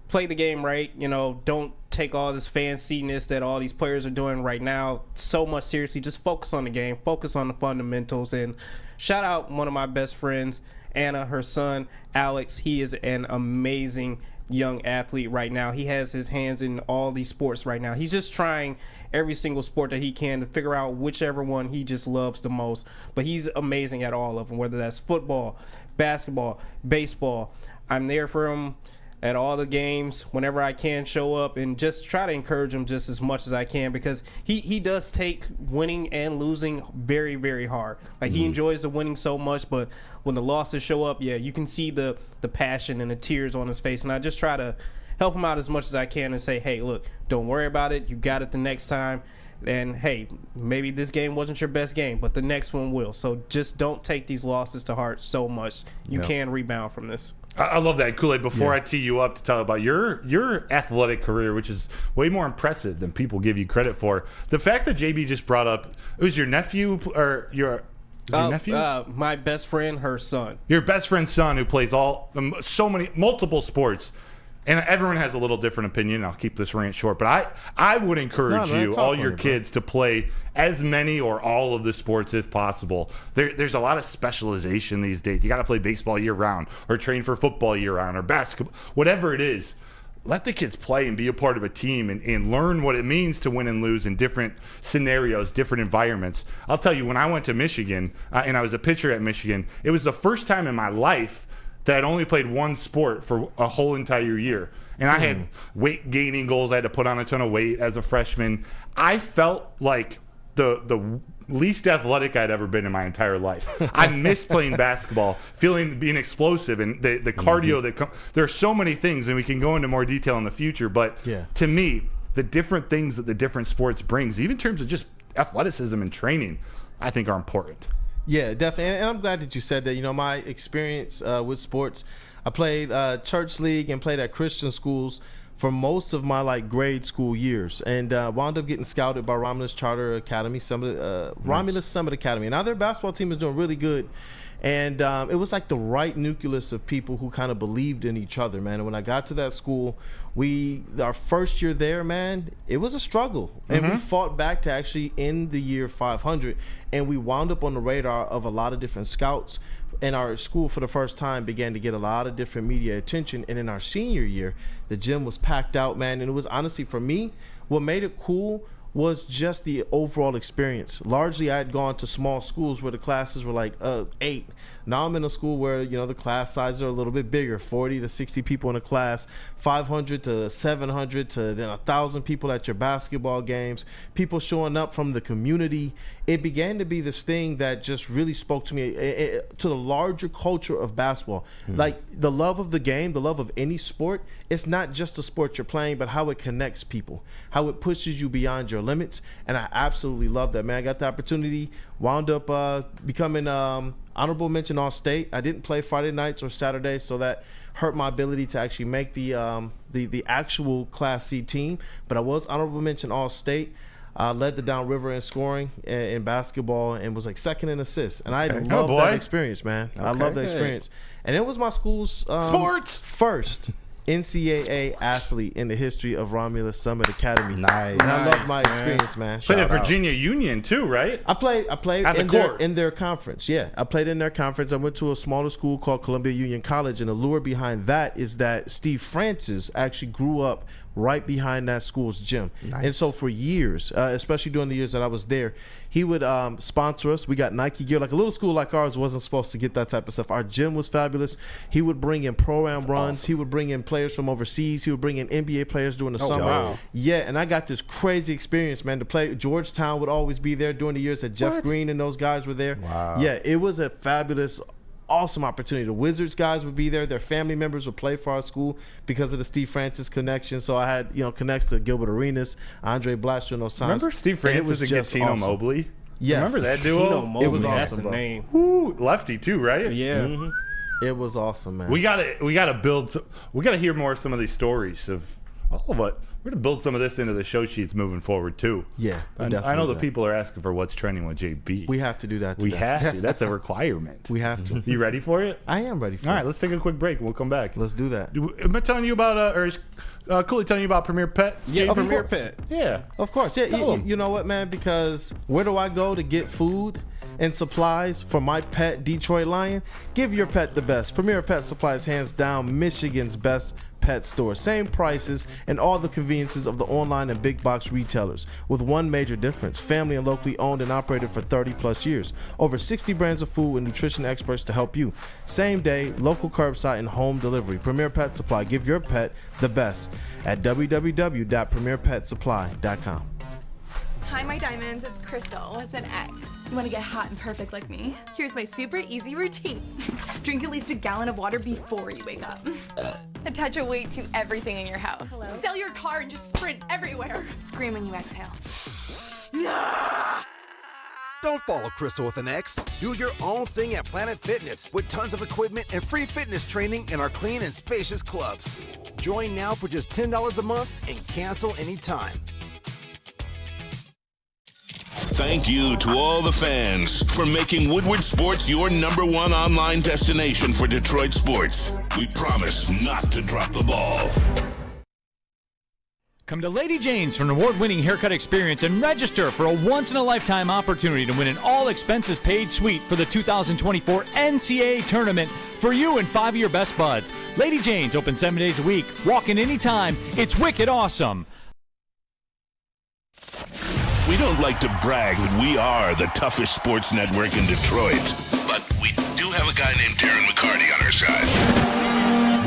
play the game right. Don't take all this fanciness that all these players are doing right now so much seriously. Just focus on the game, focus on the fundamentals. And shout out one of my best friends, Anna, her son Alex. He is an amazing young athlete right now. He has his hands in all these sports right now. He's just trying every single sport that he can to figure out whichever one he just loves the most. But he's amazing at all of them, whether that's football, basketball, baseball. I'm there for him at all the games whenever I can, show up and just try to encourage him just as much as I can, because he does take winning and losing very, very hard. Like he enjoys the winning so much, but when the losses show up, yeah, you can see the passion and the tears on his face. And I just try to help him out as much as I can and say, hey, look, don't worry about it. You got it the next time. And hey, maybe this game wasn't your best game, but the next one will. So just don't take these losses to heart so much. You can rebound from this. I love that, Kool-Aid. Before I tee you up to tell about your athletic career, which is way more impressive than people give you credit for, the fact that JB just brought up, it was your nephew or your nephew? My best friend, her son. Your best friend's son, who plays multiple sports. And everyone has a little different opinion. I'll keep this rant short, but I would encourage all your kids to play as many or all of the sports if possible. There's a lot of specialization these days. You got to play baseball year round, or train for football year round, or basketball, whatever it is. Let the kids play and be a part of a team and learn what it means to win and lose in different scenarios, different environments. I'll tell you, when I went to Michigan and I was a pitcher at Michigan, it was the first time in my life that I'd only played one sport for a whole entire year. And I had weight gaining goals. I had to put on a ton of weight as a freshman. I felt like the least athletic I'd ever been in my entire life. I missed playing basketball, being explosive, and the cardio there are so many things, and we can go into more detail in the future. But to me, the different things that the different sports brings, even in terms of just athleticism and training, I think are important. Yeah, definitely. And I'm glad that you said that. My experience with sports, I played church league and played at Christian schools for most of my grade school years, and wound up getting scouted by Romulus Charter Academy, Romulus Summit Academy. And now their basketball team is doing really good. And it was like the right nucleus of people who kind of believed in each other, man. And when I got to that school, our first year there, man, it was a struggle. And we fought back to actually end the year 500. And we wound up on the radar of a lot of different scouts. And our school, for the first time, began to get a lot of different media attention. And in our senior year, the gym was packed out, man. And it was honestly, for me, what made it cool was just the overall experience. Largely, I had gone to small schools where the classes were 8. Now I'm in a school where, the class sizes are a little bit bigger, 40 to 60 people in a class, 500 to 700 to then 1,000 people at your basketball games, people showing up from the community. It began to be this thing that just really spoke to me, to the larger culture of basketball. Like the love of the game, the love of any sport, it's not just the sport you're playing, but how it connects people, how it pushes you beyond your limits. And I absolutely love that, man. I got the opportunity, wound up becoming honorable mention All-State. I didn't play Friday nights or Saturdays, so that hurt my ability to actually make the actual Class C team. But I was honorable mention All-State. Led the downriver in scoring in basketball and was second in assists. And I love that experience, man. I love that experience. And it was my school's sports first NCAA athlete in the history of Romulus Summit Academy. Nice. And I love my experience, man. Played at Shout out. Virginia Union too, right? I played At the court. in their conference. Yeah, I played in their conference. I went to a smaller school called Columbia Union College, and the lure behind that is that Steve Francis actually grew up right behind that school's gym. Nice. And so for years, especially during the years that I was there, he would sponsor us. We got Nike gear. Like a little school like ours wasn't supposed to get that type of stuff. Our gym was fabulous. He would bring in pro-am runs. Awesome. He would bring in players from overseas. He would bring in NBA players during the summer. Wow. Yeah, and I got this crazy experience, man, to play. Georgetown would always be there during the years that Jeff Green and those guys were there. Wow. Yeah, it was a fabulous, awesome opportunity. The Wizards guys would be there. Their family members would play for our school because of the Steve Francis connection. So I had, connects to Gilbert Arenas, Andre Blatcher, and those times. Remember Steve Francis and Tino awesome. Mobley? Yes. Remember that duo? It was That's awesome, the bro. name. Ooh, lefty too, right? Yeah. Mm-hmm. It was awesome, man. We gotta build. We gotta hear more of some of these stories of all of it. We're gonna build some of this into the show sheets moving forward too. Yeah, I know the people are asking for what's trending with JB. We have to do that today. We have to. That's a requirement. We have to. You ready for it? I am ready for it. All right, let's take a quick break. We'll come back. Let's do that. Am I telling you about, or is Cooley telling you about Premier Pet? Yeah, Premier Pet. Yeah. Of course. Yeah, you know what, man? Because where do I go to get food and supplies for my pet, Detroit Lion? Give your pet the best. Premier Pet Supply is hands down Michigan's best pet store. Same prices and all the conveniences of the online and big box retailers, with one major difference: family and locally owned and operated for 30 plus years. Over 60 brands of food and nutrition experts to help you. Same day, local curbside and home delivery. Premier Pet Supply. Give your pet the best at www.premierpetsupply.com. Hi, my diamonds. It's Crystal with an X. You want to get hot and perfect like me? Here's my super easy routine. Drink at least a gallon of water before you wake up. Attach a weight to everything in your house. Hello? Sell your car and just sprint everywhere. Scream when you exhale. Don't follow Crystal with an X. Do your own thing at Planet Fitness with tons of equipment and free fitness training in our clean and spacious clubs. Join now for just $10 a month and cancel anytime. Thank you to all the fans for making Woodward Sports your #1 online destination for Detroit sports. We promise not to drop the ball. Come to Lady Jane's for an award-winning haircut experience and register for a once-in-a-lifetime opportunity to win an all-expenses-paid suite for the 2024 NCAA tournament for you and 5 of your best buds. Lady Jane's open 7 days a week. Walk in anytime. It's wicked awesome. We don't like to brag that we are the toughest sports network in Detroit, but we do have a guy named Darren McCarty on our side.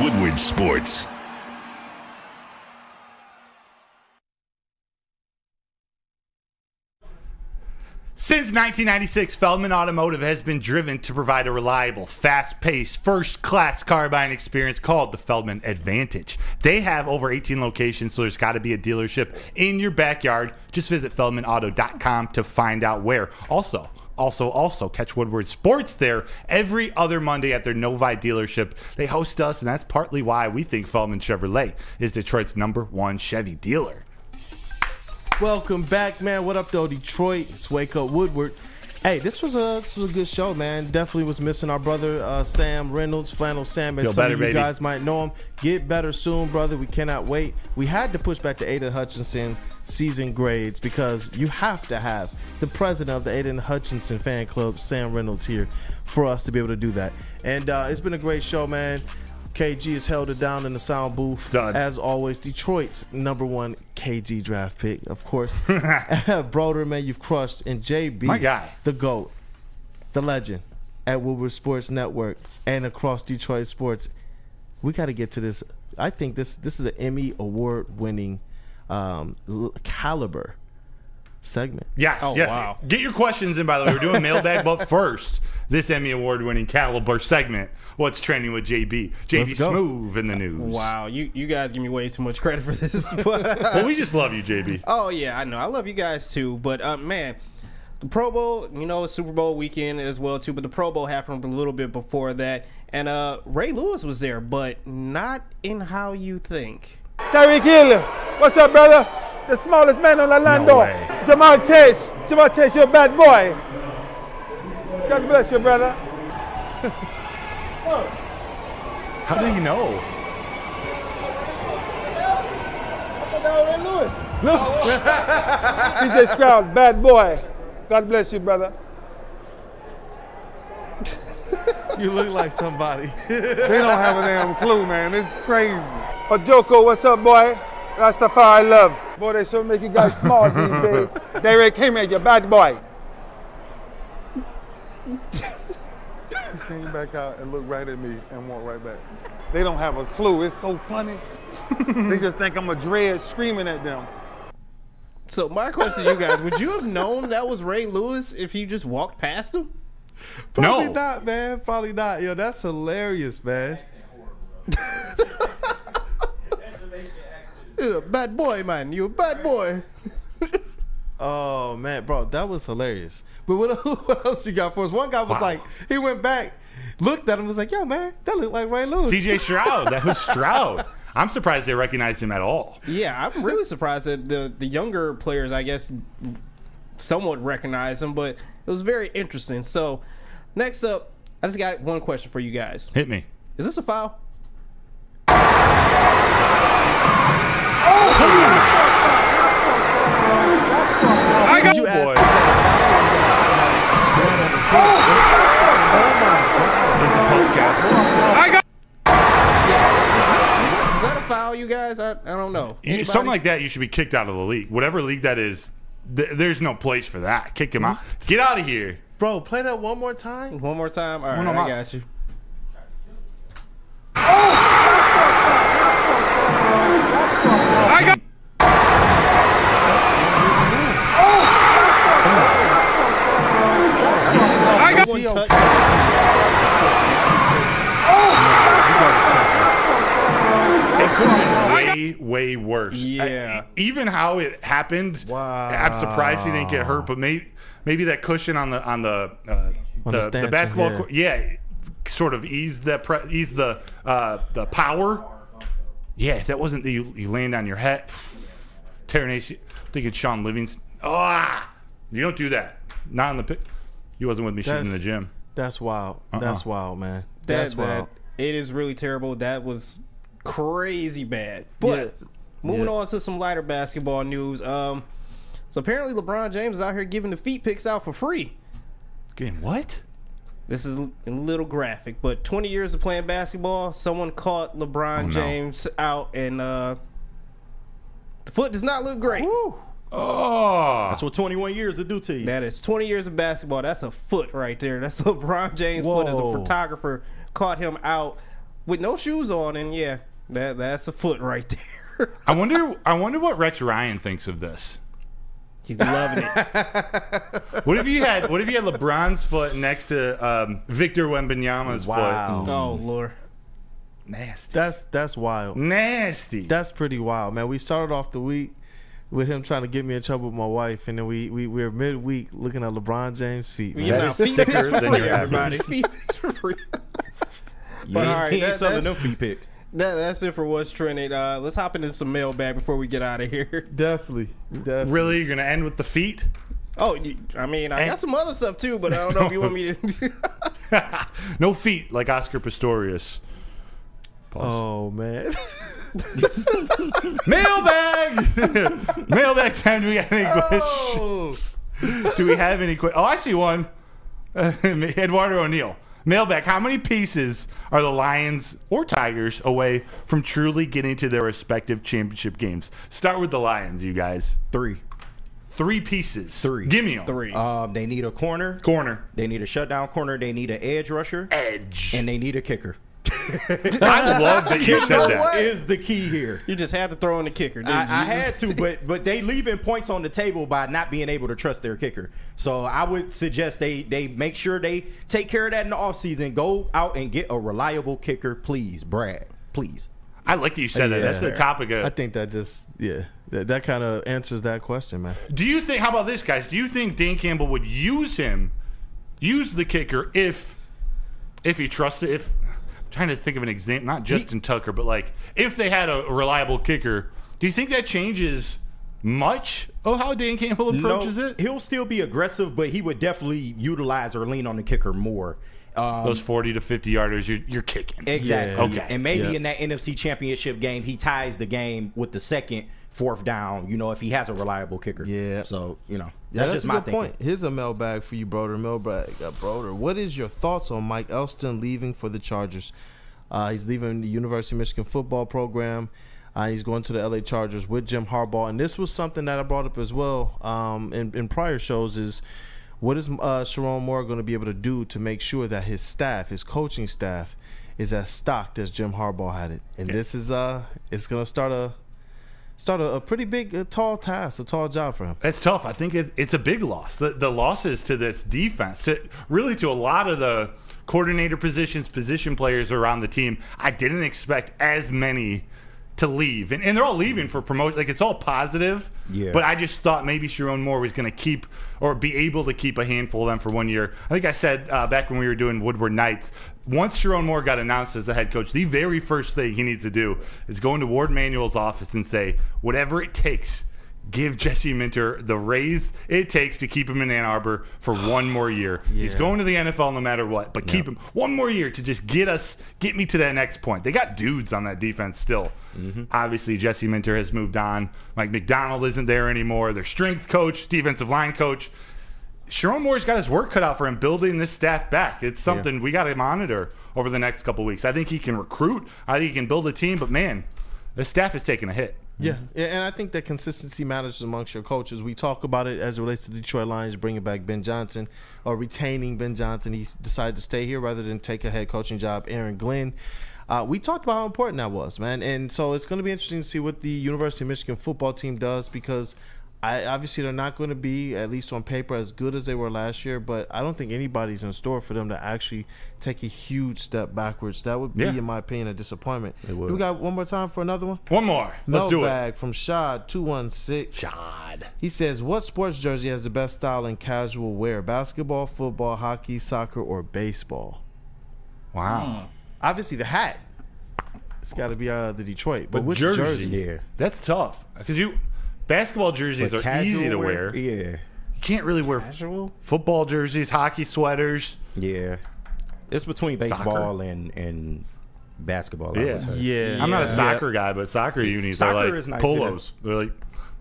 Woodward Sports. Since 1996, Feldman Automotive has been driven to provide a reliable, fast-paced, first-class car buying experience called the Feldman Advantage. They have over 18 locations, so there's got to be a dealership in your backyard. Just visit feldmanauto.com to find out where. Also, catch Woodward Sports there every other Monday at their Novi dealership. They host us, and that's partly why we think Feldman Chevrolet is Detroit's #1 Chevy dealer. Welcome back, man. What up, though, Detroit? It's Wake Up Woodward. Hey, this was a good show, man. Definitely was missing our brother Sam Reynolds, Flannel Sam, as some of you guys might know him. Get better soon, brother. We cannot wait. We had to push back the Aiden Hutchinson season grades because you have to have the president of the Aiden Hutchinson fan club, Sam Reynolds, here for us to be able to do that. And it's been a great show, man. KG has held it down in the sound booth. Stud. As always, Detroit's #1 KG draft pick, of course. Broder, man, you've crushed. And JB, my guy, the GOAT, the legend at Woodward Sports Network and across Detroit sports. We got to get to this. I think this is an Emmy award-winning caliber segment. Yes, yes. Wow. Get your questions in, by the way. We're doing mailbag, but first, this Emmy award-winning caliber segment. What's trending with JB? JB Smooth in the news. Wow, you guys give me way too much credit for this. Well, we just love you, JB. Oh, yeah, I know. I love you guys, too. But, man, the Pro Bowl, Super Bowl weekend as well, too. But the Pro Bowl happened a little bit before that. And Ray Lewis was there, but not in how you think. Tyreek Hill, what's up, brother? The smallest man on Orlando. No way. Jamal Chase, you're a bad boy. God bless you, brother. How did he know? CJ Stroud, bad boy. God bless you, brother. You look like somebody. They don't have a damn clue, man. It's crazy. Ojoko, what's up, boy? Rastafari love. Boy, they sure make you guys smart these days. Derek came at you, bad boy. Came back out and looked right at me and walked right back. They don't have a clue. It's so funny. They just think I'm a dread screaming at them. So my question to you guys, would you have known that was Ray Lewis if you just walked past him? Probably not, man. Probably not. Yo, that's hilarious, man. You're a bad boy, man. You a bad boy. Oh, man, bro, that was hilarious. But what else you got for us? One guy was like, he went back, looked at him, was like, yo, man, that looked like Ray Lewis. CJ Stroud. That was Stroud. I'm surprised they recognized him at all. Yeah, I'm really surprised that the younger players, I guess, somewhat recognize him, but it was very interesting. So, next up, I just got one question for you guys. Hit me. Is this a foul? I got you. Ask, is that Is that a foul, you guys? I don't know. Something like that, you should be kicked out of the league. Whatever league that is, there's no place for that. Kick him out. Get out of here. Bro, play that one more time. One more time? All right, Uno I mas. got you. I got. I got. It could have been way worse. Yeah. Even how it happened, I'm surprised he didn't get hurt. But maybe that cushion on the stanchion, basketball yeah. court, sort of eased the power. Yeah, if that wasn't you land on your head, tearing AC. Thinking Sean Livingston. You don't do that. Not in the pit. He wasn't with me shooting in the gym. That's wild. That's wild, man. That's wild. It is really terrible. That was crazy bad. But moving on to some lighter basketball news. So apparently LeBron James is out here giving the feet pics out for free. Getting what? This is a little graphic, but 20 years of playing basketball, someone caught LeBron James out, and the foot does not look great. That's what 21 years will do to you. That is 20 years of basketball. That's a foot right there. That's LeBron James' foot as a photographer caught him out with no shoes on, and that's a foot right there. I wonder what Rex Ryan thinks of this. He's loving it. What if you had LeBron's foot next to Victor Wembanyama's foot? Oh Lord. Nasty. That's wild. Nasty. That's pretty wild, man. We started off the week with him trying to get me in trouble with my wife, and then we're midweek looking at LeBron James' feet. Man. That is sicker than your average. Feet pics for free. But all right, he ain't selling them feet pics. That's it for what's trending. Let's hop into some mailbag before we get out of here. Definitely. Really, you're gonna end with the feet? Oh, I mean, I got some other stuff too, but I don't know if you want me to. No feet like Oscar Pistorius. Pause. Oh man. Mailbag time. Do we got any questions? Do we have any questions? Oh, I see one. Eduardo O'Neill. Mailbag. How many pieces are the Lions or Tigers away from truly getting to their respective championship games? Start with the Lions, you guys. 3 pieces. 3. Give me them. 3. They need a corner. They need a shutdown corner. They need an edge rusher. And they need a kicker. I love that you said that. Is the key here. You just had to throw in the kicker, didn't you? I had to, but they leaving points on the table by not being able to trust their kicker. So I would suggest they make sure they take care of that in the offseason. Go out and get a reliable kicker, please, Brad. Please. I like that you said that. That's the topic of. I think that just that kind of answers that question, man. Do you think? How about this, guys? Do you think Dan Campbell would use the kicker if he trusted? If I'm trying to think of an example, not Justin Tucker, but like if they had a reliable kicker, do you think that changes much of how Dan Campbell approaches it? He'll still be aggressive, but he would definitely utilize or lean on the kicker more. Those 40 to 50 yarders, you're kicking. Exactly. Yeah. Okay. And maybe in that NFC Championship game, he ties the game with the second fourth down, if he has a reliable kicker. Yeah. So, that's just a my good thinking. point. Here's a mailbag for you, Broder. Broder, what is your thoughts on Mike Elston leaving for the Chargers? He's leaving the University of Michigan football program. He's going to the LA Chargers with Jim Harbaugh. And this was something that I brought up as well in prior shows is what is Sherrone Moore going to be able to do to make sure that his staff, his coaching staff, is as stocked as Jim Harbaugh had it. And this is it's going to start a pretty big, tall task, a tall job for him. It's tough. I think it's a big loss. The losses to this defense, really to a lot of the coordinator position players around the team, I didn't expect as many to leave. And they're all leaving for promotion. Like, it's all positive. Yeah. But I just thought maybe Sherrone Moore was going to keep or be able to keep a handful of them for 1 year. I think I said back when we were doing Woodward Nights, once Sherrone Moore got announced as the head coach, the very first thing he needs to do is go into Ward Manuel's office and say, whatever it takes, give Jesse Minter the raise it takes to keep him in Ann Arbor for 1 more year. Yeah. He's going to the NFL no matter what, but keep him 1 more year to just get me to that next point. They got dudes on that defense still. Obviously, Jesse Minter has moved on. Mike McDonald isn't there anymore. Their strength coach, defensive line coach. Sherrone Moore's got his work cut out for him building this staff back. It's something we got to monitor over the next couple weeks. I think he can recruit. I think he can build a team, but man, the staff is taking a hit. Yeah, and I think that consistency matters amongst your coaches. We talk about it as it relates to Detroit Lions bringing back Ben Johnson or retaining Ben Johnson. He decided to stay here rather than take a head coaching job. Aaron Glenn. We talked about how important that was, man. And so it's going to be interesting to see what the University of Michigan football team does because obviously they're not going to be, at least on paper, as good as they were last year, but I don't think anybody's in store for them to actually take a huge step backwards. That would be, in my opinion, a disappointment. Do we got one more time for another one? One more. Let's do it. Mailbag from Shad216. Shad. He says, what sports jersey has the best style in casual wear? Basketball, football, hockey, soccer, or baseball? Wow. Obviously, the hat. It's got to be the Detroit. But which jersey? jersey? That's tough. Because basketball jerseys are easy to wear. Yeah. You can't really wear football jerseys, hockey sweaters. Yeah. It's between baseball and basketball. Yeah. I'm not a soccer guy, but soccer unis are like is nice, polos. They're like,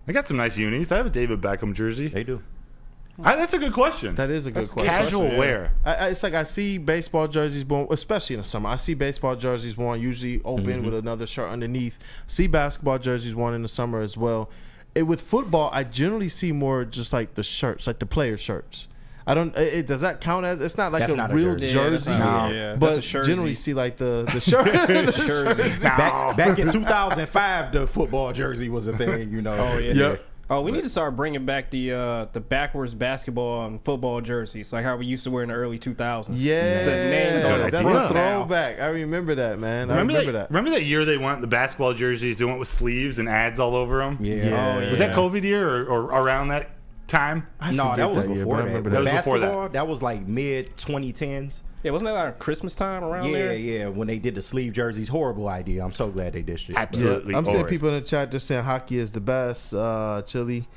I got some nice unis. I have a David Beckham jersey. They do. That's a good question. That is a good question. Casual wear. It's like I see baseball jerseys worn, especially in the summer. I see baseball jerseys worn usually open with another shirt underneath. See basketball jerseys worn in the summer as well. With football, I generally see more just like the shirts, like the player shirts. I don't. Does that count as? It's not like not a real jersey, but generally see like the shirt. Jersey. Back in 2005, the football jersey was a thing. Oh yeah. Yep. Oh, we need to start bringing back the backwards basketball and football jerseys, like how we used to wear in the early 2000s. Yeah, the names on the that's a throwback. I remember that, man. Remember that year they went the basketball jerseys? They went with sleeves and ads all over them. Yeah. Was that COVID year or around that time? No, that was before that. That was before that. That was like mid 2010s. Yeah, wasn't that like Christmas time around there? Yeah, when they did the sleeve jerseys. Horrible idea. I'm so glad they did shit. Absolutely. I'm seeing people in the chat just saying hockey is the best. Chili.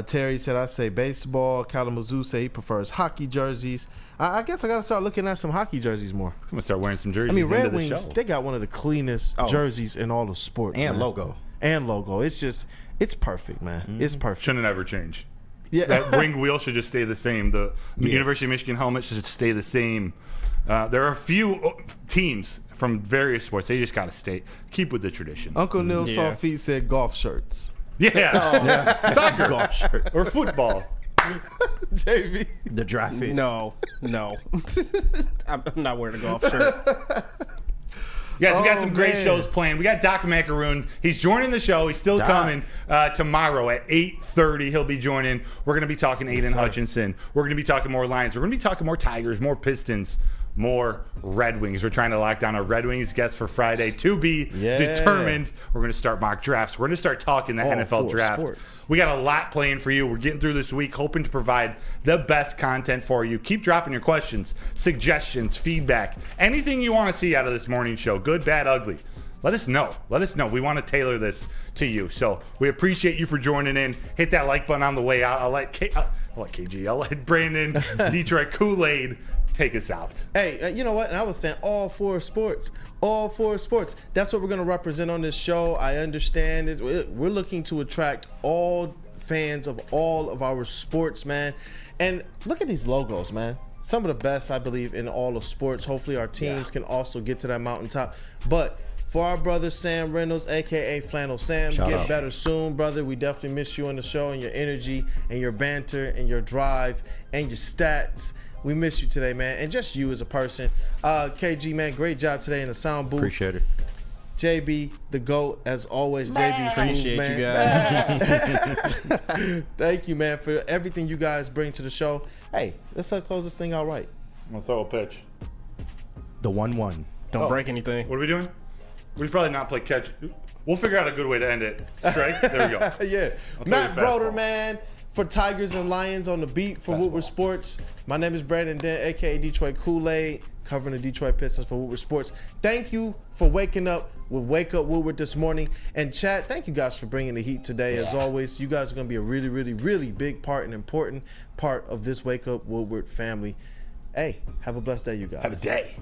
Terry said, I say baseball. Kalamazoo say he prefers hockey jerseys. I guess I got to start looking at some hockey jerseys more. I'm going to start wearing some jerseys. I mean, Red into the Wings, show. they got one of the cleanest jerseys in all of sports. And man. logo. It's perfect, man. It's perfect. Shouldn't ever change. Yeah. That ring wheel should just stay the same. The University of Michigan helmet should stay the same. There are a few teams from various sports. They just got to keep with the tradition. Uncle Neil Soft Feet said golf shirts. Yeah. Soccer. Golf shirts. Or football. JV. The dry fit. No. I'm not wearing a golf shirt. Guys, we got some great shows planned. We got Doc Macaroon. He's joining the show. He's still coming tomorrow at 8:30. He'll be joining. We're going to be talking Aiden Hutchinson. We're going to be talking more Lions. We're going to be talking more Tigers, more Pistons, more Red Wings. We're trying to lock down a Red Wings guest for Friday to be determined. We're going to start mock drafts. We're going to start talking the NFL draft. Sports. We got a lot playing for you. We're getting through this week, hoping to provide the best content for you. Keep dropping your questions, suggestions, feedback, anything you want to see out of this morning show, good, bad, ugly. Let us know. We want to tailor this to you. So we appreciate you for joining in. Hit that like button on the way out. I'll let KG, I'll let Brandon, Detroit Kool-Aid take us out. Hey, you know what? And I was saying all four sports. All four sports. That's what we're going to represent on this show. I understand. We're looking to attract all fans of all of our sports, man. And look at these logos, man. Some of the best, I believe, in all of sports. Hopefully our teams can also get to that mountaintop. But for our brother Sam Reynolds, a.k.a. Flannel Sam, Shout get out. better soon, brother. We definitely miss you on the show and your energy and your banter and your drive and your stats. We miss you today, man. And just you as a person. KG, man, great job today in the sound booth. Appreciate it. JB, the GOAT, as always. JB, Appreciate man. you guys. Thank you, man, for everything you guys bring to the show. Hey, let's close this thing out right. I'm going to throw a pitch. The 1-1. Don't break anything. What are we doing? We probably not play catch. We'll figure out a good way to end it. Strike. There we go. Yeah. I'll throw Matt you a fastball. Broder, man, for Tigers and Lions on the beat for Woodward Sports. My name is Brandon Dent, a.k.a. Detroit Kool-Aid, covering the Detroit Pistons for Woodward Sports. Thank you for waking up with Wake Up Woodward this morning. And chat, thank you guys for bringing the heat today. As always, you guys are going to be a really, really, really big part and important part of this Wake Up Woodward family. Hey, have a blessed day, you guys. Have a day.